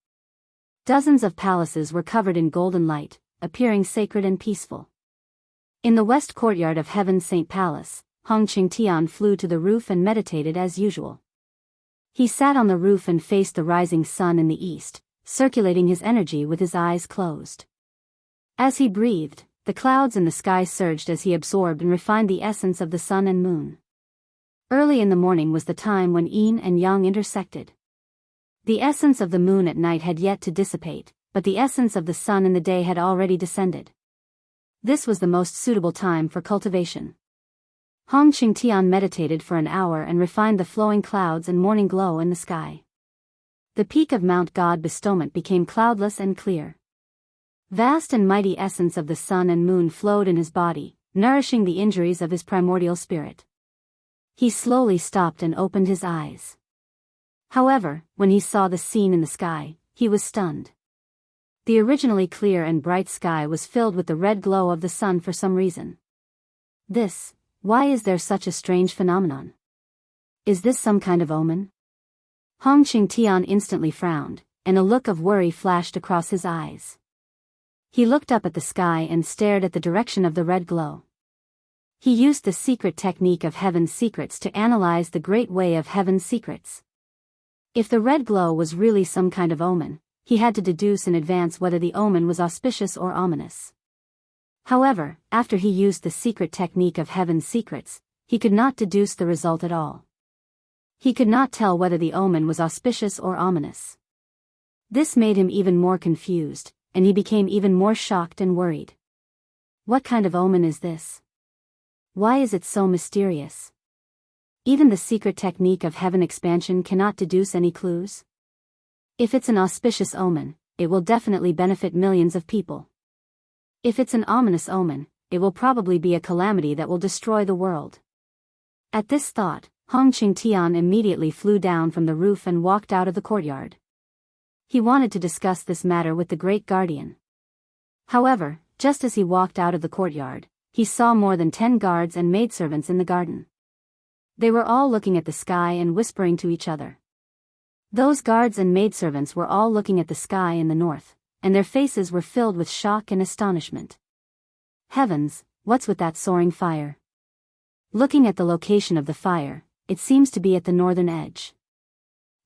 Speaker 1: Dozens of palaces were covered in golden light, appearing sacred and peaceful. In the west courtyard of Heaven's Saint Palace, Hong Qingtian flew to the roof and meditated as usual. He sat on the roof and faced the rising sun in the east, circulating his energy with his eyes closed. As he breathed, the clouds in the sky surged as he absorbed and refined the essence of the sun and moon. Early in the morning was the time when yin and yang intersected. The essence of the moon at night had yet to dissipate, but the essence of the sun in the day had already descended. This was the most suitable time for cultivation. Hong Qingtian meditated for an hour and refined the flowing clouds and morning glow in the sky. The peak of Mount God Bestowment became cloudless and clear. Vast and mighty essence of the sun and moon flowed in his body, nourishing the injuries of his primordial spirit. He slowly stopped and opened his eyes. However, when he saw the scene in the sky, he was stunned. The originally clear and bright sky was filled with the red glow of the sun for some reason. Why is there such a strange phenomenon? Is this some kind of omen? Hong Qingtian instantly frowned, and a look of worry flashed across his eyes. He looked up at the sky and stared at the direction of the red glow. He used the secret technique of Heaven's Secrets to analyze the great way of Heaven's Secrets. If the red glow was really some kind of omen, he had to deduce in advance whether the omen was auspicious or ominous. However, after he used the secret technique of Heaven's Secrets, he could not deduce the result at all. He could not tell whether the omen was auspicious or ominous. This made him even more confused, and he became even more shocked and worried. What kind of omen is this? Why is it so mysterious? Even the secret technique of Heaven Expansion cannot deduce any clues. If it's an auspicious omen, it will definitely benefit millions of people. If it's an ominous omen, it will probably be a calamity that will destroy the world. At this thought, Hong Qingtian immediately flew down from the roof and walked out of the courtyard. He wanted to discuss this matter with the great guardian. However, just as he walked out of the courtyard, he saw more than 10 guards and maidservants in the garden. They were all looking at the sky and whispering to each other. Those guards and maidservants were all looking at the sky in the north, and their faces were filled with shock and astonishment. Heavens, what's with that soaring fire? Looking at the location of the fire, it seems to be at the northern edge.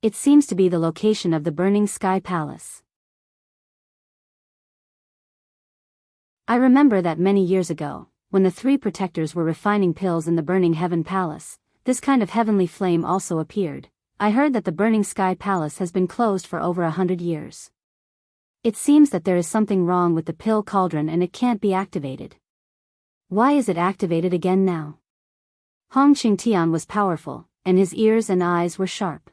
Speaker 1: It seems to be the location of the Burning Sky Palace. I remember that many years ago, when the three protectors were refining pills in the Burning Heaven Palace, this kind of heavenly flame also appeared. I heard that the Burning Sky Palace has been closed for over 100 years. It seems that there is something wrong with the pill cauldron and it can't be activated. Why is it activated again now? Hong Qingtian was powerful, and his ears and eyes were sharp.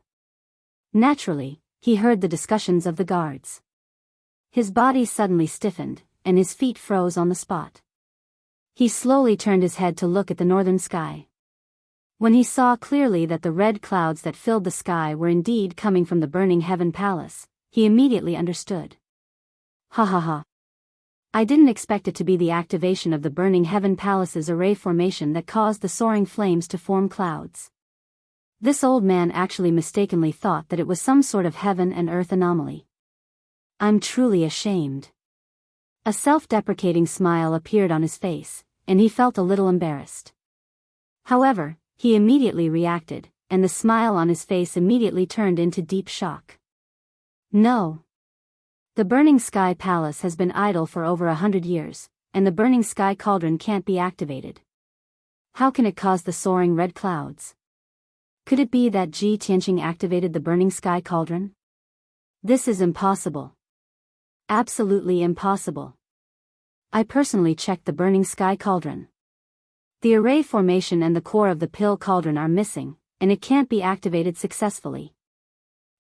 Speaker 1: Naturally, he heard the discussions of the guards. His body suddenly stiffened, and his feet froze on the spot. He slowly turned his head to look at the northern sky. When he saw clearly that the red clouds that filled the sky were indeed coming from the Burning Heaven Palace, he immediately understood. Ha ha ha. I didn't expect it to be the activation of the Burning Heaven Palace's array formation that caused the soaring flames to form clouds. This old man actually mistakenly thought that it was some sort of heaven and earth anomaly. I'm truly ashamed. A self-deprecating smile appeared on his face, and he felt a little embarrassed. However, he immediately reacted, and the smile on his face immediately turned into deep shock. No. The Burning Sky Palace has been idle for over 100 years, and the Burning Sky Cauldron can't be activated. How can it cause the soaring red clouds? Could it be that Ji Tianqing activated the Burning Sky Cauldron? This is impossible. Absolutely impossible. I personally checked the Burning Sky Cauldron. The array formation and the core of the pill cauldron are missing, and it can't be activated successfully.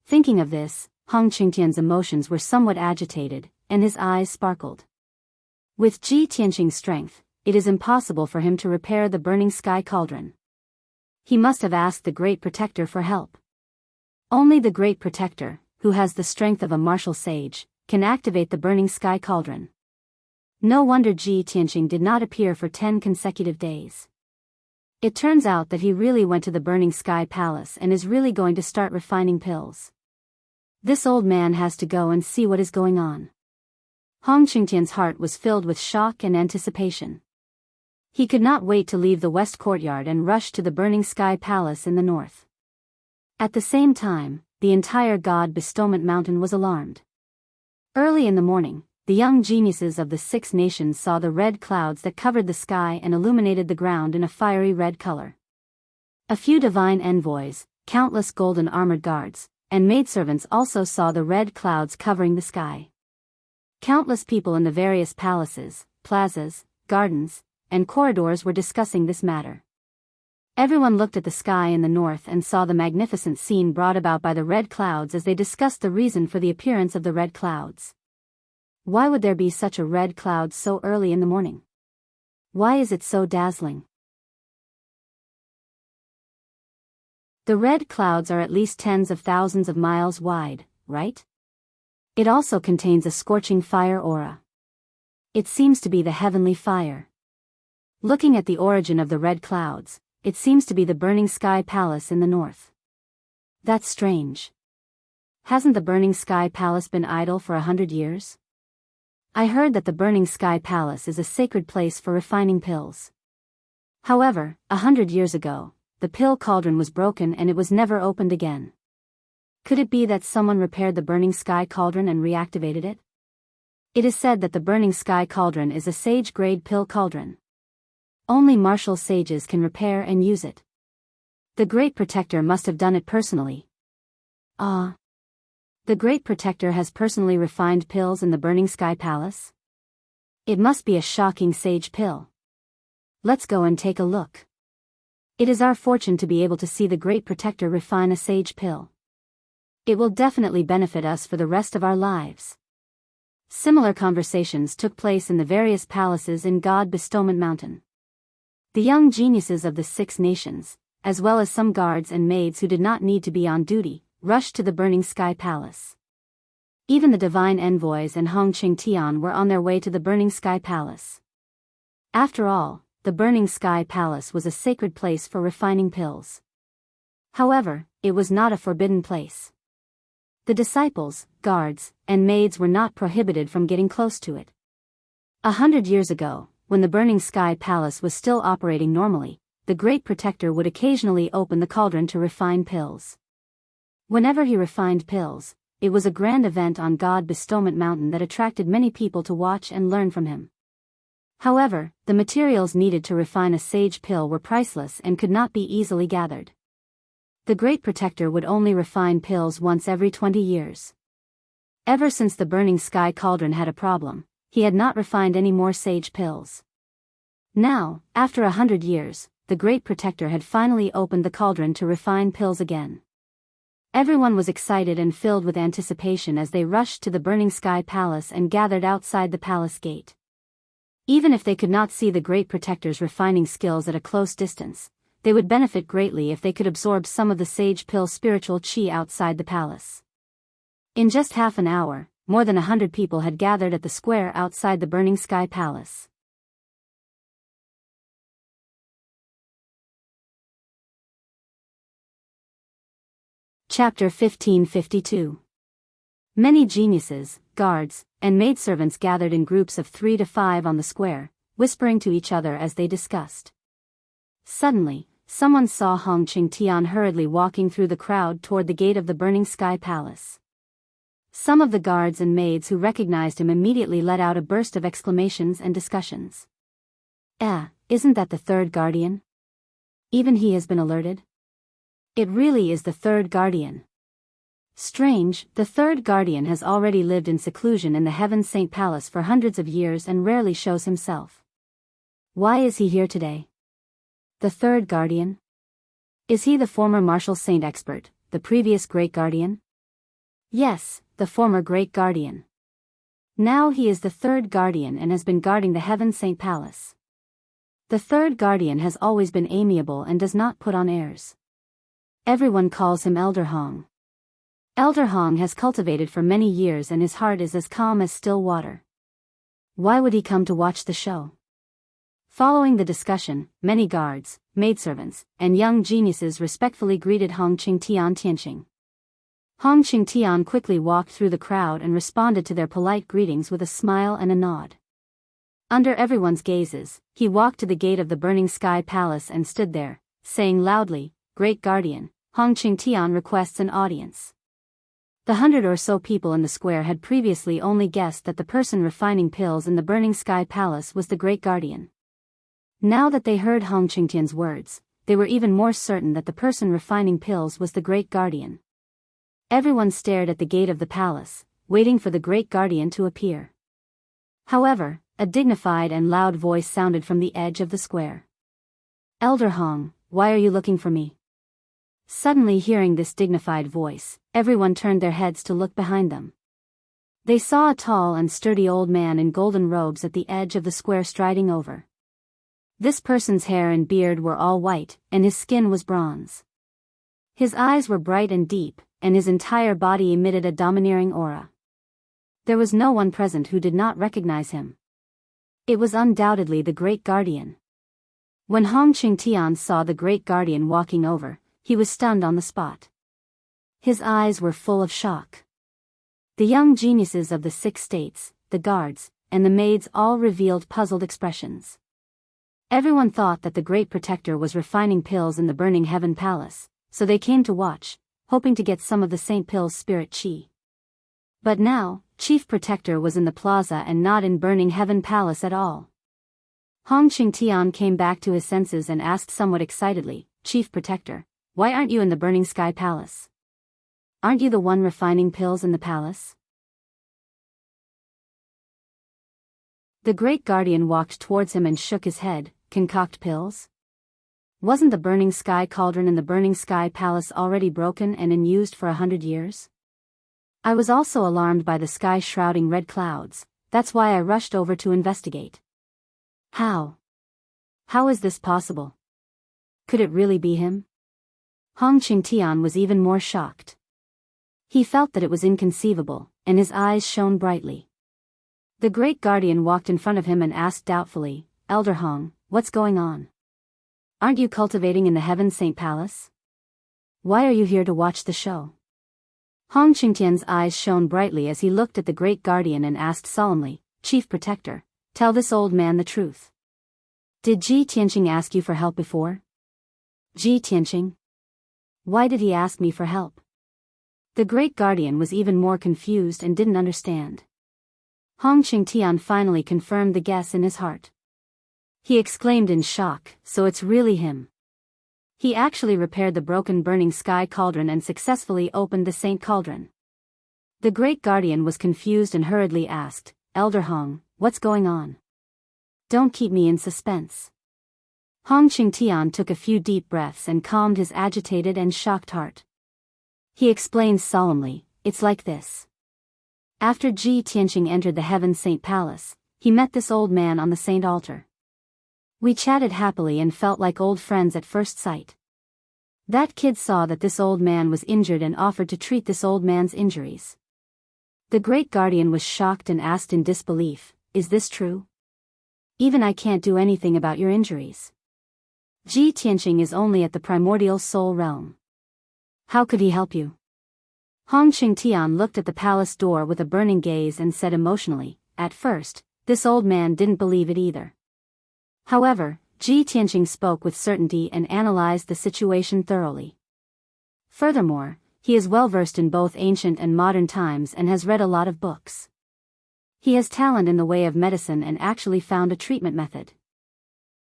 Speaker 1: Thinking of this, Hong Qingtian's emotions were somewhat agitated, and his eyes sparkled. With Ji Tianqing's strength, it is impossible for him to repair the burning sky cauldron. He must have asked the Great Protector for help. Only the Great Protector, who has the strength of a martial sage, can activate the burning sky cauldron. No wonder Ji Tianqing did not appear for 10 consecutive days. It turns out that he really went to the burning sky palace and is really going to start refining pills. This old man has to go and see what is going on. Hong Qingtian's heart was filled with shock and anticipation. He could not wait to leave the west courtyard and rush to the burning sky palace in the north. At the same time, the entire God Bestowment Mountain was alarmed. Early in the morning, the young geniuses of the 6 nations saw the red clouds that covered the sky and illuminated the ground in a fiery red color. A few divine envoys, countless golden armored guards, and maidservants also saw the red clouds covering the sky. Countless people in the various palaces, plazas, gardens, and corridors were discussing this matter. Everyone looked at the sky in the north and saw the magnificent scene brought about by the red clouds as they discussed the reason for the appearance of the red clouds. Why would there be such a red cloud so early in the morning? Why is it so dazzling? The red clouds are at least tens of thousands of miles wide, right? It also contains a scorching fire aura. It seems to be the heavenly fire. Looking at the origin of the red clouds, it seems to be the burning sky palace in the north. That's strange. Hasn't the burning sky palace been idle for 100 years? I heard that the burning sky palace is a sacred place for refining pills. However, 100 years ago, the pill cauldron was broken and it was never opened again. Could it be that someone repaired the burning sky cauldron and reactivated it? It is said that the burning sky cauldron is a sage-grade pill cauldron. Only martial sages can repair and use it. The Great Protector must have done it personally. Ah. The Great Protector has personally refined pills in the burning sky palace? It must be a shocking sage pill. Let's go and take a look. It is our fortune to be able to see the Great Protector refine a sage pill. It will definitely benefit us for the rest of our lives. Similar conversations took place in the various palaces in God Bestowment Mountain. The young geniuses of the 6 nations, as well as some guards and maids who did not need to be on duty, rushed to the burning sky palace. Even the divine envoys and Hong Qingtian were on their way to the burning sky palace. After all, the burning sky palace was a sacred place for refining pills. However, it was not a forbidden place. The disciples, guards, and maids were not prohibited from getting close to it. 100 years ago, when the burning sky palace was still operating normally, the Great Protector would occasionally open the cauldron to refine pills. Whenever he refined pills, it was a grand event on God Bestowment Mountain that attracted many people to watch and learn from him. However, the materials needed to refine a sage pill were priceless and could not be easily gathered. The Great Protector would only refine pills once every 20 years. Ever since the burning sky cauldron had a problem, he had not refined any more sage pills. Now, after 100 years, the Great Protector had finally opened the cauldron to refine pills again. Everyone was excited and filled with anticipation as they rushed to the burning sky palace and gathered outside the palace gate. Even if they could not see the Great Protector's refining skills at a close distance, they would benefit greatly if they could absorb some of the sage pill spiritual qi outside the palace. In just half an hour, more than 100 people had gathered at the square outside the burning sky palace. Chapter 1552. Many geniuses, guards, and maidservants gathered in groups of 3 to 5 on the square, whispering to each other as they discussed. Suddenly, someone saw Hong Qingtian hurriedly walking through the crowd toward the gate of the burning sky palace. Some of the guards and maids who recognized him immediately let out a burst of exclamations and discussions. Isn't that the third guardian? Even he has been alerted? It really is the third guardian. Strange, the third guardian has already lived in seclusion in the Heaven Saint Palace for hundreds of years and rarely shows himself. Why is he here today? The third guardian? Is he the former martial saint expert, the previous great guardian? Yes, the former great guardian. Now he is the third guardian and has been guarding the Heaven Saint Palace. The third guardian has always been amiable and does not put on airs. Everyone calls him Elder Hong. Elder Hong has cultivated for many years and his heart is as calm as still water. Why would he come to watch the show? Following the discussion, many guards, maidservants, and young geniuses respectfully greeted Hong Qingtian Tianqing. Hong Qingtian quickly walked through the crowd and responded to their polite greetings with a smile and a nod. Under everyone's gazes, he walked to the gate of the Burning Sky Palace and stood there, saying loudly, "Great Guardian, Hong Qingtian requests an audience." The 100 or so people in the square had previously only guessed that the person refining pills in the Burning Sky Palace was the Great Guardian. Now that they heard Hong Qingtian's words, they were even more certain that the person refining pills was the Great Guardian. Everyone stared at the gate of the palace, waiting for the Great Guardian to appear. However, a dignified and loud voice sounded from the edge of the square. "Elder Hong, why are you looking for me?" Suddenly hearing this dignified voice, everyone turned their heads to look behind them. They saw a tall and sturdy old man in golden robes at the edge of the square striding over. This person's hair and beard were all white, and his skin was bronze. His eyes were bright and deep, and his entire body emitted a domineering aura. There was no one present who did not recognize him. It was undoubtedly the Great Guardian. When Hong Qingtian saw the Great Guardian walking over, he was stunned on the spot. His eyes were full of shock. The young geniuses of the 6 states, the guards, and the maids all revealed puzzled expressions. Everyone thought that the Great Protector was refining pills in the Burning Heaven Palace, so they came to watch, hoping to get some of the Saint Pill's spirit chi. But now, Chief Protector was in the plaza and not in Burning Heaven Palace at all. Hong Qingtian came back to his senses and asked somewhat excitedly, "Chief Protector, why aren't you in the Burning Sky Palace? Aren't you the one refining pills in the palace?" The Great Guardian walked towards him and shook his head. "Concoct pills? Wasn't the Burning Sky Cauldron in the Burning Sky Palace already broken and unused for 100 years? I was also alarmed by the sky shrouding red clouds, that's why I rushed over to investigate." How is this possible? Could it really be him? Hong Qingtian was even more shocked. He felt that it was inconceivable, and his eyes shone brightly. The Great Guardian walked in front of him and asked doubtfully, "Elder Hong, what's going on? Aren't you cultivating in the Heaven Saint Palace? Why are you here to watch the show?" Hong Qingtian's eyes shone brightly as he looked at the Great Guardian and asked solemnly, "Chief Protector, tell this old man the truth. Did Ji Tianqing ask you for help before?" "Ji Tianqing? Why did he ask me for help?" The Great Guardian was even more confused and didn't understand. Hong Qingtian finally confirmed the guess in his heart. He exclaimed in shock, "So it's really him." He actually repaired the broken Burning Sky Cauldron and successfully opened the Saint Cauldron. The Great Guardian was confused and hurriedly asked, "Elder Hong, what's going on? Don't keep me in suspense." Hong Qingtian took a few deep breaths and calmed his agitated and shocked heart. He explained solemnly, "It's like this. After Ji Tianqing entered the Heaven Saint Palace, he met this old man on the Saint Altar. We chatted happily and felt like old friends at first sight. That kid saw that this old man was injured and offered to treat this old man's injuries." The Great Guardian was shocked and asked in disbelief, "Is this true? Even I can't do anything about your injuries. Ji Tianqing is only at the primordial soul realm. How could he help you?" Hong Qingtian looked at the palace door with a burning gaze and said emotionally, "At first, this old man didn't believe it either. However, Ji Tianqing spoke with certainty and analyzed the situation thoroughly. Furthermore, he is well versed in both ancient and modern times and has read a lot of books. He has talent in the way of medicine and actually found a treatment method.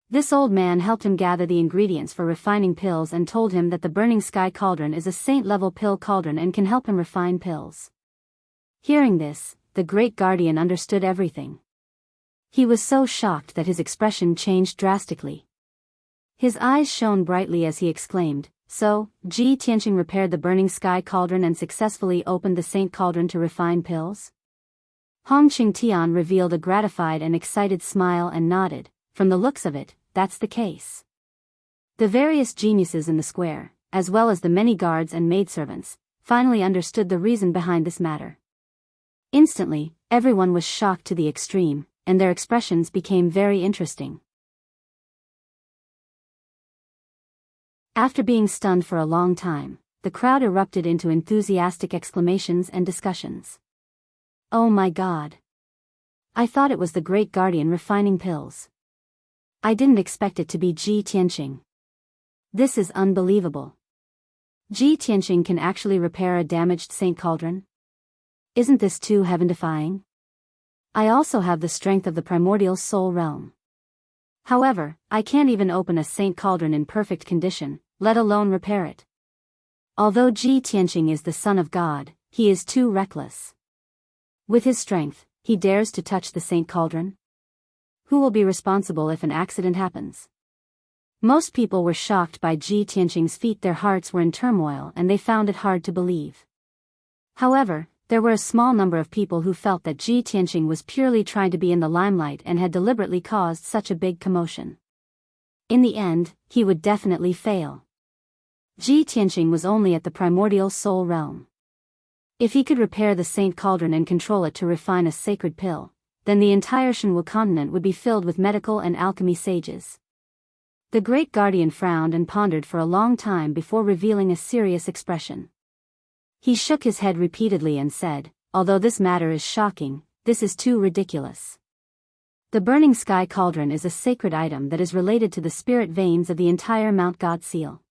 Speaker 1: This old man helped him gather the ingredients for refining pills and told him that the Burning Sky Cauldron is a saint-level pill cauldron and can help him refine pills." Hearing this, the Great Guardian understood everything. He was so shocked that his expression changed drastically. His eyes shone brightly as he exclaimed, "So, Ji Tianqing repaired the Burning Sky Cauldron and successfully opened the Saint Cauldron to refine pills?" Hong Qingtian revealed a gratified and excited smile and nodded. From the looks of it, that's the case. The various geniuses in the square, as well as the many guards and maidservants, finally understood the reason behind this matter. Instantly, everyone was shocked to the extreme, and their expressions became very interesting. After being stunned for a long time, the crowd erupted into enthusiastic exclamations and discussions. Oh my God! I thought it was the great guardian refining pills. I didn't expect it to be Ji Tianqing. This is unbelievable. Ji Tianqing can actually repair a damaged Saint Cauldron? Isn't this too heaven-defying? I also have the strength of the primordial soul realm. However, I can't even open a Saint Cauldron in perfect condition, let alone repair it. Although Ji Tianqing is the son of God, he is too reckless. With his strength, he dares to touch the Saint Cauldron? Who will be responsible if an accident happens? Most people were shocked by Ji Tianqing's feat. Their hearts were in turmoil and they found it hard to believe. However, there were a small number of people who felt that Ji Tianqing was purely trying to be in the limelight and had deliberately caused such a big commotion. In the end, he would definitely fail. Ji Tianqing was only at the primordial soul realm. If he could repair the Saint Cauldron and control it to refine a sacred pill, then the entire Jianghu continent would be filled with medical and alchemy sages. The great guardian frowned and pondered for a long time before revealing a serious expression. He shook his head repeatedly and said, although this matter is shocking, this is too ridiculous. The burning sky cauldron is a sacred item that is related to the spirit veins of the entire Mount God seal.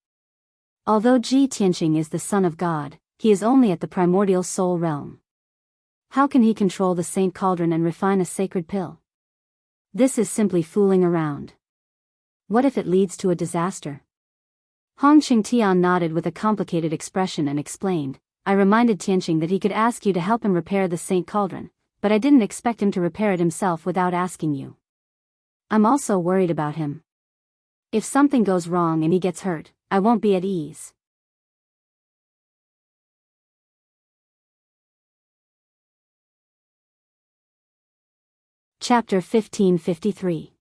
Speaker 1: Although Ji Tianqing is the son of God, he is only at the primordial soul realm. How can he control the Saint Cauldron and refine a sacred pill? This is simply fooling around. What if it leads to a disaster? Hong Qingtian nodded with a complicated expression and explained, I reminded Tianqing that he could ask you to help him repair the Saint Cauldron, but I didn't expect him to repair it himself without asking you. I'm also worried about him. If something goes wrong and he gets hurt, I won't be at ease. Chapter 1553.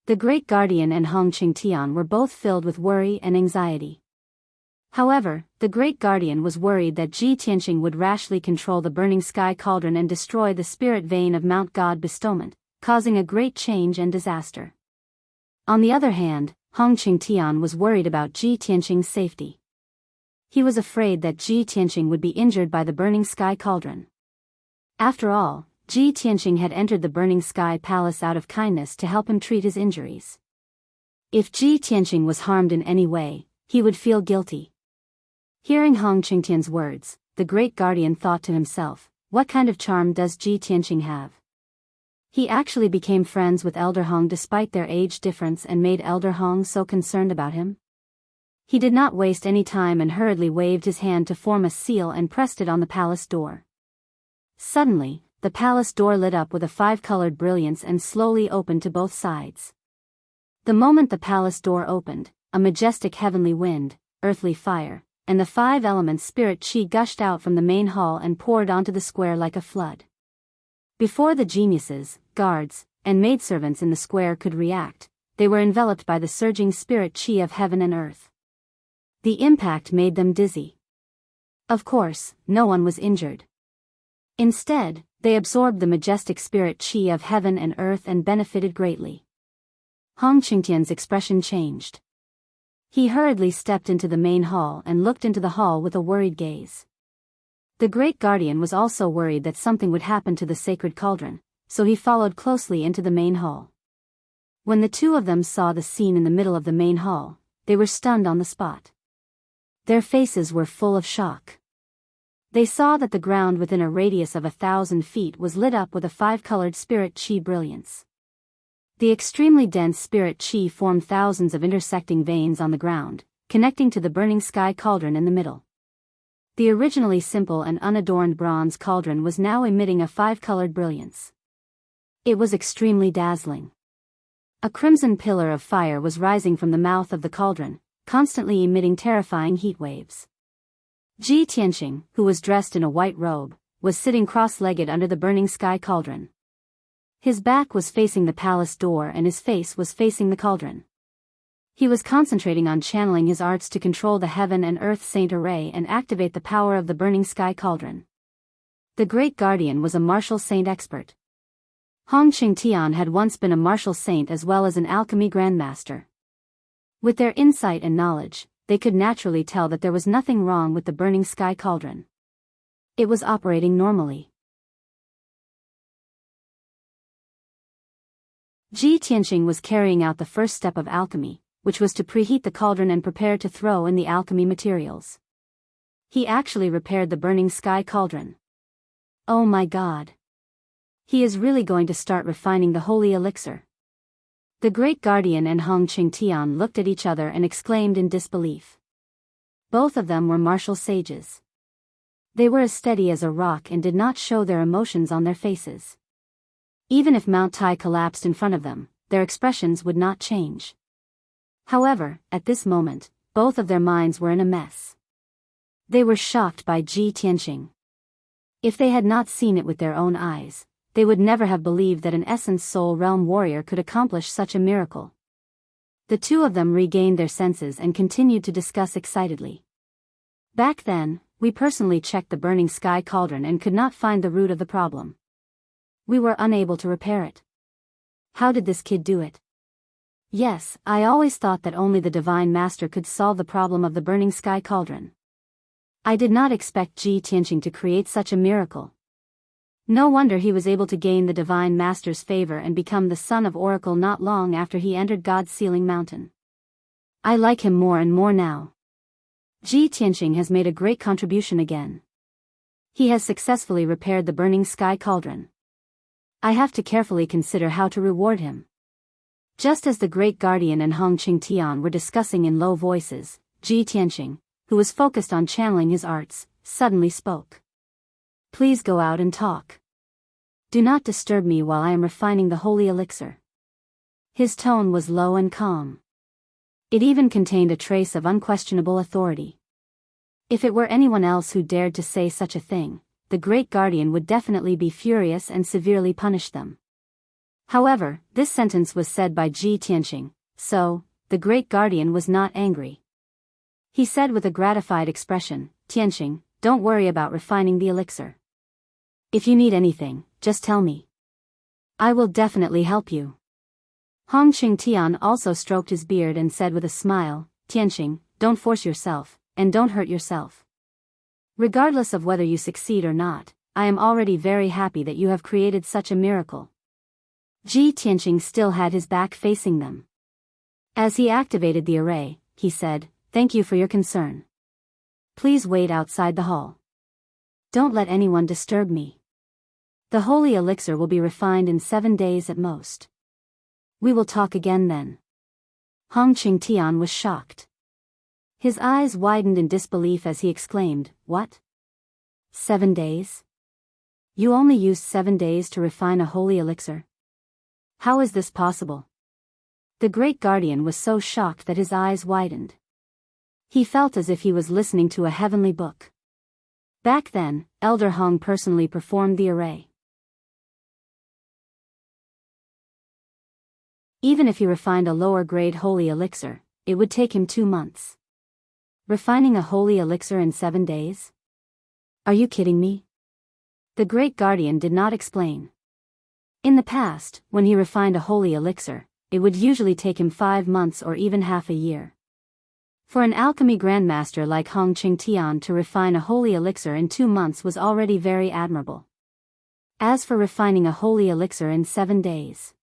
Speaker 1: The Great Guardian and Hong Qingtian were both filled with worry and anxiety. However, the Great Guardian was worried that Ji Tianqing would rashly control the burning sky cauldron and destroy the spirit vein of Mount God bestowment, causing a great change and disaster. On the other hand, Hong Qingtian was worried about Ji Tianqing's safety. He was afraid that Ji Tianqing would be injured by the burning sky cauldron. After all, Ji Tianqing had entered the burning sky palace out of kindness to help him treat his injuries. If Ji Tianqing was harmed in any way, he would feel guilty. Hearing Hong Qingtian's words, the great guardian thought to himself, what kind of charm does Ji Tianqing have? He actually became friends with Elder Hong despite their age difference and made Elder Hong so concerned about him. He did not waste any time and hurriedly waved his hand to form a seal and pressed it on the palace door. Suddenly, the palace door lit up with a five-colored brilliance and slowly opened to both sides. The moment the palace door opened, a majestic heavenly wind, earthly fire, and the five elements spirit qi gushed out from the main hall and poured onto the square like a flood. Before the geniuses, guards, and maidservants in the square could react, they were enveloped by the surging spirit qi of heaven and earth. The impact made them dizzy. Of course, no one was injured. Instead, they absorbed the majestic spirit qi of heaven and earth and benefited greatly. Hong Qingtian's expression changed. He hurriedly stepped into the main hall and looked into the hall with a worried gaze. The great guardian was also worried that something would happen to the sacred cauldron, so he followed closely into the main hall. When the two of them saw the scene in the middle of the main hall, they were stunned on the spot. Their faces were full of shock. They saw that the ground within a radius of 1,000 feet was lit up with a five-colored spirit qi brilliance. The extremely dense spirit qi formed thousands of intersecting veins on the ground, connecting to the burning sky cauldron in the middle. The originally simple and unadorned bronze cauldron was now emitting a five-colored brilliance. It was extremely dazzling. A crimson pillar of fire was rising from the mouth of the cauldron, constantly emitting terrifying heat waves. Ji Tianqing, who was dressed in a white robe, was sitting cross-legged under the burning sky cauldron. His back was facing the palace door and his face was facing the cauldron. He was concentrating on channeling his arts to control the heaven and earth saint array and activate the power of the burning sky cauldron. The great guardian was a martial saint expert. Hong Qingtian had once been a martial saint as well as an alchemy grandmaster. With their insight and knowledge, they could naturally tell that there was nothing wrong with the burning sky cauldron. It was operating normally. Ji Tianqing was carrying out the first step of alchemy, which was to preheat the cauldron and prepare to throw in the alchemy materials. He actually repaired the burning sky cauldron. Oh my God! He is really going to start refining the holy elixir. The great guardian and Hong Qingtian looked at each other and exclaimed in disbelief. Both of them were martial sages. They were as steady as a rock and did not show their emotions on their faces. Even if Mount Tai collapsed in front of them, their expressions would not change. However, at this moment, both of their minds were in a mess. They were shocked by Ji Tianqing. If they had not seen it with their own eyes, they would never have believed that an Essence Soul Realm warrior could accomplish such a miracle. The two of them regained their senses and continued to discuss excitedly. Back then, we personally checked the burning sky cauldron and could not find the root of the problem. We were unable to repair it. How did this kid do it? Yes, I always thought that only the Divine Master could solve the problem of the burning sky cauldron. I did not expect Ji Tianqing to create such a miracle. No wonder he was able to gain the Divine Master's favor and become the son of Oracle not long after he entered God's Sealing Mountain. I like him more and more now. Ji Tianqing has made a great contribution again. He has successfully repaired the burning sky cauldron. I have to carefully consider how to reward him. Just as the great guardian and Hong Qingtian were discussing in low voices, Ji Tianqing, who was focused on channeling his arts, suddenly spoke. Please go out and talk. Do not disturb me while I am refining the holy elixir. His tone was low and calm. It even contained a trace of unquestionable authority. If it were anyone else who dared to say such a thing, the great guardian would definitely be furious and severely punish them. However, this sentence was said by Ji Tianqing, so, the great guardian was not angry. He said with a gratified expression, Tianqing, don't worry about refining the elixir. If you need anything, just tell me. I will definitely help you. Hong Qingtian also stroked his beard and said with a smile, Tianqing, don't force yourself, and don't hurt yourself. Regardless of whether you succeed or not, I am already very happy that you have created such a miracle. Ji Tianqing still had his back facing them. As he activated the array, he said, thank you for your concern. Please wait outside the hall. Don't let anyone disturb me. The holy elixir will be refined in 7 days at most. We will talk again then. Hong Qingtian was shocked. His eyes widened in disbelief as he exclaimed, what? 7 days? You only used 7 days to refine a holy elixir? How is this possible? The great guardian was so shocked that his eyes widened. He felt as if he was listening to a heavenly book. Back then, Elder Hong personally performed the array. Even if he refined a lower-grade holy elixir, it would take him 2 months. Refining a holy elixir in 7 days? Are you kidding me? The great guardian did not explain. In the past, when he refined a holy elixir, it would usually take him 5 months or even half a year. For an alchemy grandmaster like Hong Qingtian to refine a holy elixir in 2 months was already very admirable. As for refining a holy elixir in 7 days,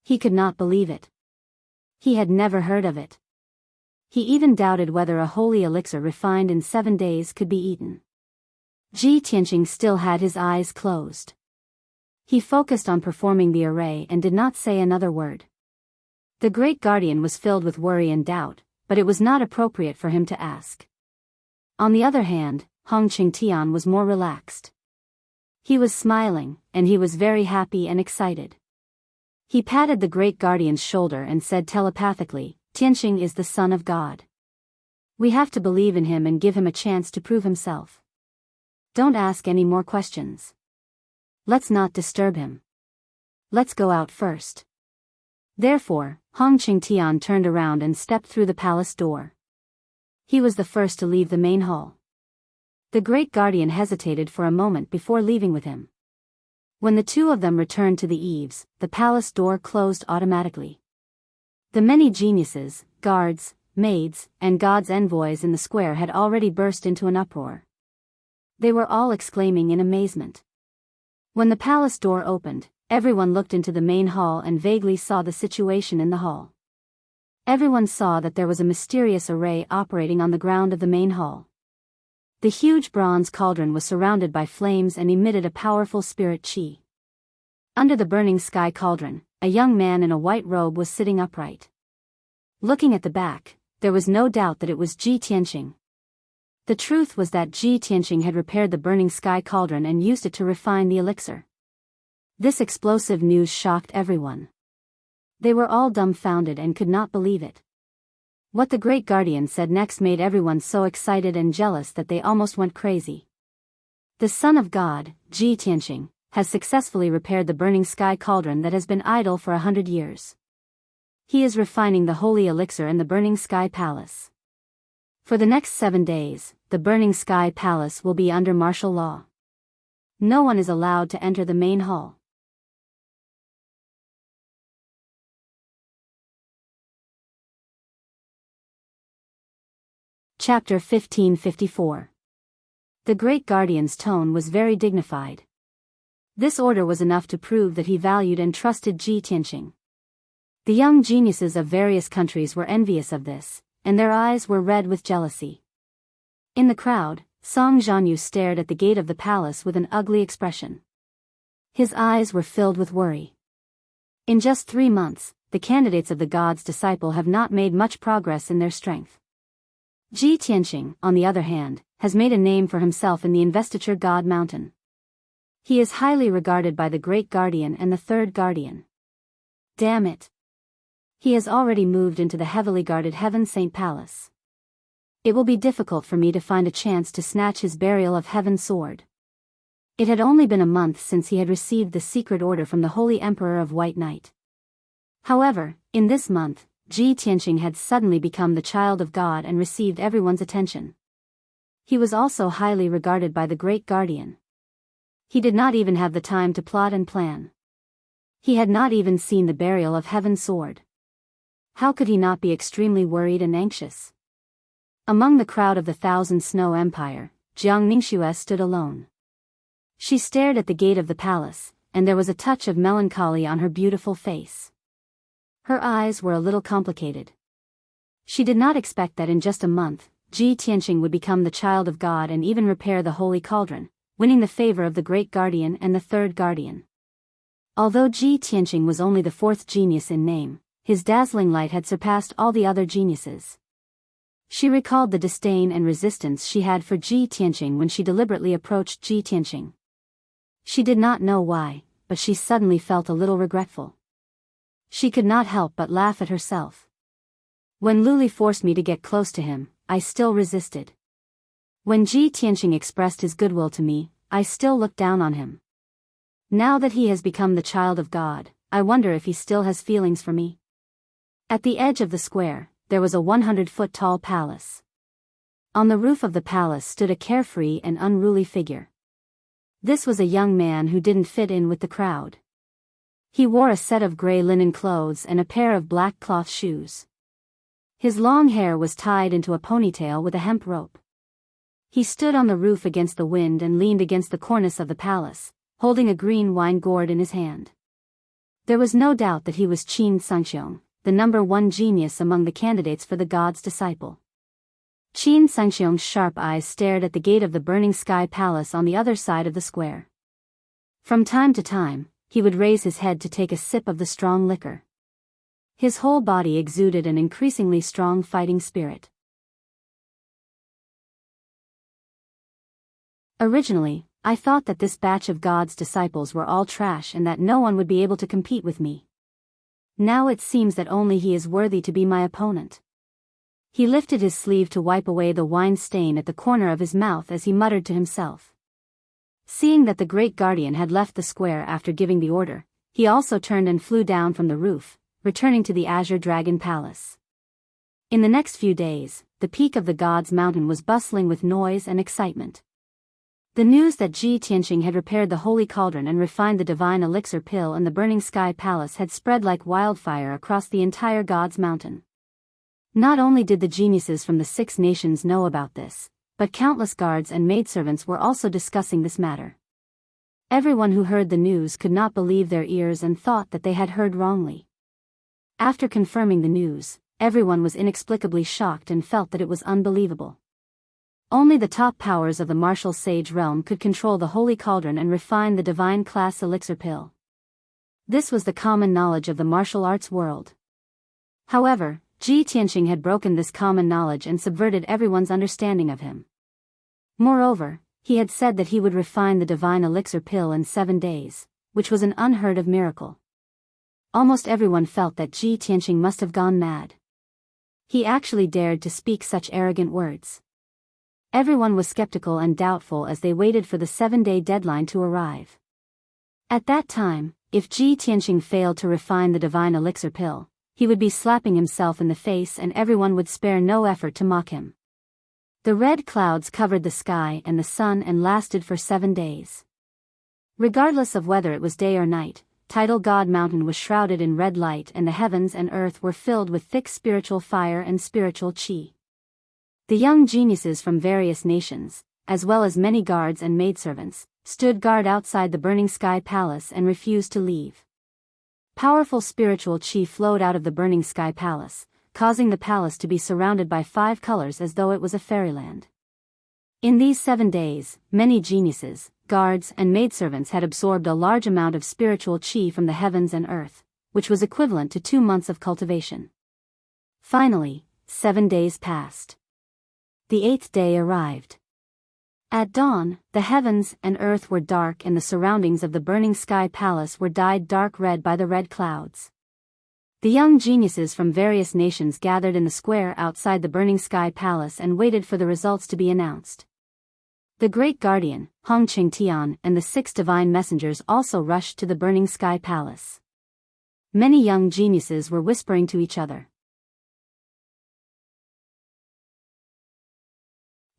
Speaker 1: he could not believe it. He had never heard of it. He even doubted whether a holy elixir refined in 7 days could be eaten. Ji Tianqing still had his eyes closed. He focused on performing the array and did not say another word. The great guardian was filled with worry and doubt, but it was not appropriate for him to ask. On the other hand, Hong Qingtian was more relaxed. He was smiling, and he was very happy and excited. He patted the great guardian's shoulder and said telepathically, Tianqing is the son of God. We have to believe in him and give him a chance to prove himself. Don't ask any more questions. Let's not disturb him. Let's go out first. Therefore, Hong Qingtian turned around and stepped through the palace door. He was the first to leave the main hall. The great guardian hesitated for a moment before leaving with him. When the two of them returned to the eaves, the palace door closed automatically. The many geniuses, guards, maids, and God's envoys in the square had already burst into an uproar. They were all exclaiming in amazement. When the palace door opened, everyone looked into the main hall and vaguely saw the situation in the hall. Everyone saw that there was a mysterious array operating on the ground of the main hall. The huge bronze cauldron was surrounded by flames and emitted a powerful spirit qi. Under the burning sky cauldron, a young man in a white robe was sitting upright. Looking at the back, there was no doubt that it was Ji Tianqing. The truth was that Ji Tianqing had repaired the burning sky cauldron and used it to refine the elixir. This explosive news shocked everyone. They were all dumbfounded and could not believe it. What the great guardian said next made everyone so excited and jealous that they almost went crazy. The Son of God, Ji Tianqing, has successfully repaired the burning sky cauldron that has been idle for 100 years. He is refining the holy elixir in the burning sky palace. For the next 7 days, the burning sky palace will be under martial law. No one is allowed to enter the main hall. Chapter 1554. The great guardian's tone was very dignified. This order was enough to prove that he valued and trusted Ji Tianqing. The young geniuses of various countries were envious of this, and their eyes were red with jealousy. In the crowd, Song Zhanyu stared at the gate of the palace with an ugly expression. His eyes were filled with worry. In just 3 months, the candidates of the God's disciple have not made much progress in their strength. Ji Tianqing, on the other hand, has made a name for himself in the investiture God Mountain. He is highly regarded by the Great Guardian and the Third Guardian. Damn it! He has already moved into the heavily guarded Heaven Saint Palace. It will be difficult for me to find a chance to snatch his burial of Heaven sword. It had only been a month since he had received the secret order from the Holy Emperor of White Knight. However, in this month, Ji Tianqing had suddenly become the child of God and received everyone's attention. He was also highly regarded by the Great Guardian. He did not even have the time to plot and plan. He had not even seen the burial of Heaven's sword. How could he not be extremely worried and anxious? Among the crowd of the Thousand Snow Empire, Jiang Ningxue stood alone. She stared at the gate of the palace, and there was a touch of melancholy on her beautiful face. Her eyes were a little complicated. She did not expect that in just a month, Ji Tianqing would become the child of God and even repair the holy cauldron, winning the favor of the Great Guardian and the Third Guardian. Although Ji Tianqing was only the 4th genius in name, his dazzling light had surpassed all the other geniuses. She recalled the disdain and resistance she had for Ji Tianqing when she deliberately approached Ji Tianqing. She did not know why, but she suddenly felt a little regretful. She could not help but laugh at herself. When Luli forced me to get close to him, I still resisted. When Ji Tianqing expressed his goodwill to me, I still looked down on him. Now that he has become the child of God, I wonder if he still has feelings for me. At the edge of the square, there was a 100-foot-tall palace. On the roof of the palace stood a carefree and unruly figure. This was a young man who didn't fit in with the crowd. He wore a set of gray linen clothes and a pair of black cloth shoes. His long hair was tied into a ponytail with a hemp rope. He stood on the roof against the wind and leaned against the cornice of the palace, holding a green wine gourd in his hand. There was no doubt that he was Qin Sangxiong, the number 1 genius among the candidates for the God's disciple. Qin Sangxiong's sharp eyes stared at the gate of the burning sky palace on the other side of the square. From time to time, he would raise his head to take a sip of the strong liquor. His whole body exuded an increasingly strong fighting spirit. Originally, I thought that this batch of God's disciples were all trash and that no one would be able to compete with me. Now it seems that only he is worthy to be my opponent. He lifted his sleeve to wipe away the wine stain at the corner of his mouth as he muttered to himself. Seeing that the great guardian had left the square after giving the order, he also turned and flew down from the roof, returning to the Azure Dragon Palace. In the next few days, the peak of the God's Mountain was bustling with noise and excitement. The news that Ji Tianqing had repaired the holy cauldron and refined the divine elixir pill in the Burning Sky Palace had spread like wildfire across the entire God's Mountain. Not only did the geniuses from the 6 nations know about this, but countless guards and maidservants were also discussing this matter. Everyone who heard the news could not believe their ears and thought that they had heard wrongly. After confirming the news, everyone was inexplicably shocked and felt that it was unbelievable. Only the top powers of the martial sage realm could control the holy cauldron and refine the divine class elixir pill. This was the common knowledge of the martial arts world. However, Ji Tianqing had broken this common knowledge and subverted everyone's understanding of him. Moreover, he had said that he would refine the divine elixir pill in 7 days, which was an unheard of miracle. Almost everyone felt that Ji Tianqing must have gone mad. He actually dared to speak such arrogant words. Everyone was skeptical and doubtful as they waited for the 7-day deadline to arrive. At that time, if Ji Tianqing failed to refine the divine elixir pill, he would be slapping himself in the face and everyone would spare no effort to mock him. The red clouds covered the sky and the sun and lasted for 7 days. Regardless of whether it was day or night, tidal God Mountain was shrouded in red light and the heavens and earth were filled with thick spiritual fire and spiritual qi. The young geniuses from various nations, as well as many guards and maidservants, stood guard outside the Burning Sky Palace and refused to leave. Powerful spiritual qi flowed out of the Burning Sky Palace, causing the palace to be surrounded by 5 colors as though it was a fairyland. In these 7 days, many geniuses, guards and maidservants had absorbed a large amount of spiritual qi from the heavens and earth, which was equivalent to 2 months of cultivation. Finally, 7 days passed. The 8th day arrived. At dawn, the heavens and earth were dark and the surroundings of the Burning Sky Palace were dyed dark red by the red clouds. The young geniuses from various nations gathered in the square outside the Burning Sky Palace and waited for the results to be announced. The great guardian, Hong Qingtian, and the 6 divine messengers also rushed to the Burning Sky Palace. Many young geniuses were whispering to each other.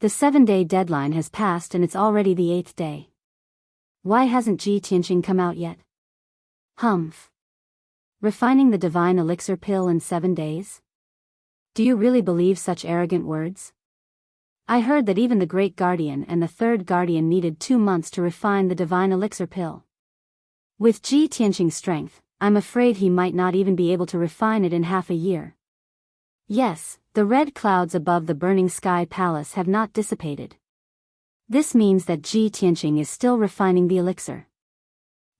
Speaker 1: The 7-day deadline has passed and it's already the 8th day. Why hasn't Ji Tianqing come out yet? Humph. Refining the divine elixir pill in 7 days? Do you really believe such arrogant words? I heard that even the great guardian and the 3rd guardian needed 2 months to refine the divine elixir pill. With Ji Tianqing's strength, I'm afraid he might not even be able to refine it in half a year. Yes, the red clouds above the Burning Sky Palace have not dissipated. This means that Ji Tianqing is still refining the elixir.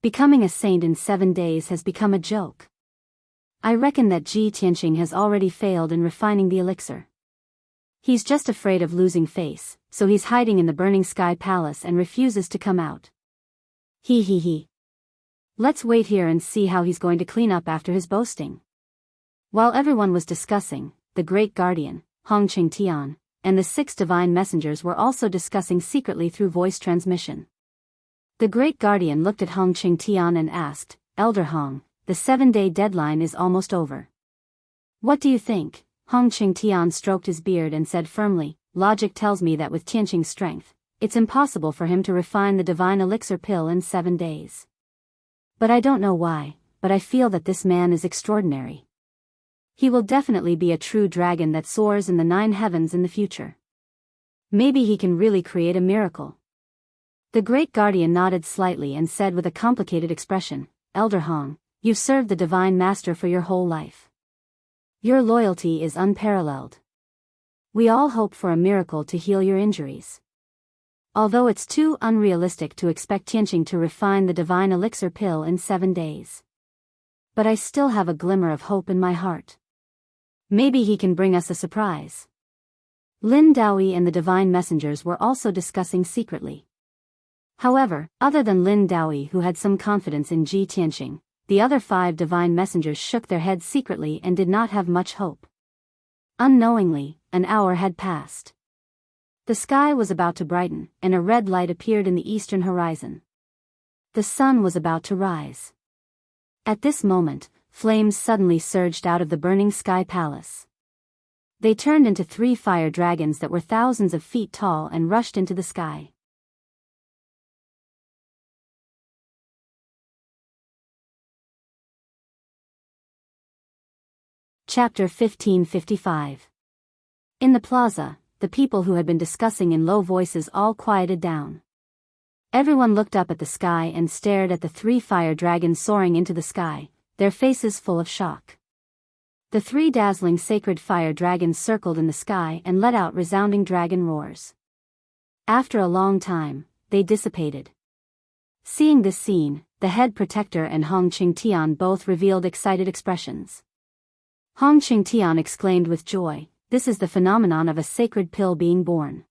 Speaker 1: Becoming a saint in 7 days has become a joke. I reckon that Ji Tianqing has already failed in refining the elixir. He's just afraid of losing face, so he's hiding in the Burning Sky Palace and refuses to come out. He. Let's wait here and see how he's going to clean up after his boasting. While everyone was discussing, the great guardian, Hong Qingtian, and the 6 divine messengers were also discussing secretly through voice transmission. The great guardian looked at Hong Qingtian and asked, "Elder Hong, the 7-day deadline is almost over. What do you think?" Hong Qingtian stroked his beard and said firmly, "Logic tells me that with Tianqing's strength, it's impossible for him to refine the divine elixir pill in 7 days. But I don't know why, but I feel that this man is extraordinary. He will definitely be a true dragon that soars in the 9 heavens in the future. Maybe he can really create a miracle." The great guardian nodded slightly and said with a complicated expression, "Elder Hong, you've served the divine master for your whole life. Your loyalty is unparalleled. We all hope for a miracle to heal your injuries. Although it's too unrealistic to expect Tianqing to refine the divine elixir pill in 7 days. But I still have a glimmer of hope in my heart. Maybe he can bring us a surprise." Lin Daoyi and the divine messengers were also discussing secretly. However, other than Lin Daoyi, who had some confidence in Ji Tianqing, the other 5 divine messengers shook their heads secretly and did not have much hope. Unknowingly, an hour had passed. The sky was about to brighten, and a red light appeared in the eastern horizon. The sun was about to rise. At this moment, flames suddenly surged out of the burning sky palace. They turned into 3 fire dragons that were thousands of feet tall and rushed into the sky. Chapter 1555. In the plaza, the people who had been discussing in low voices all quieted down. Everyone looked up at the sky and stared at the 3 fire dragons soaring into the sky, their faces full of shock. The 3 dazzling sacred fire dragons circled in the sky and let out resounding dragon roars. After a long time, they dissipated. Seeing this scene, the head protector and Hong Qingtian both revealed excited expressions. Hong Qingtian exclaimed with joy, "This is the phenomenon of a sacred pill being born.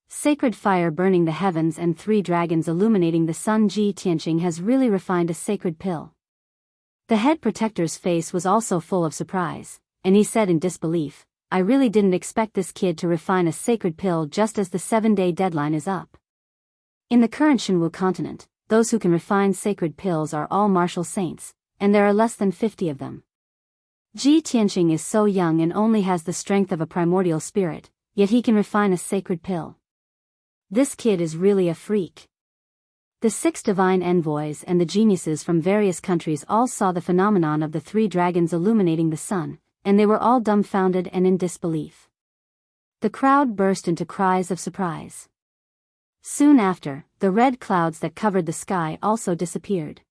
Speaker 1: Sacred fire burning the heavens and 3 dragons illuminating the sun. Ji Tianqing has really refined a sacred pill." The head protector's face was also full of surprise, and he said in disbelief, "I really didn't expect this kid to refine a sacred pill just as the 7-day deadline is up." In the current Jianghu continent, those who can refine sacred pills are all martial saints, and there are less than 50 of them. Ji Tianqing is so young and only has the strength of a primordial spirit, yet he can refine a sacred pill. This kid is really a freak. The 6 divine envoys and the geniuses from various countries all saw the phenomenon of the 3 dragons illuminating the sun, and they were all dumbfounded and in disbelief. The crowd burst into cries of surprise. Soon after, the red clouds that covered the sky also disappeared.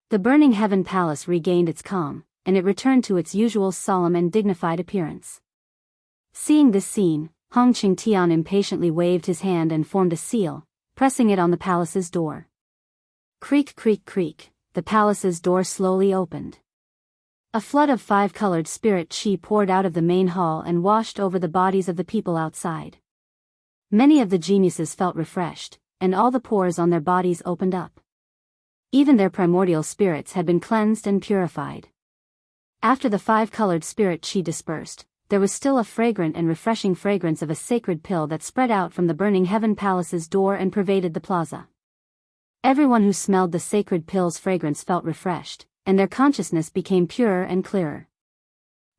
Speaker 1: The burning heaven palace regained its calm, and it returned to its usual solemn and dignified appearance. Seeing this scene, Hong Qingtian impatiently waved his hand and formed a seal, pressing it on the palace's door. Creak, creak, creak, the palace's door slowly opened. A flood of 5-colored spirit qi poured out of the main hall and washed over the bodies of the people outside. Many of the geniuses felt refreshed, and all the pores on their bodies opened up. Even their primordial spirits had been cleansed and purified. After the 5-colored spirit qi dispersed, there was still a fragrant and refreshing fragrance of a sacred pill that spread out from the burning heaven palace's door and pervaded the plaza. Everyone who smelled the sacred pill's fragrance felt refreshed, and their consciousness became purer and clearer.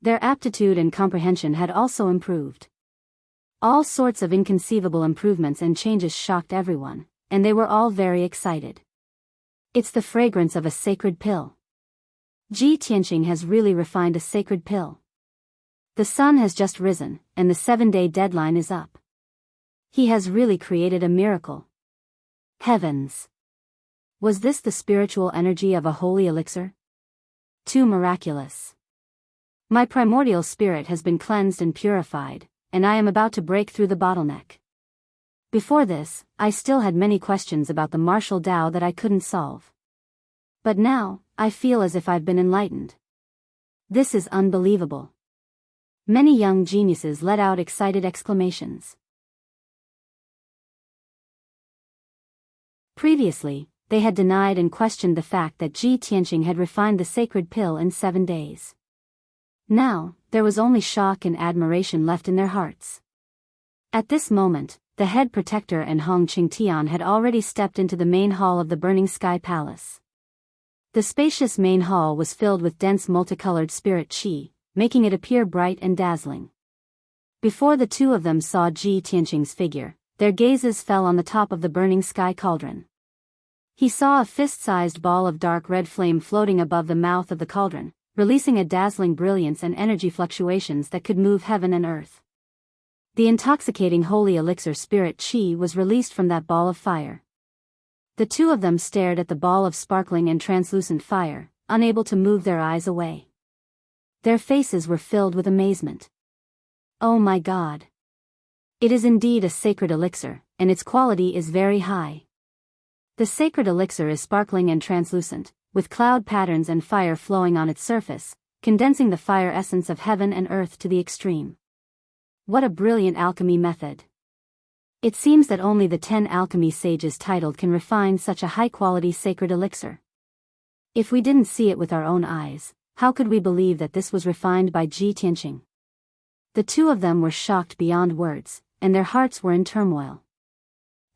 Speaker 1: Their aptitude and comprehension had also improved. All sorts of inconceivable improvements and changes shocked everyone, and they were all very excited. It's the fragrance of a sacred pill. Ji Tianqing has really refined a sacred pill. The sun has just risen, and the 7-day deadline is up. He has really created a miracle. Heavens! Was this the spiritual energy of a holy elixir? Too miraculous. My primordial spirit has been cleansed and purified, and I am about to break through the bottleneck. Before this, I still had many questions about the martial Tao that I couldn't solve. But now, I feel as if I've been enlightened. This is unbelievable. Many young geniuses let out excited exclamations. Previously, they had denied and questioned the fact that Ji Tianqing had refined the sacred pill in 7 days. Now, there was only shock and admiration left in their hearts. At this moment, the head protector and Hong Qingtian had already stepped into the main hall of the burning sky palace. The spacious main hall was filled with dense multicolored spirit qi, making it appear bright and dazzling. Before the 2 of them saw Ji Tianqing's figure, their gazes fell on the top of the burning sky cauldron. He saw a fist-sized ball of dark red flame floating above the mouth of the cauldron, releasing a dazzling brilliance and energy fluctuations that could move heaven and earth. The intoxicating holy elixir spirit qi was released from that ball of fire. The 2 of them stared at the ball of sparkling and translucent fire, unable to move their eyes away. Their faces were filled with amazement. Oh my God! It is indeed a sacred elixir, and its quality is very high. The sacred elixir is sparkling and translucent, with cloud patterns and fire flowing on its surface, condensing the fire essence of heaven and earth to the extreme. What a brilliant alchemy method! It seems that only the 10 alchemy sages titled can refine such a high-quality sacred elixir. If we didn't see it with our own eyes, how could we believe that this was refined by Ji Tianqing? The 2 of them were shocked beyond words, and their hearts were in turmoil.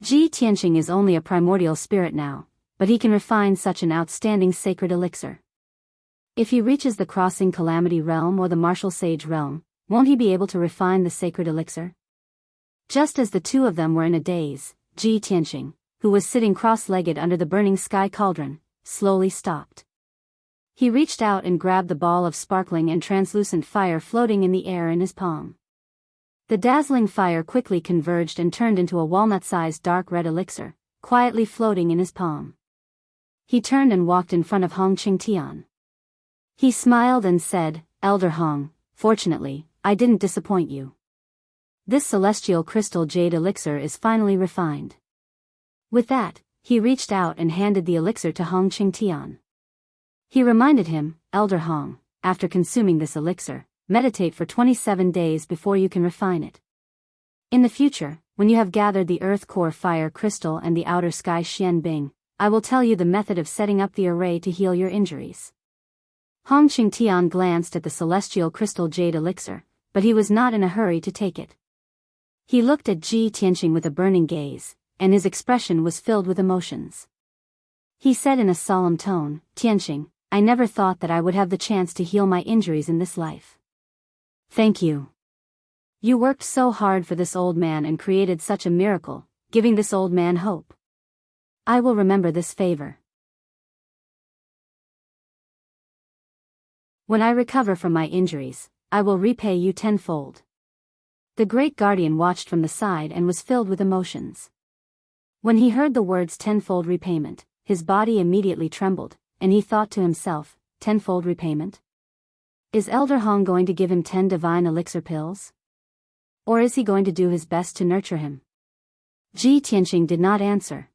Speaker 1: Ji Tianqing is only a primordial spirit now, but he can refine such an outstanding sacred elixir. If he reaches the crossing calamity realm or the martial sage realm, won't he be able to refine the sacred elixir? Just as the two of them were in a daze, Ji Tianqing, who was sitting cross-legged under the burning sky cauldron, slowly stopped. He reached out and grabbed the ball of sparkling and translucent fire floating in the air in his palm. The dazzling fire quickly converged and turned into a walnut-sized dark red elixir, quietly floating in his palm. He turned and walked in front of Hong Qingtian. He smiled and said, "Elder Hong, fortunately, I didn't disappoint you. This celestial crystal jade elixir is finally refined." With that, he reached out and handed the elixir to Hong Qingtian. He reminded him, "Elder Hong, after consuming this elixir, meditate for 27 days before you can refine it. In the future, when you have gathered the earth core fire crystal and the outer sky Xian Bing, I will tell you the method of setting up the array to heal your injuries." Hong Qingtian glanced at the celestial crystal jade elixir, but he was not in a hurry to take it. He looked at Ji Tianqing with a burning gaze, and his expression was filled with emotions. He said in a solemn tone, "Tianqing, I never thought that I would have the chance to heal my injuries in this life. Thank you. You worked so hard for this old man and created such a miracle, giving this old man hope. I will remember this favor. When I recover from my injuries, I will repay you tenfold." The great guardian watched from the side and was filled with emotions. When he heard the words tenfold repayment, his body immediately trembled, and he thought to himself, tenfold repayment? Is Elder Hong going to give him 10 divine elixir pills? Or is he going to do his best to nurture him? Ji Tianqing did not answer.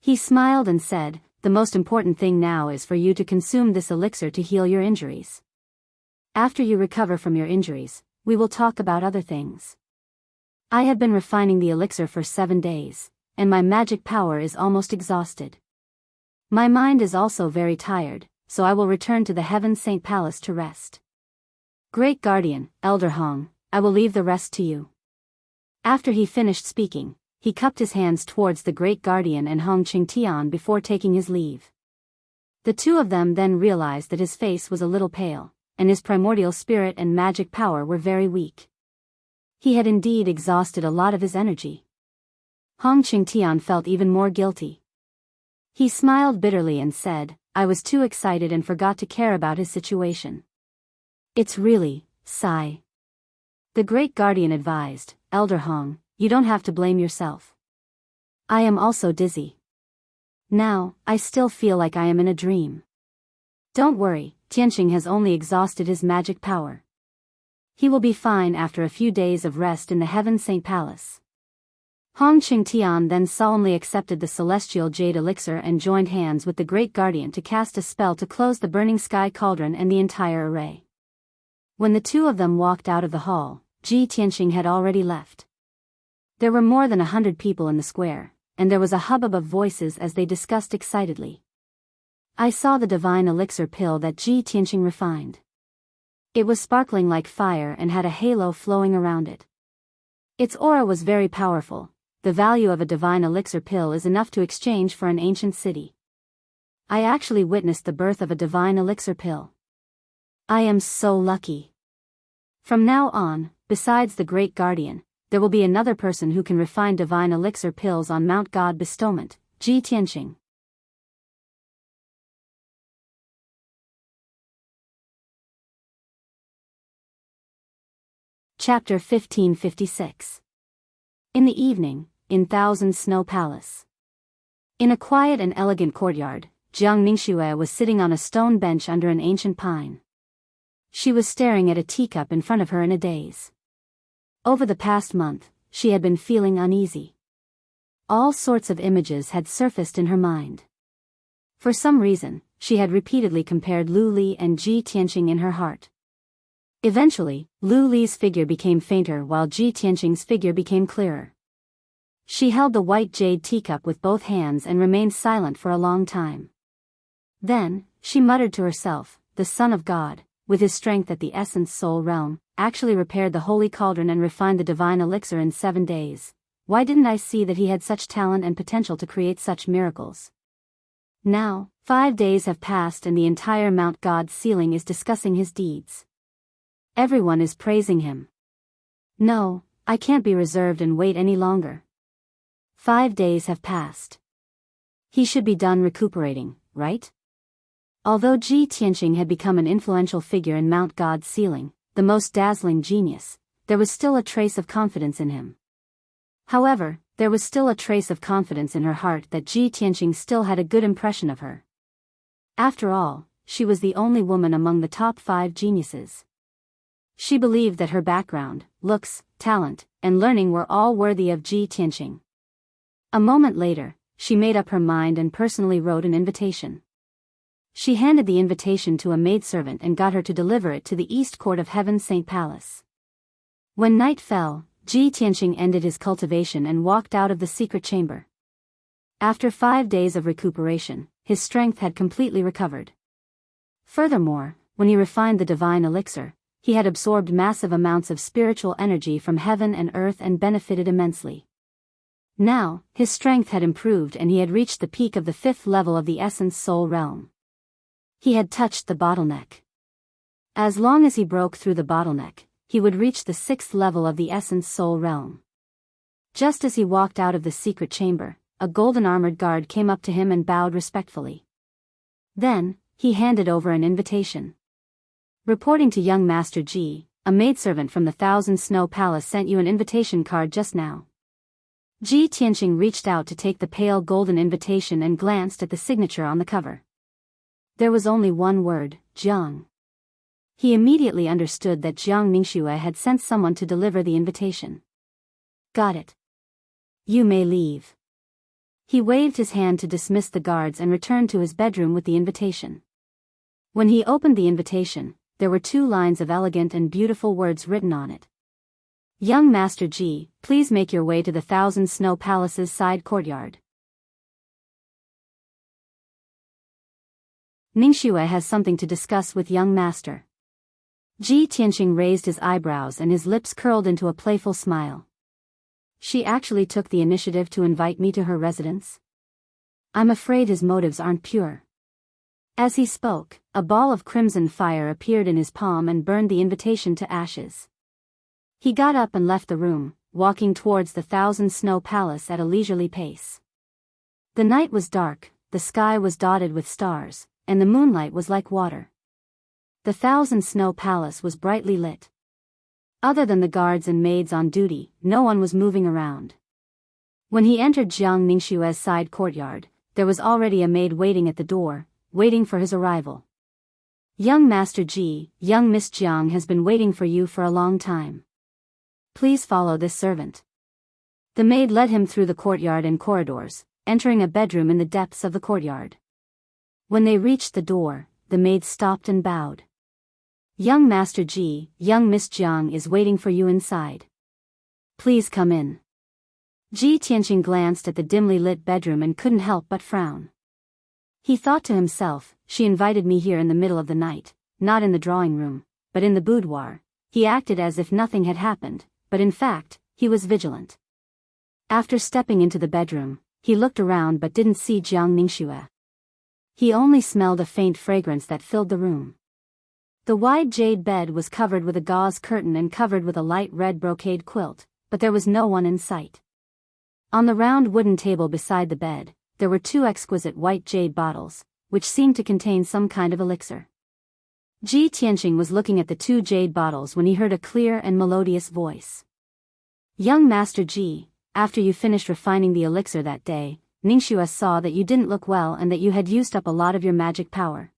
Speaker 1: He smiled and said, "The most important thing now is for you to consume this elixir to heal your injuries. After you recover from your injuries, we will talk about other things. I have been refining the elixir for 7 days, and my magic power is almost exhausted. My mind is also very tired, so I will return to the Heaven Saint Palace to rest. Great Guardian, Elder Hong, I will leave the rest to you." After he finished speaking, he cupped his hands towards the Great Guardian and Hong Qingtian before taking his leave. The two of them then realized that his face was a little pale, and his primordial spirit and magic power were very weak. He had indeed exhausted a lot of his energy. Hong Qingtian felt even more guilty. He smiled bitterly and said, "I was too excited and forgot to care about his situation." "It's really, sigh." The Great Guardian advised, "Elder Hong, you don't have to blame yourself. I am also dizzy. Now, I still feel like I am in a dream. Don't worry, Tianqing has only exhausted his magic power. He will be fine after a few days of rest in the Heaven Saint Palace." Hong Qingtian then solemnly accepted the celestial jade elixir and joined hands with the Great Guardian to cast a spell to close the burning sky cauldron and the entire array. When the two of them walked out of the hall, Ji Tianqing had already left. There were more than 100 people in the square, and there was a hubbub of voices as they discussed excitedly. "I saw the divine elixir pill that Ji Tianqing refined. It was sparkling like fire and had a halo flowing around it. Its aura was very powerful. The value of a divine elixir pill is enough to exchange for an ancient city. I actually witnessed the birth of a divine elixir pill. I am so lucky. From now on, besides the Great Guardian, there will be another person who can refine divine elixir pills on Mount God Bestowment, Ji Tianqing." Chapter 1556. In the evening, in Thousand Snow Palace. In a quiet and elegant courtyard, Jiang Mingxue was sitting on a stone bench under an ancient pine. She was staring at a teacup in front of her in a daze. Over the past month, she had been feeling uneasy. All sorts of images had surfaced in her mind. For some reason, she had repeatedly compared Lu Li and Ji Tianqing in her heart. Eventually, Lu Li's figure became fainter while Ji Tianqing's figure became clearer. She held the white jade teacup with both hands and remained silent for a long time. Then, she muttered to herself, "The Son of God, with his strength at the essence soul realm, actually repaired the holy cauldron and refined the divine elixir in 7 days. Why didn't I see that he had such talent and potential to create such miracles? Now, 5 days have passed and the entire Mount God's ceiling is discussing his deeds. Everyone is praising him. No, I can't be reserved and wait any longer. 5 days have passed. He should be done recuperating, right? Although Ji Tianqing had become an influential figure in Mount God's ceiling, the most dazzling genius, there was still a trace of confidence in him. However, there was still a trace of confidence in her heart that Ji Tianqing still had a good impression of her. After all, she was the only woman among the top 5 geniuses. She believed that her background, looks, talent, and learning were all worthy of Ji Tianqing. A moment later, she made up her mind and personally wrote an invitation. She handed the invitation to a maidservant and got her to deliver it to the East Court of Heaven's Saint Palace. When night fell, Ji Tianqing ended his cultivation and walked out of the secret chamber. After 5 days of recuperation, his strength had completely recovered. Furthermore, when he refined the divine elixir, he had absorbed massive amounts of spiritual energy from heaven and earth and benefited immensely. Now, his strength had improved and he had reached the peak of the 5th level of the Essence Soul realm. He had touched the bottleneck. As long as he broke through the bottleneck, he would reach the 6th level of the Essence Soul realm. Just as he walked out of the secret chamber, a golden armored guard came up to him and bowed respectfully. Then, he handed over an invitation. Reporting to young Master Ji, a maidservant from the Thousand Snow Palace sent you an invitation card just now. Ji Tianqing reached out to take the pale golden invitation and glanced at the signature on the cover. There was only one word, Jiang. He immediately understood that Jiang Ningxue had sent someone to deliver the invitation. Got it. You may leave. He waved his hand to dismiss the guards and returned to his bedroom with the invitation. When he opened the invitation, there were 2 lines of elegant and beautiful words written on it. Young Master Ji, please make your way to the Thousand Snow Palace's side courtyard. Ningxue has something to discuss with young master. Ji Tianqing raised his eyebrows and his lips curled into a playful smile. She actually took the initiative to invite me to her residence? I'm afraid his motives aren't pure. As he spoke, a ball of crimson fire appeared in his palm and burned the invitation to ashes. He got up and left the room, walking towards the Thousand Snow Palace at a leisurely pace. The night was dark, the sky was dotted with stars, and the moonlight was like water. The Thousand Snow Palace was brightly lit. Other than the guards and maids on duty, no one was moving around. When he entered Jiang Ningxue's side courtyard, there was already a maid waiting at the door, waiting for his arrival. Young Master Ji, young Miss Jiang has been waiting for you for a long time. Please follow this servant. The maid led him through the courtyard and corridors, entering a bedroom in the depths of the courtyard. When they reached the door, the maid stopped and bowed. Young Master Ji, young Miss Jiang is waiting for you inside. Please come in. Ji Tianqing glanced at the dimly lit bedroom and couldn't help but frown. He thought to himself, she invited me here in the middle of the night, not in the drawing room, but in the boudoir. He acted as if nothing had happened, but in fact, he was vigilant. After stepping into the bedroom, he looked around but didn't see Jiang Ningxue. He only smelled a faint fragrance that filled the room. The wide jade bed was covered with a gauze curtain and covered with a light red brocade quilt, but there was no one in sight. On the round wooden table beside the bed, there were 2 exquisite white jade bottles, which seemed to contain some kind of elixir. Ji Tianqing was looking at the 2 jade bottles when he heard a clear and melodious voice. Young Master Ji, after you finished refining the elixir that day, Ningxue saw that you didn't look well and that you had used up a lot of your magic power.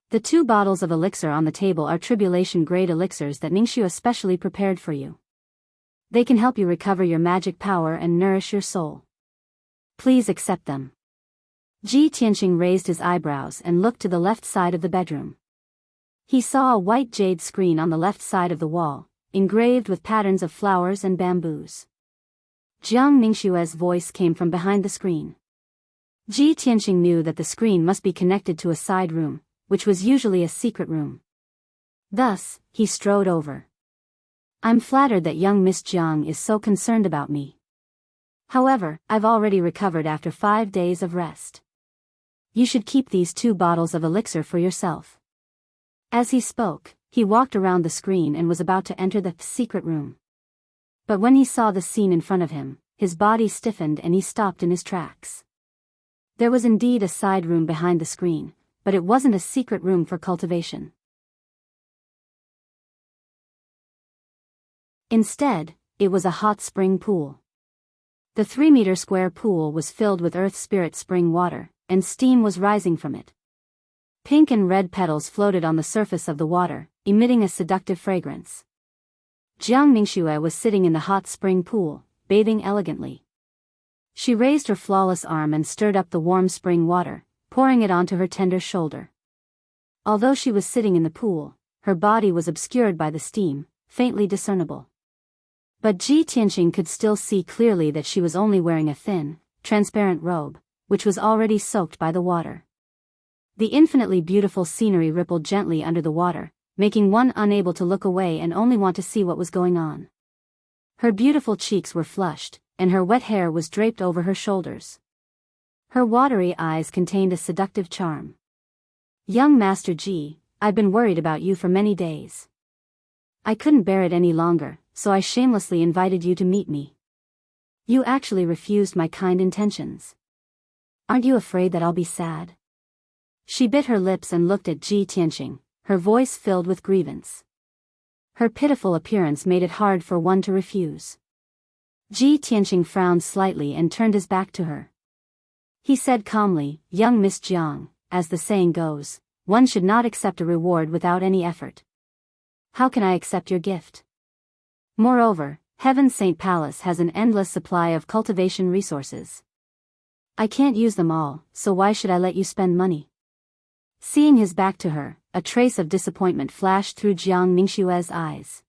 Speaker 1: The 2 bottles of elixir on the table are tribulation-grade elixirs that Ningxue specially prepared for you. They can help you recover your magic power and nourish your soul. Please accept them. Ji Tianqing raised his eyebrows and looked to the left side of the bedroom. He saw a white jade screen on the left side of the wall, engraved with patterns of flowers and bamboos. Jiang Ningxue's voice came from behind the screen. Ji Tianqing knew that the screen must be connected to a side room, which was usually a secret room. Thus, he strode over. I'm flattered that young Miss Jiang is so concerned about me. However, I've already recovered after 5 days of rest. You should keep these 2 bottles of elixir for yourself. As he spoke, he walked around the screen and was about to enter the secret room. But when he saw the scene in front of him, his body stiffened and he stopped in his tracks. There was indeed a side room behind the screen, but it wasn't a secret room for cultivation. Instead, it was a hot spring pool. The 3-meter square pool was filled with earth spirit spring water, and steam was rising from it. Pink and red petals floated on the surface of the water, emitting a seductive fragrance. Jiang Ningxue was sitting in the hot spring pool, bathing elegantly. She raised her flawless arm and stirred up the warm spring water, pouring it onto her tender shoulder. Although she was sitting in the pool, her body was obscured by the steam, faintly discernible. But Ji Tianqing could still see clearly that she was only wearing a thin, transparent robe, which was already soaked by the water. The infinitely beautiful scenery rippled gently under the water, making one unable to look away and only want to see what was going on. Her beautiful cheeks were flushed, and her wet hair was draped over her shoulders. Her watery eyes contained a seductive charm. Young Master Ji, I've been worried about you for many days. I couldn't bear it any longer, so I shamelessly invited you to meet me. You actually refused my kind intentions. Aren't you afraid that I'll be sad? She bit her lips and looked at Ji Tianqing, her voice filled with grievance. Her pitiful appearance made it hard for one to refuse. Ji Tianqing frowned slightly and turned his back to her. He said calmly, "Young Miss Jiang, as the saying goes, one should not accept a reward without any effort. How can I accept your gift? Moreover, Heaven's Saint Palace has an endless supply of cultivation resources. I can't use them all, so why should I let you spend money?" Seeing his back to her, a trace of disappointment flashed through Jiang Ningxue's eyes.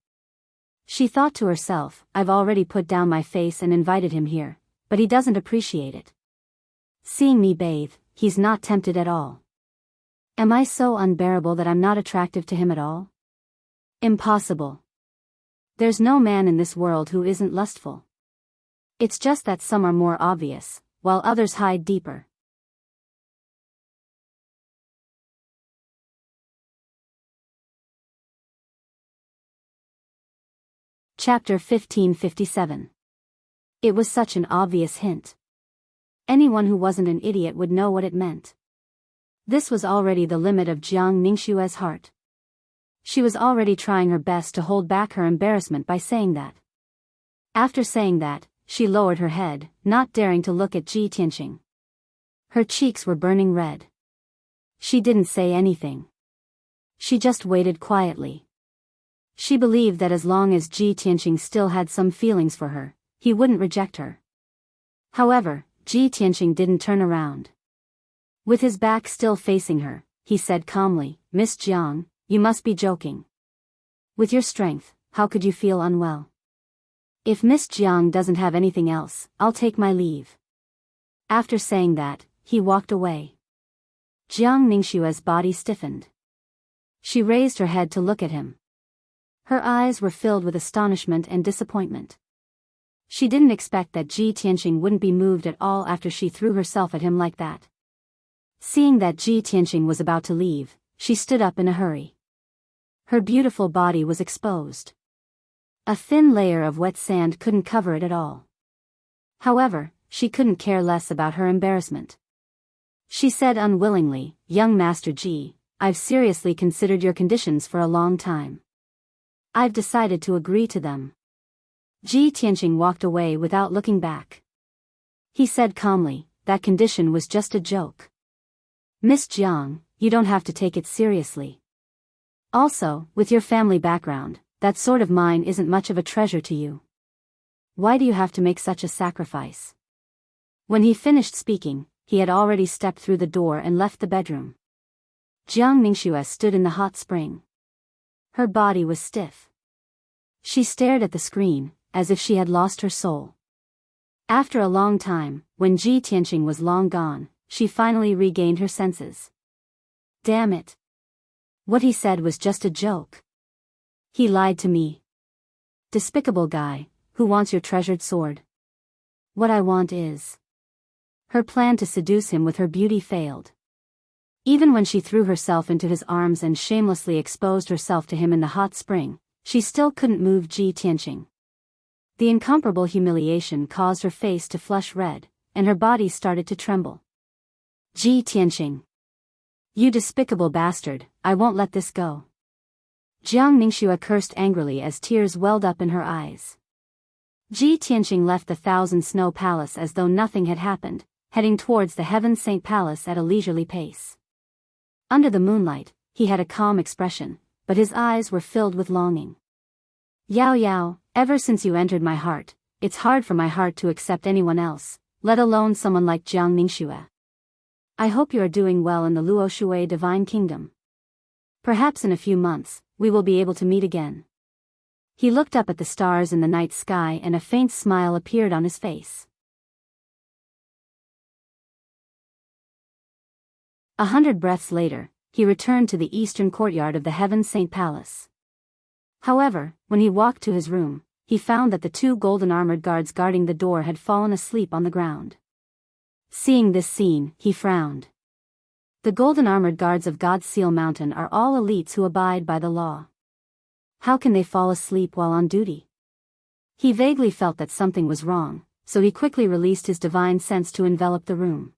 Speaker 1: She thought to herself, I've already put down my face and invited him here, but he doesn't appreciate it. Seeing me bathe, he's not tempted at all. Am I so unbearable that I'm not attractive to him at all? Impossible. There's no man in this world who isn't lustful. It's just that some are more obvious, while others hide deeper. Chapter 1557. It was such an obvious hint. Anyone who wasn't an idiot would know what it meant. This was already the limit of Jiang Ningxue's heart. She was already trying her best to hold back her embarrassment by saying that. After saying that, she lowered her head, not daring to look at Ji Tianqing. Her cheeks were burning red. She didn't say anything. She just waited quietly. She believed that as long as Ji Tianqing still had some feelings for her, he wouldn't reject her. However, Ji Tianqing didn't turn around. With his back still facing her, he said calmly, "Miss Jiang, you must be joking. With your strength, how could you feel unwell? If Miss Jiang doesn't have anything else, I'll take my leave." After saying that, he walked away. Jiang Ningxue's body stiffened. She raised her head to look at him. Her eyes were filled with astonishment and disappointment. She didn't expect that Ji Tianqing wouldn't be moved at all after she threw herself at him like that. Seeing that Ji Tianqing was about to leave, she stood up in a hurry. Her beautiful body was exposed. A thin layer of wet sand couldn't cover it at all. However, she couldn't care less about her embarrassment. She said unwillingly, "Young Master Ji, I've seriously considered your conditions for a long time. I've decided to agree to them." Ji Tianqing walked away without looking back. He said calmly, "That condition was just a joke. Miss Jiang, you don't have to take it seriously. Also, with your family background, that sort of mine isn't much of a treasure to you. Why do you have to make such a sacrifice?" When he finished speaking, he had already stepped through the door and left the bedroom. Jiang Ningxue stood in the hot spring. Her body was stiff. She stared at the screen, as if she had lost her soul. After a long time, when Ji Tianqing was long gone, she finally regained her senses. Damn it. What he said was just a joke. He lied to me. Despicable guy, who wants your treasured sword? What I want is. Her plan to seduce him with her beauty failed. Even when she threw herself into his arms and shamelessly exposed herself to him in the hot spring, she still couldn't move Ji Tianqing. The incomparable humiliation caused her face to flush red, and her body started to tremble. Ji Tianqing. You despicable bastard, I won't let this go. Jiang Ningxue cursed angrily as tears welled up in her eyes. Ji Tianqing left the Thousand Snow Palace as though nothing had happened, heading towards the Heaven Saint Palace at a leisurely pace. Under the moonlight, he had a calm expression, but his eyes were filled with longing. Yao Yao, ever since you entered my heart, it's hard for my heart to accept anyone else, let alone someone like Jiang Ningxue. I hope you are doing well in the Luoshui Divine Kingdom. Perhaps in a few months, we will be able to meet again. He looked up at the stars in the night sky and a faint smile appeared on his face. 100 breaths later, he returned to the eastern courtyard of the Heaven Saint Palace. However, when he walked to his room, he found that the 2 golden armored guards guarding the door had fallen asleep on the ground. Seeing this scene, he frowned. The golden armored guards of God's Seal Mountain are all elites who abide by the law. How can they fall asleep while on duty? He vaguely felt that something was wrong, so he quickly released his divine sense to envelop the room.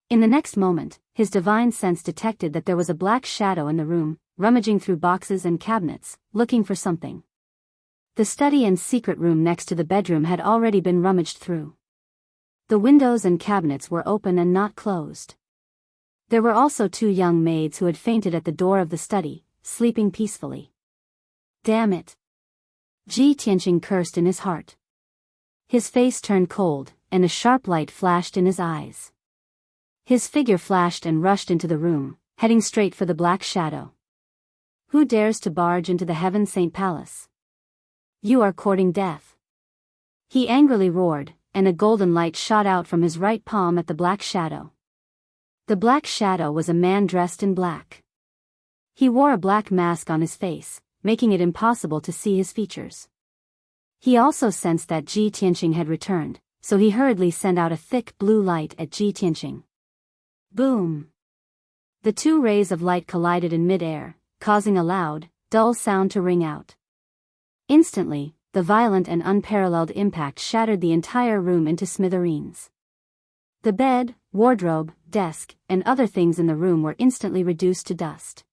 Speaker 1: In the next moment, his divine sense detected that there was a black shadow in the room, rummaging through boxes and cabinets, looking for something. The study and secret room next to the bedroom had already been rummaged through. The windows and cabinets were open and not closed. There were also 2 young maids who had fainted at the door of the study, sleeping peacefully. Damn it! Ji Tianqing cursed in his heart. His face turned cold, and a sharp light flashed in his eyes. His figure flashed and rushed into the room, heading straight for the black shadow. Who dares to barge into the Heaven Saint Palace? You are courting death. He angrily roared, and a golden light shot out from his right palm at the black shadow. The black shadow was a man dressed in black. He wore a black mask on his face, making it impossible to see his features. He also sensed that Ji Tianqing had returned, so he hurriedly sent out a thick blue light at Ji Tianqing. Boom! The 2 rays of light collided in mid-air, causing a loud, dull sound to ring out. Instantly, the violent and unparalleled impact shattered the entire room into smithereens. The bed, wardrobe, desk, and other things in the room were instantly reduced to dust.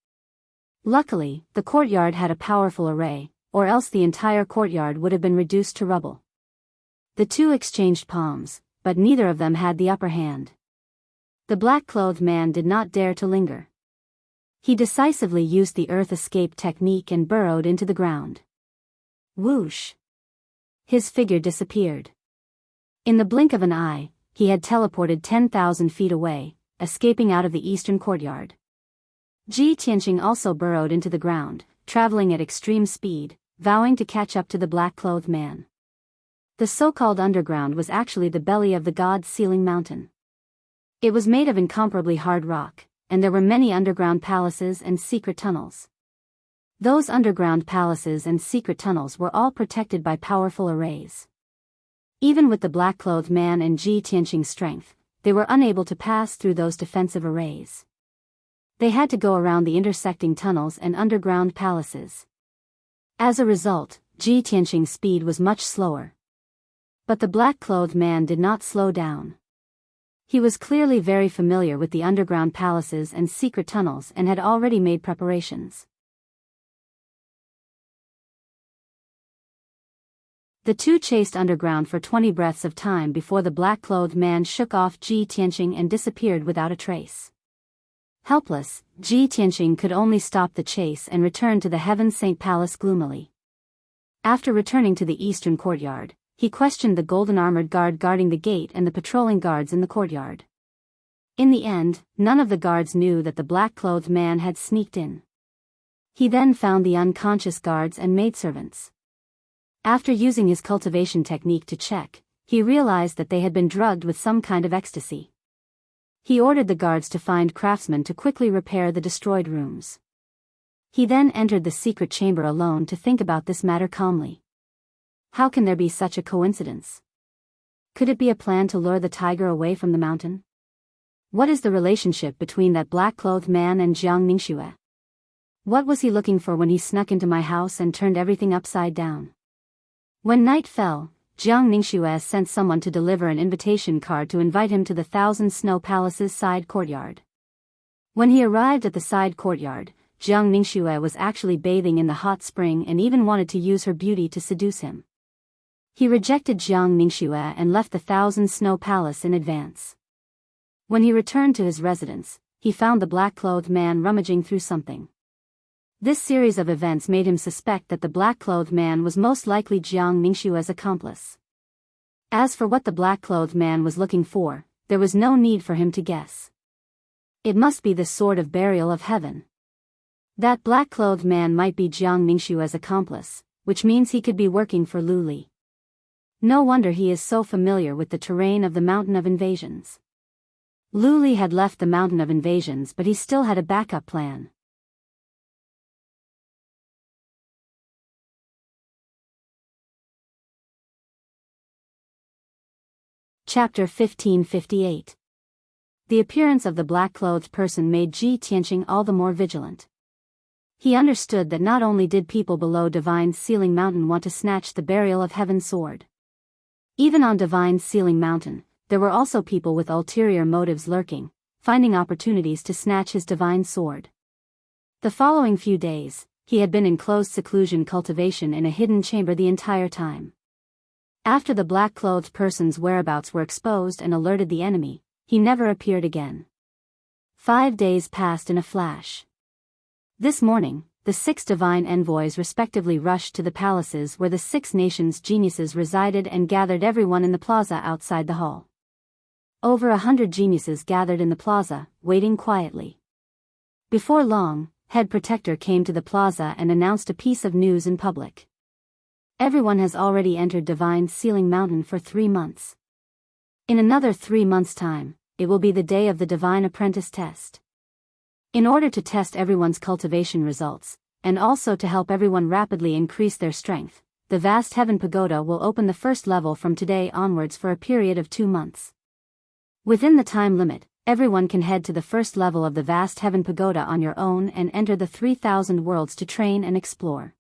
Speaker 1: Luckily, the courtyard had a powerful array, or else the entire courtyard would have been reduced to rubble. The 2 exchanged palms, but neither of them had the upper hand. The black-clothed man did not dare to linger. He decisively used the earth escape technique and burrowed into the ground. Whoosh! His figure disappeared. In the blink of an eye, he had teleported 10,000 feet away, escaping out of the eastern courtyard. Ji Tianqing also burrowed into the ground, traveling at extreme speed, vowing to catch up to the black-clothed man. The so-called underground was actually the belly of the God's Sealing Mountain. It was made of incomparably hard rock, and there were many underground palaces and secret tunnels. Those underground palaces and secret tunnels were all protected by powerful arrays. Even with the black-clothed man and Ji Tianqing's strength, they were unable to pass through those defensive arrays. They had to go around the intersecting tunnels and underground palaces. As a result, Ji Tianqing's speed was much slower. But the black-clothed man did not slow down. He was clearly very familiar with the underground palaces and secret tunnels and had already made preparations. The 2 chased underground for 20 breaths of time before the black-clothed man shook off Ji Tianqing and disappeared without a trace. Helpless, Ji Tianqing could only stop the chase and return to the Heaven Saint Palace gloomily. After returning to the eastern courtyard, he questioned the golden armored guard guarding the gate and the patrolling guards in the courtyard. In the end, none of the guards knew that the black-clothed man had sneaked in. He then found the unconscious guards and maidservants. After using his cultivation technique to check, he realized that they had been drugged with some kind of ecstasy. He ordered the guards to find craftsmen to quickly repair the destroyed rooms. He then entered the secret chamber alone to think about this matter calmly. How can there be such a coincidence? Could it be a plan to lure the tiger away from the mountain? What is the relationship between that black-clothed man and Jiang Ningxue? What was he looking for when he snuck into my house and turned everything upside down? When night fell, Jiang Ningxue sent someone to deliver an invitation card to invite him to the Thousand Snow Palace's side courtyard. When he arrived at the side courtyard, Jiang Ningxue was actually bathing in the hot spring and even wanted to use her beauty to seduce him. He rejected Jiang Ningxue and left the Thousand Snow Palace in advance. When he returned to his residence, he found the black-clothed man rummaging through something. This series of events made him suspect that the black-clothed man was most likely Jiang Ningxue's accomplice. As for what the black-clothed man was looking for, there was no need for him to guess. It must be the sword of burial of heaven. That black-clothed man might be Jiang Ningxue's accomplice, which means he could be working for Lu Li. No wonder he is so familiar with the terrain of the Mountain of Invasions. Lu Li had left the Mountain of Invasions, but he still had a backup plan. Chapter 1558. The appearance of the black-clothed person made Ji Tianqing all the more vigilant. He understood that not only did people below Divine Sealing Mountain want to snatch the Burial of Heaven sword. Even on Divine Sealing Mountain, there were also people with ulterior motives lurking, finding opportunities to snatch his divine sword. The following few days, he had been in closed seclusion cultivation in a hidden chamber the entire time. After the black-clothed person's whereabouts were exposed and alerted the enemy, he never appeared again. 5 days passed in a flash. This morning, the 6 divine envoys respectively rushed to the palaces where the 6 nations' geniuses resided and gathered everyone in the plaza outside the hall. Over 100 geniuses gathered in the plaza, waiting quietly. Before long, Head Protector came to the plaza and announced a piece of news in public. Everyone has already entered Divine Sealing Mountain for 3 months. In another 3 months' time, it will be the day of the Divine Apprentice test. In order to test everyone's cultivation results, and also to help everyone rapidly increase their strength, the Vast Heaven Pagoda will open the first level from today onwards for a period of 2 months. Within the time limit, everyone can head to the first level of the Vast Heaven Pagoda on your own and enter the 3,000 worlds to train and explore.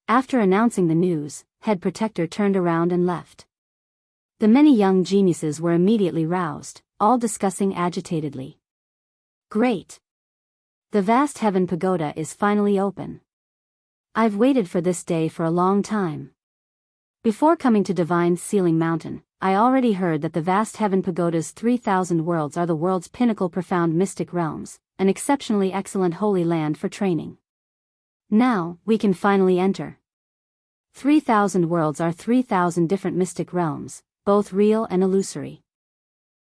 Speaker 1: After announcing the news, Head Protector turned around and left. The many young geniuses were immediately roused, all discussing agitatedly. Great! The Vast Heaven Pagoda is finally open. I've waited for this day for a long time. Before coming to Divine Sealing Mountain, I already heard that the Vast Heaven Pagoda's 3,000 worlds are the world's pinnacle profound mystic realms, an exceptionally excellent holy land for training. Now, we can finally enter. 3,000 worlds are 3,000 different mystic realms, both real and illusory.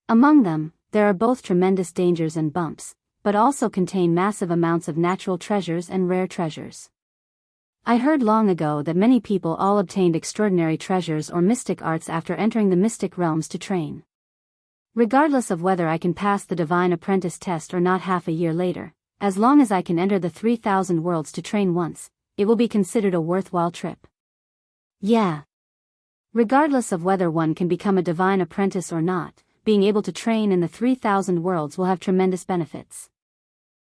Speaker 1: Among them, there are both tremendous dangers and bumps, but also contain massive amounts of natural treasures and rare treasures. I heard long ago that many people all obtained extraordinary treasures or mystic arts after entering the mystic realms to train. Regardless of whether I can pass the Divine Apprentice test or not half a year later, as long as I can enter the 3,000 worlds to train once, it will be considered a worthwhile trip. Yeah. Regardless of whether one can become a Divine Apprentice or not, being able to train in the 3,000 worlds will have tremendous benefits.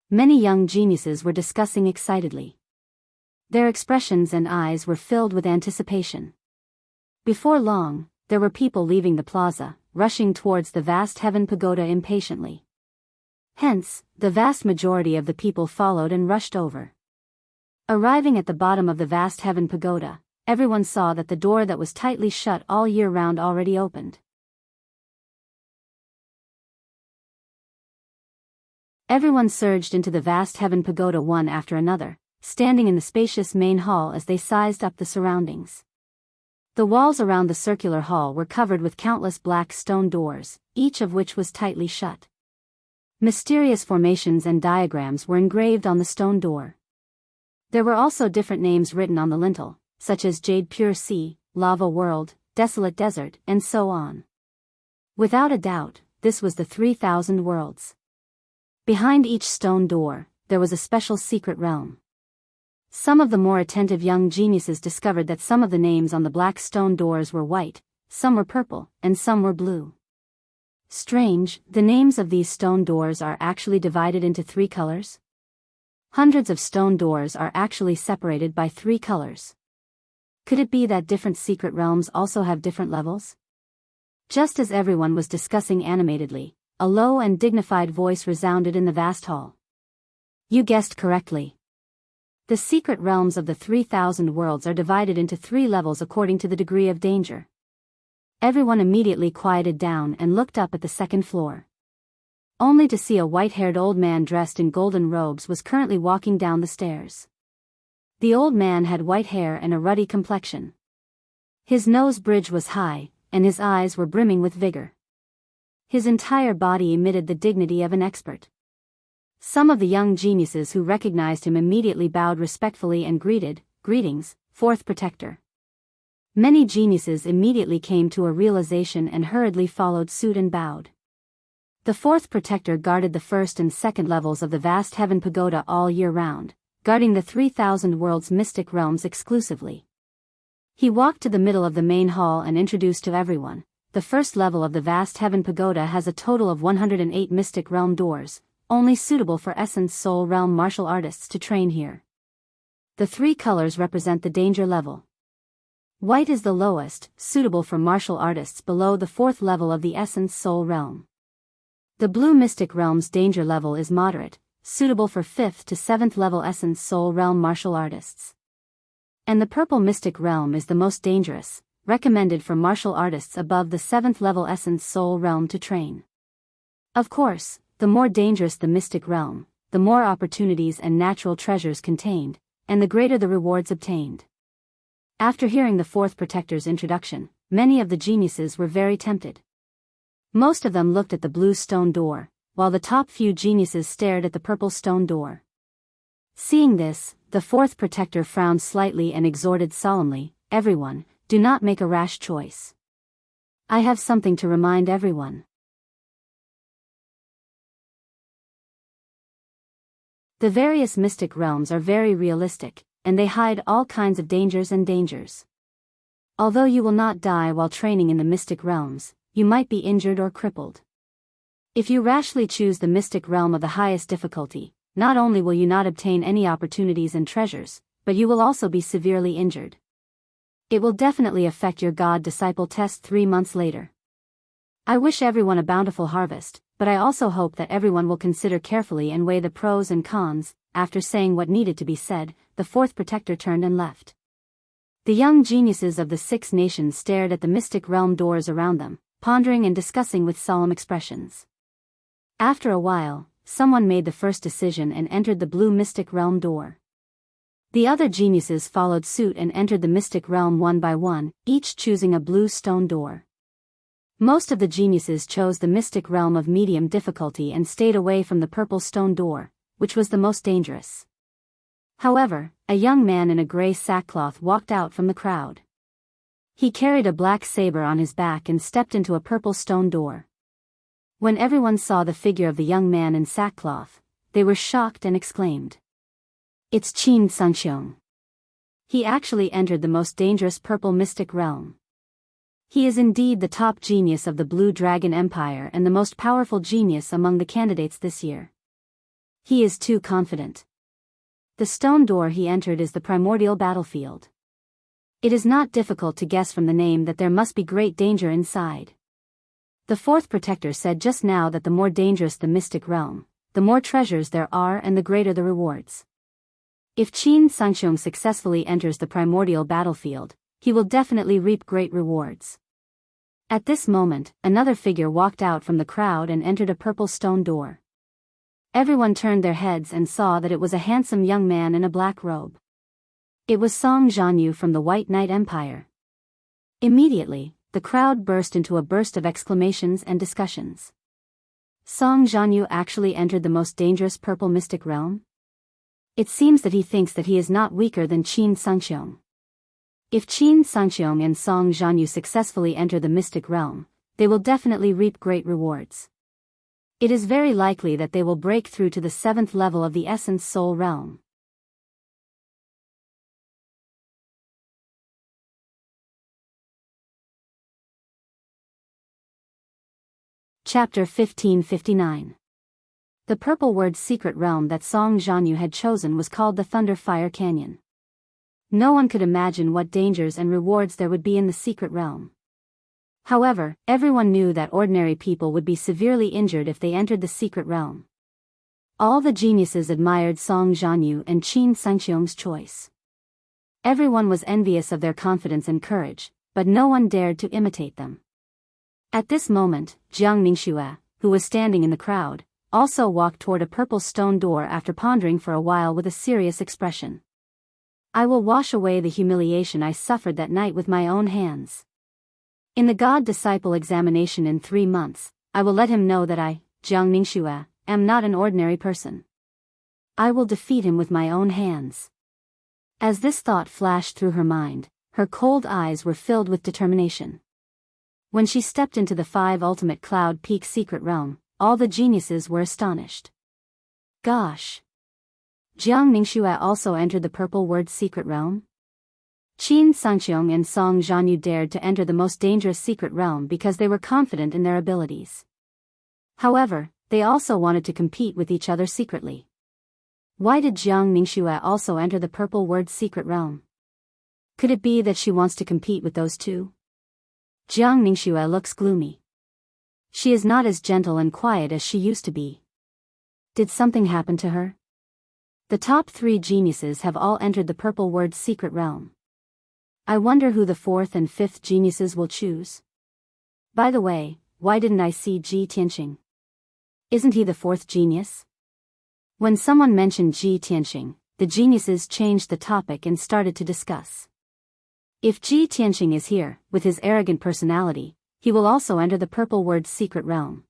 Speaker 1: Many young geniuses were discussing excitedly. Their expressions and eyes were filled with anticipation. Before long, there were people leaving the plaza, rushing towards the Vast Heaven Pagoda impatiently. Hence, the vast majority of the people followed and rushed over. Arriving at the bottom of the Vast Heaven Pagoda, everyone saw that the door that was tightly shut all year round already opened. Everyone surged into the Vast Heaven Pagoda one after another, standing in the spacious main hall as they sized up the surroundings. The walls around the circular hall were covered with countless black stone doors, each of which was tightly shut. Mysterious formations and diagrams were engraved on the stone door. There were also different names written on the lintel, such as Jade Pure Sea, Lava World, Desolate Desert, and so on. Without a doubt, this was the 3,000 worlds. Behind each stone door, there was a special secret realm. Some of the more attentive young geniuses discovered that some of the names on the black stone doors were white, some were purple, and some were blue. Strange, the names of these stone doors are actually divided into 3 colors? Hundreds of stone doors are actually separated by 3 colors. Could it be that different secret realms also have different levels? Just as everyone was discussing animatedly, a low and dignified voice resounded in the vast hall. You guessed correctly. The secret realms of the 3,000 worlds are divided into 3 levels according to the degree of danger. Everyone immediately quieted down and looked up at the 2nd floor. Only to see a white-haired old man dressed in golden robes was currently walking down the stairs. The old man had white hair and a ruddy complexion. His nose bridge was high, and his eyes were brimming with vigor. His entire body emitted the dignity of an expert. Some of the young geniuses who recognized him immediately bowed respectfully and greeted, "Greetings, 4th Protector." Many geniuses immediately came to a realization and hurriedly followed suit and bowed. The 4th Protector guarded the 1st and 2nd levels of the vast heaven pagoda all year round, guarding the 3,000 worlds' mystic realms exclusively. He walked to the middle of the main hall and introduced to everyone, the 1st level of the vast heaven pagoda has a total of 108 mystic realm doors, only suitable for Essence Soul Realm martial artists to train here. The 3 colors represent the danger level. White is the lowest, suitable for martial artists below the 4th level of the Essence Soul Realm. The blue mystic realm's danger level is moderate, suitable for 5th to 7th level Essence Soul Realm martial artists. And the purple mystic realm is the most dangerous, recommended for martial artists above the 7th level Essence Soul Realm to train. Of course, the more dangerous the mystic realm, the more opportunities and natural treasures contained, and the greater the rewards obtained. After hearing the 4th Protector's introduction, many of the geniuses were very tempted. Most of them looked at the blue stone door, while the top few geniuses stared at the purple stone door. Seeing this, the 4th Protector frowned slightly and exhorted solemnly, "Everyone, do not make a rash choice. I have something to remind everyone. The various mystic realms are very realistic, and they hide all kinds of dangers and dangers. Although you will not die while training in the mystic realms, you might be injured or crippled. If you rashly choose the mystic realm of the highest difficulty, not only will you not obtain any opportunities and treasures, but you will also be severely injured. It will definitely affect your God-disciple test 3 months later. I wish everyone a bountiful harvest, but I also hope that everyone will consider carefully and weigh the pros and cons." After saying what needed to be said, the 4th Protector turned and left. The young geniuses of the 6 nations stared at the mystic realm doors around them, pondering and discussing with solemn expressions. After a while, someone made the first decision and entered the blue mystic realm door. The other geniuses followed suit and entered the mystic realm one by one, each choosing a blue stone door. Most of the geniuses chose the mystic realm of medium difficulty and stayed away from the purple stone door, which was the most dangerous. However, a young man in a gray sackcloth walked out from the crowd. He carried a black saber on his back and stepped into a purple stone door. When everyone saw the figure of the young man in sackcloth, they were shocked and exclaimed, "It's Qin Sanxiong. He actually entered the most dangerous purple mystic realm. He is indeed the top genius of the Blue Dragon Empire and the most powerful genius among the candidates this year. He is too confident." The stone door he entered is the primordial battlefield. It is not difficult to guess from the name that there must be great danger inside. The 4th Protector said just now that the more dangerous the mystic realm, the more treasures there are and the greater the rewards. If Qin Sanxiong successfully enters the primordial battlefield, he will definitely reap great rewards. At this moment, another figure walked out from the crowd and entered a purple stone door. Everyone turned their heads and saw that it was a handsome young man in a black robe. It was Song Jianghu from the White Knight Empire. Immediately, the crowd burst into a burst of exclamations and discussions. Song Jianghu actually entered the most dangerous purple mystic realm? It seems that he thinks that he is not weaker than Qin Sanxiong. If Qin Sanxiong and Song Jianghu successfully enter the mystic realm, they will definitely reap great rewards. It is very likely that they will break through to the 7th level of the Essence Soul Realm. Chapter 1559. The purple word's secret realm that Song Jianghu had chosen was called the Thunder Fire Canyon. No one could imagine what dangers and rewards there would be in the secret realm. However, everyone knew that ordinary people would be severely injured if they entered the secret realm. All the geniuses admired Song Jianghu and Qin Sangqiong's choice. Everyone was envious of their confidence and courage, but no one dared to imitate them. At this moment, Jiang Ningxue, who was standing in the crowd, also walked toward a purple stone door after pondering for a while with a serious expression. I will wash away the humiliation I suffered that night with my own hands. In the God-disciple examination in 3 months, I will let him know that I, Jiang Ningxue, am not an ordinary person. I will defeat him with my own hands. As this thought flashed through her mind, her cold eyes were filled with determination. When she stepped into the 5 ultimate cloud peak secret realm, all the geniuses were astonished. Gosh! Jiang Ningxue also entered the purple word's secret realm? Qin Sangqiong and Song Jianghu dared to enter the most dangerous secret realm because they were confident in their abilities. However, they also wanted to compete with each other secretly. Why did Jiang Ningxue also enter the purple word's secret realm? Could it be that she wants to compete with those two? Jiang Ningxue looks gloomy. She is not as gentle and quiet as she used to be. Did something happen to her? The top 3 geniuses have all entered the purple word's secret realm. I wonder who the 4th and 5th geniuses will choose. By the way, why didn't I see Ji Tianqing? Isn't he the 4th genius? When someone mentioned Ji Tianqing, the geniuses changed the topic and started to discuss. If Ji Tianqing is here, with his arrogant personality, he will also enter the purple word's secret realm.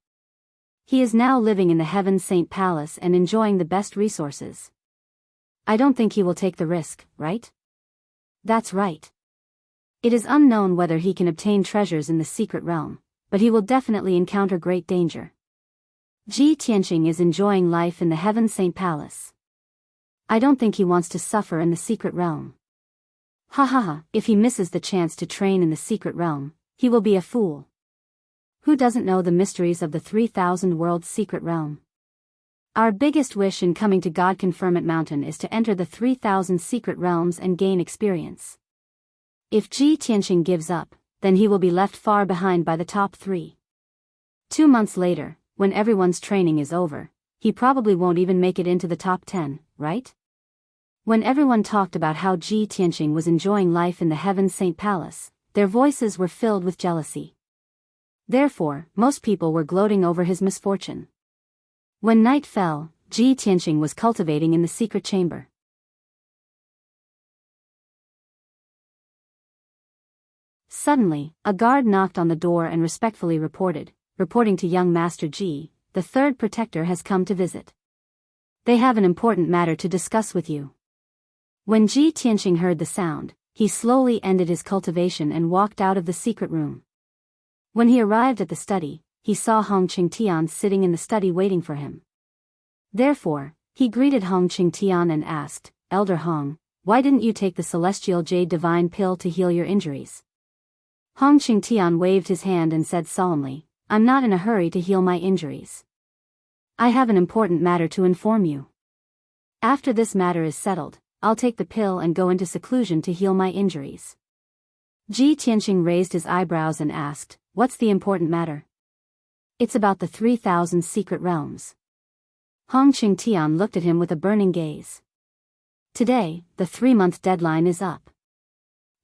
Speaker 1: He is now living in the Heaven Saint Palace and enjoying the best resources. I don't think he will take the risk, right? That's right. It is unknown whether he can obtain treasures in the secret realm, but he will definitely encounter great danger. Ji Tianqing is enjoying life in the Heaven Saint Palace. I don't think he wants to suffer in the secret realm. Ha ha ha, if he misses the chance to train in the secret realm, he will be a fool. Who doesn't know the mysteries of the 3,000 worlds secret realm? Our biggest wish in coming to God Conferment Mountain is to enter the 3,000 secret realms and gain experience. If Ji Tianqing gives up, then he will be left far behind by the top 3. 2 months later, when everyone's training is over, he probably won't even make it into the top 10, right? When everyone talked about how Ji Tianqing was enjoying life in the Heaven Saint Palace, their voices were filled with jealousy. Therefore, most people were gloating over his misfortune. When night fell, Ji Tianqing was cultivating in the secret chamber. Suddenly, a guard knocked on the door and respectfully reporting to young Master Ji, the 3rd protector has come to visit. They have an important matter to discuss with you. When Ji Tianqing heard the sound, he slowly ended his cultivation and walked out of the secret room. When he arrived at the study, he saw Hong Qingtian sitting in the study waiting for him. Therefore, he greeted Hong Qingtian and asked, Elder Hong, why didn't you take the celestial jade divine pill to heal your injuries? Hong Qingtian waved his hand and said solemnly, I'm not in a hurry to heal my injuries. I have an important matter to inform you. After this matter is settled, I'll take the pill and go into seclusion to heal my injuries. Ji Tianqing raised his eyebrows and asked, what's the important matter? It's about the 3,000 secret realms. Hong Qingtian looked at him with a burning gaze. Today, the 3-month deadline is up.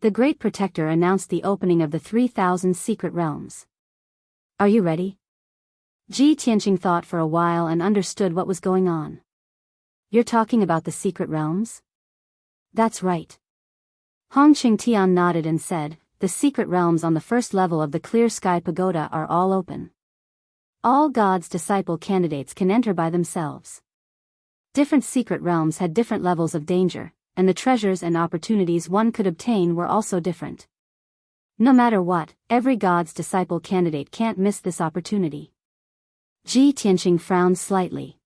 Speaker 1: The Great Protector announced the opening of the 3,000 secret realms. Are you ready? Ji Tianqing thought for a while and understood what was going on. You're talking about the secret realms? That's right. Hong Qingtian nodded and said, the secret realms on the 1st level of the Clear Sky Pagoda are all open. All God's disciple candidates can enter by themselves. Different secret realms had different levels of danger, and the treasures and opportunities one could obtain were also different. No matter what, every God's disciple candidate can't miss this opportunity. Ji Tianqing frowned slightly.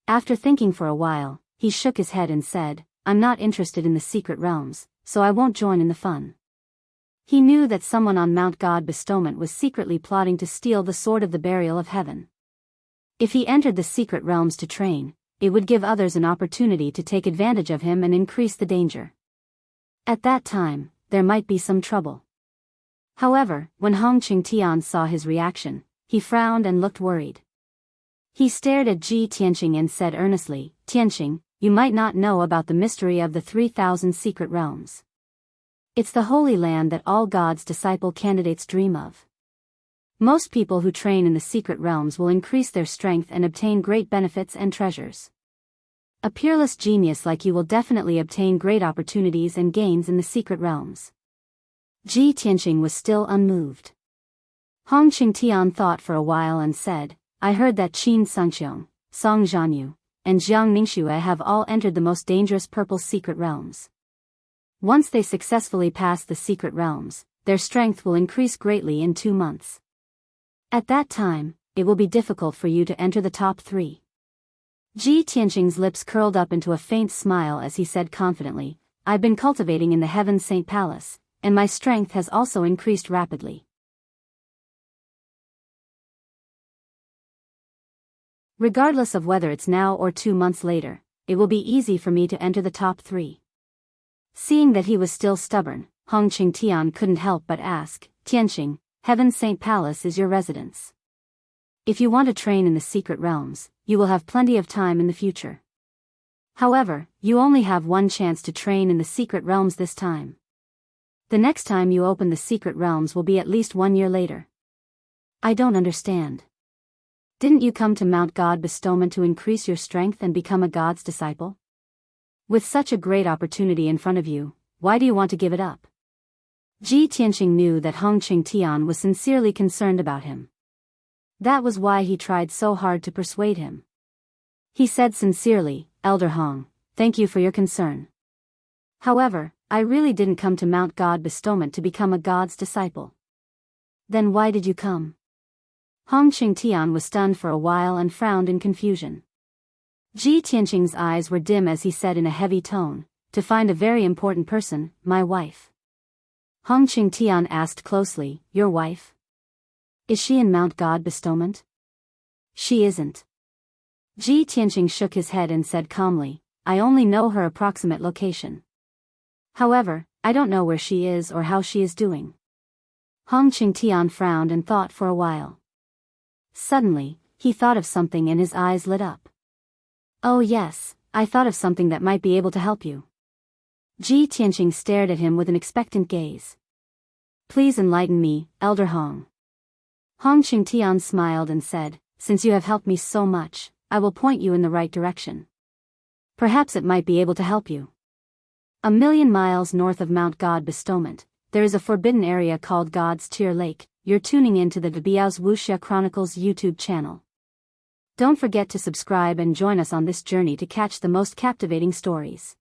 Speaker 1: After thinking for a while, he shook his head and said, I'm not interested in the secret realms, so I won't join in the fun. He knew that someone on Mount God Bestowment was secretly plotting to steal the sword of the burial of heaven. If he entered the secret realms to train, it would give others an opportunity to take advantage of him and increase the danger. At that time, there might be some trouble. However, when Hong Qingtian saw his reaction, he frowned and looked worried. He stared at Ji Tianqing and said earnestly, "Tianqing, you might not know about the mystery of the 3,000 secret realms. It's the holy land that all God's disciple candidates dream of. Most people who train in the secret realms will increase their strength and obtain great benefits and treasures. A peerless genius like you will definitely obtain great opportunities and gains in the secret realms." Ji Tianqing was still unmoved. Hong Qingtian thought for a while and said, "I heard that Qin Sangqiong, Song Zhanyu, and Jiang Ningxue have all entered the most dangerous purple secret realms. Once they successfully pass the secret realms, their strength will increase greatly in 2 months. At that time, it will be difficult for you to enter the top 3. Ji Tianqing's lips curled up into a faint smile as he said confidently, "I've been cultivating in the Heaven Saint Palace, and my strength has also increased rapidly. Regardless of whether it's now or 2 months later, it will be easy for me to enter the top 3. Seeing that he was still stubborn, Hong Qingtian couldn't help but ask, "Tianqing, Heaven Saint Palace is your residence. If you want to train in the secret realms, you will have plenty of time in the future. However, you only have one chance to train in the secret realms this time. The next time you open the secret realms will be at least 1 year later." "I don't understand. Didn't you come to Mount God Bestowment to increase your strength and become a God's disciple? With such a great opportunity in front of you, why do you want to give it up?" Ji Tianqing knew that Hong Qingtian was sincerely concerned about him. That was why he tried so hard to persuade him. He said sincerely, "Elder Hong, thank you for your concern. However, I really didn't come to Mount God Bestowment to become a God's disciple." "Then why did you come?" Hong Qingtian was stunned for a while and frowned in confusion. Ji Tianqing's eyes were dim as he said in a heavy tone, "To find a very important person, my wife." Hong Qingtian asked closely, "Your wife? Is she in Mount God Bestowment?" "She isn't." Ji Tianqing shook his head and said calmly, "I only know her approximate location. However, I don't know where she is or how she is doing." Hong Qingtian frowned and thought for a while. Suddenly, he thought of something and his eyes lit up. "Oh yes, I thought of something that might be able to help you." Ji Tianqing stared at him with an expectant gaze. "Please enlighten me, Elder Hong." Hong Qingtian smiled and said, "Since you have helped me so much, I will point you in the right direction. Perhaps it might be able to help you. 1,000,000 miles north of Mount God Bestowment, there is a forbidden area called God's Tear Lake. You're tuning into the Biyao's Wuxia Chronicles YouTube channel. Don't forget to subscribe and join us on this journey to catch the most captivating stories.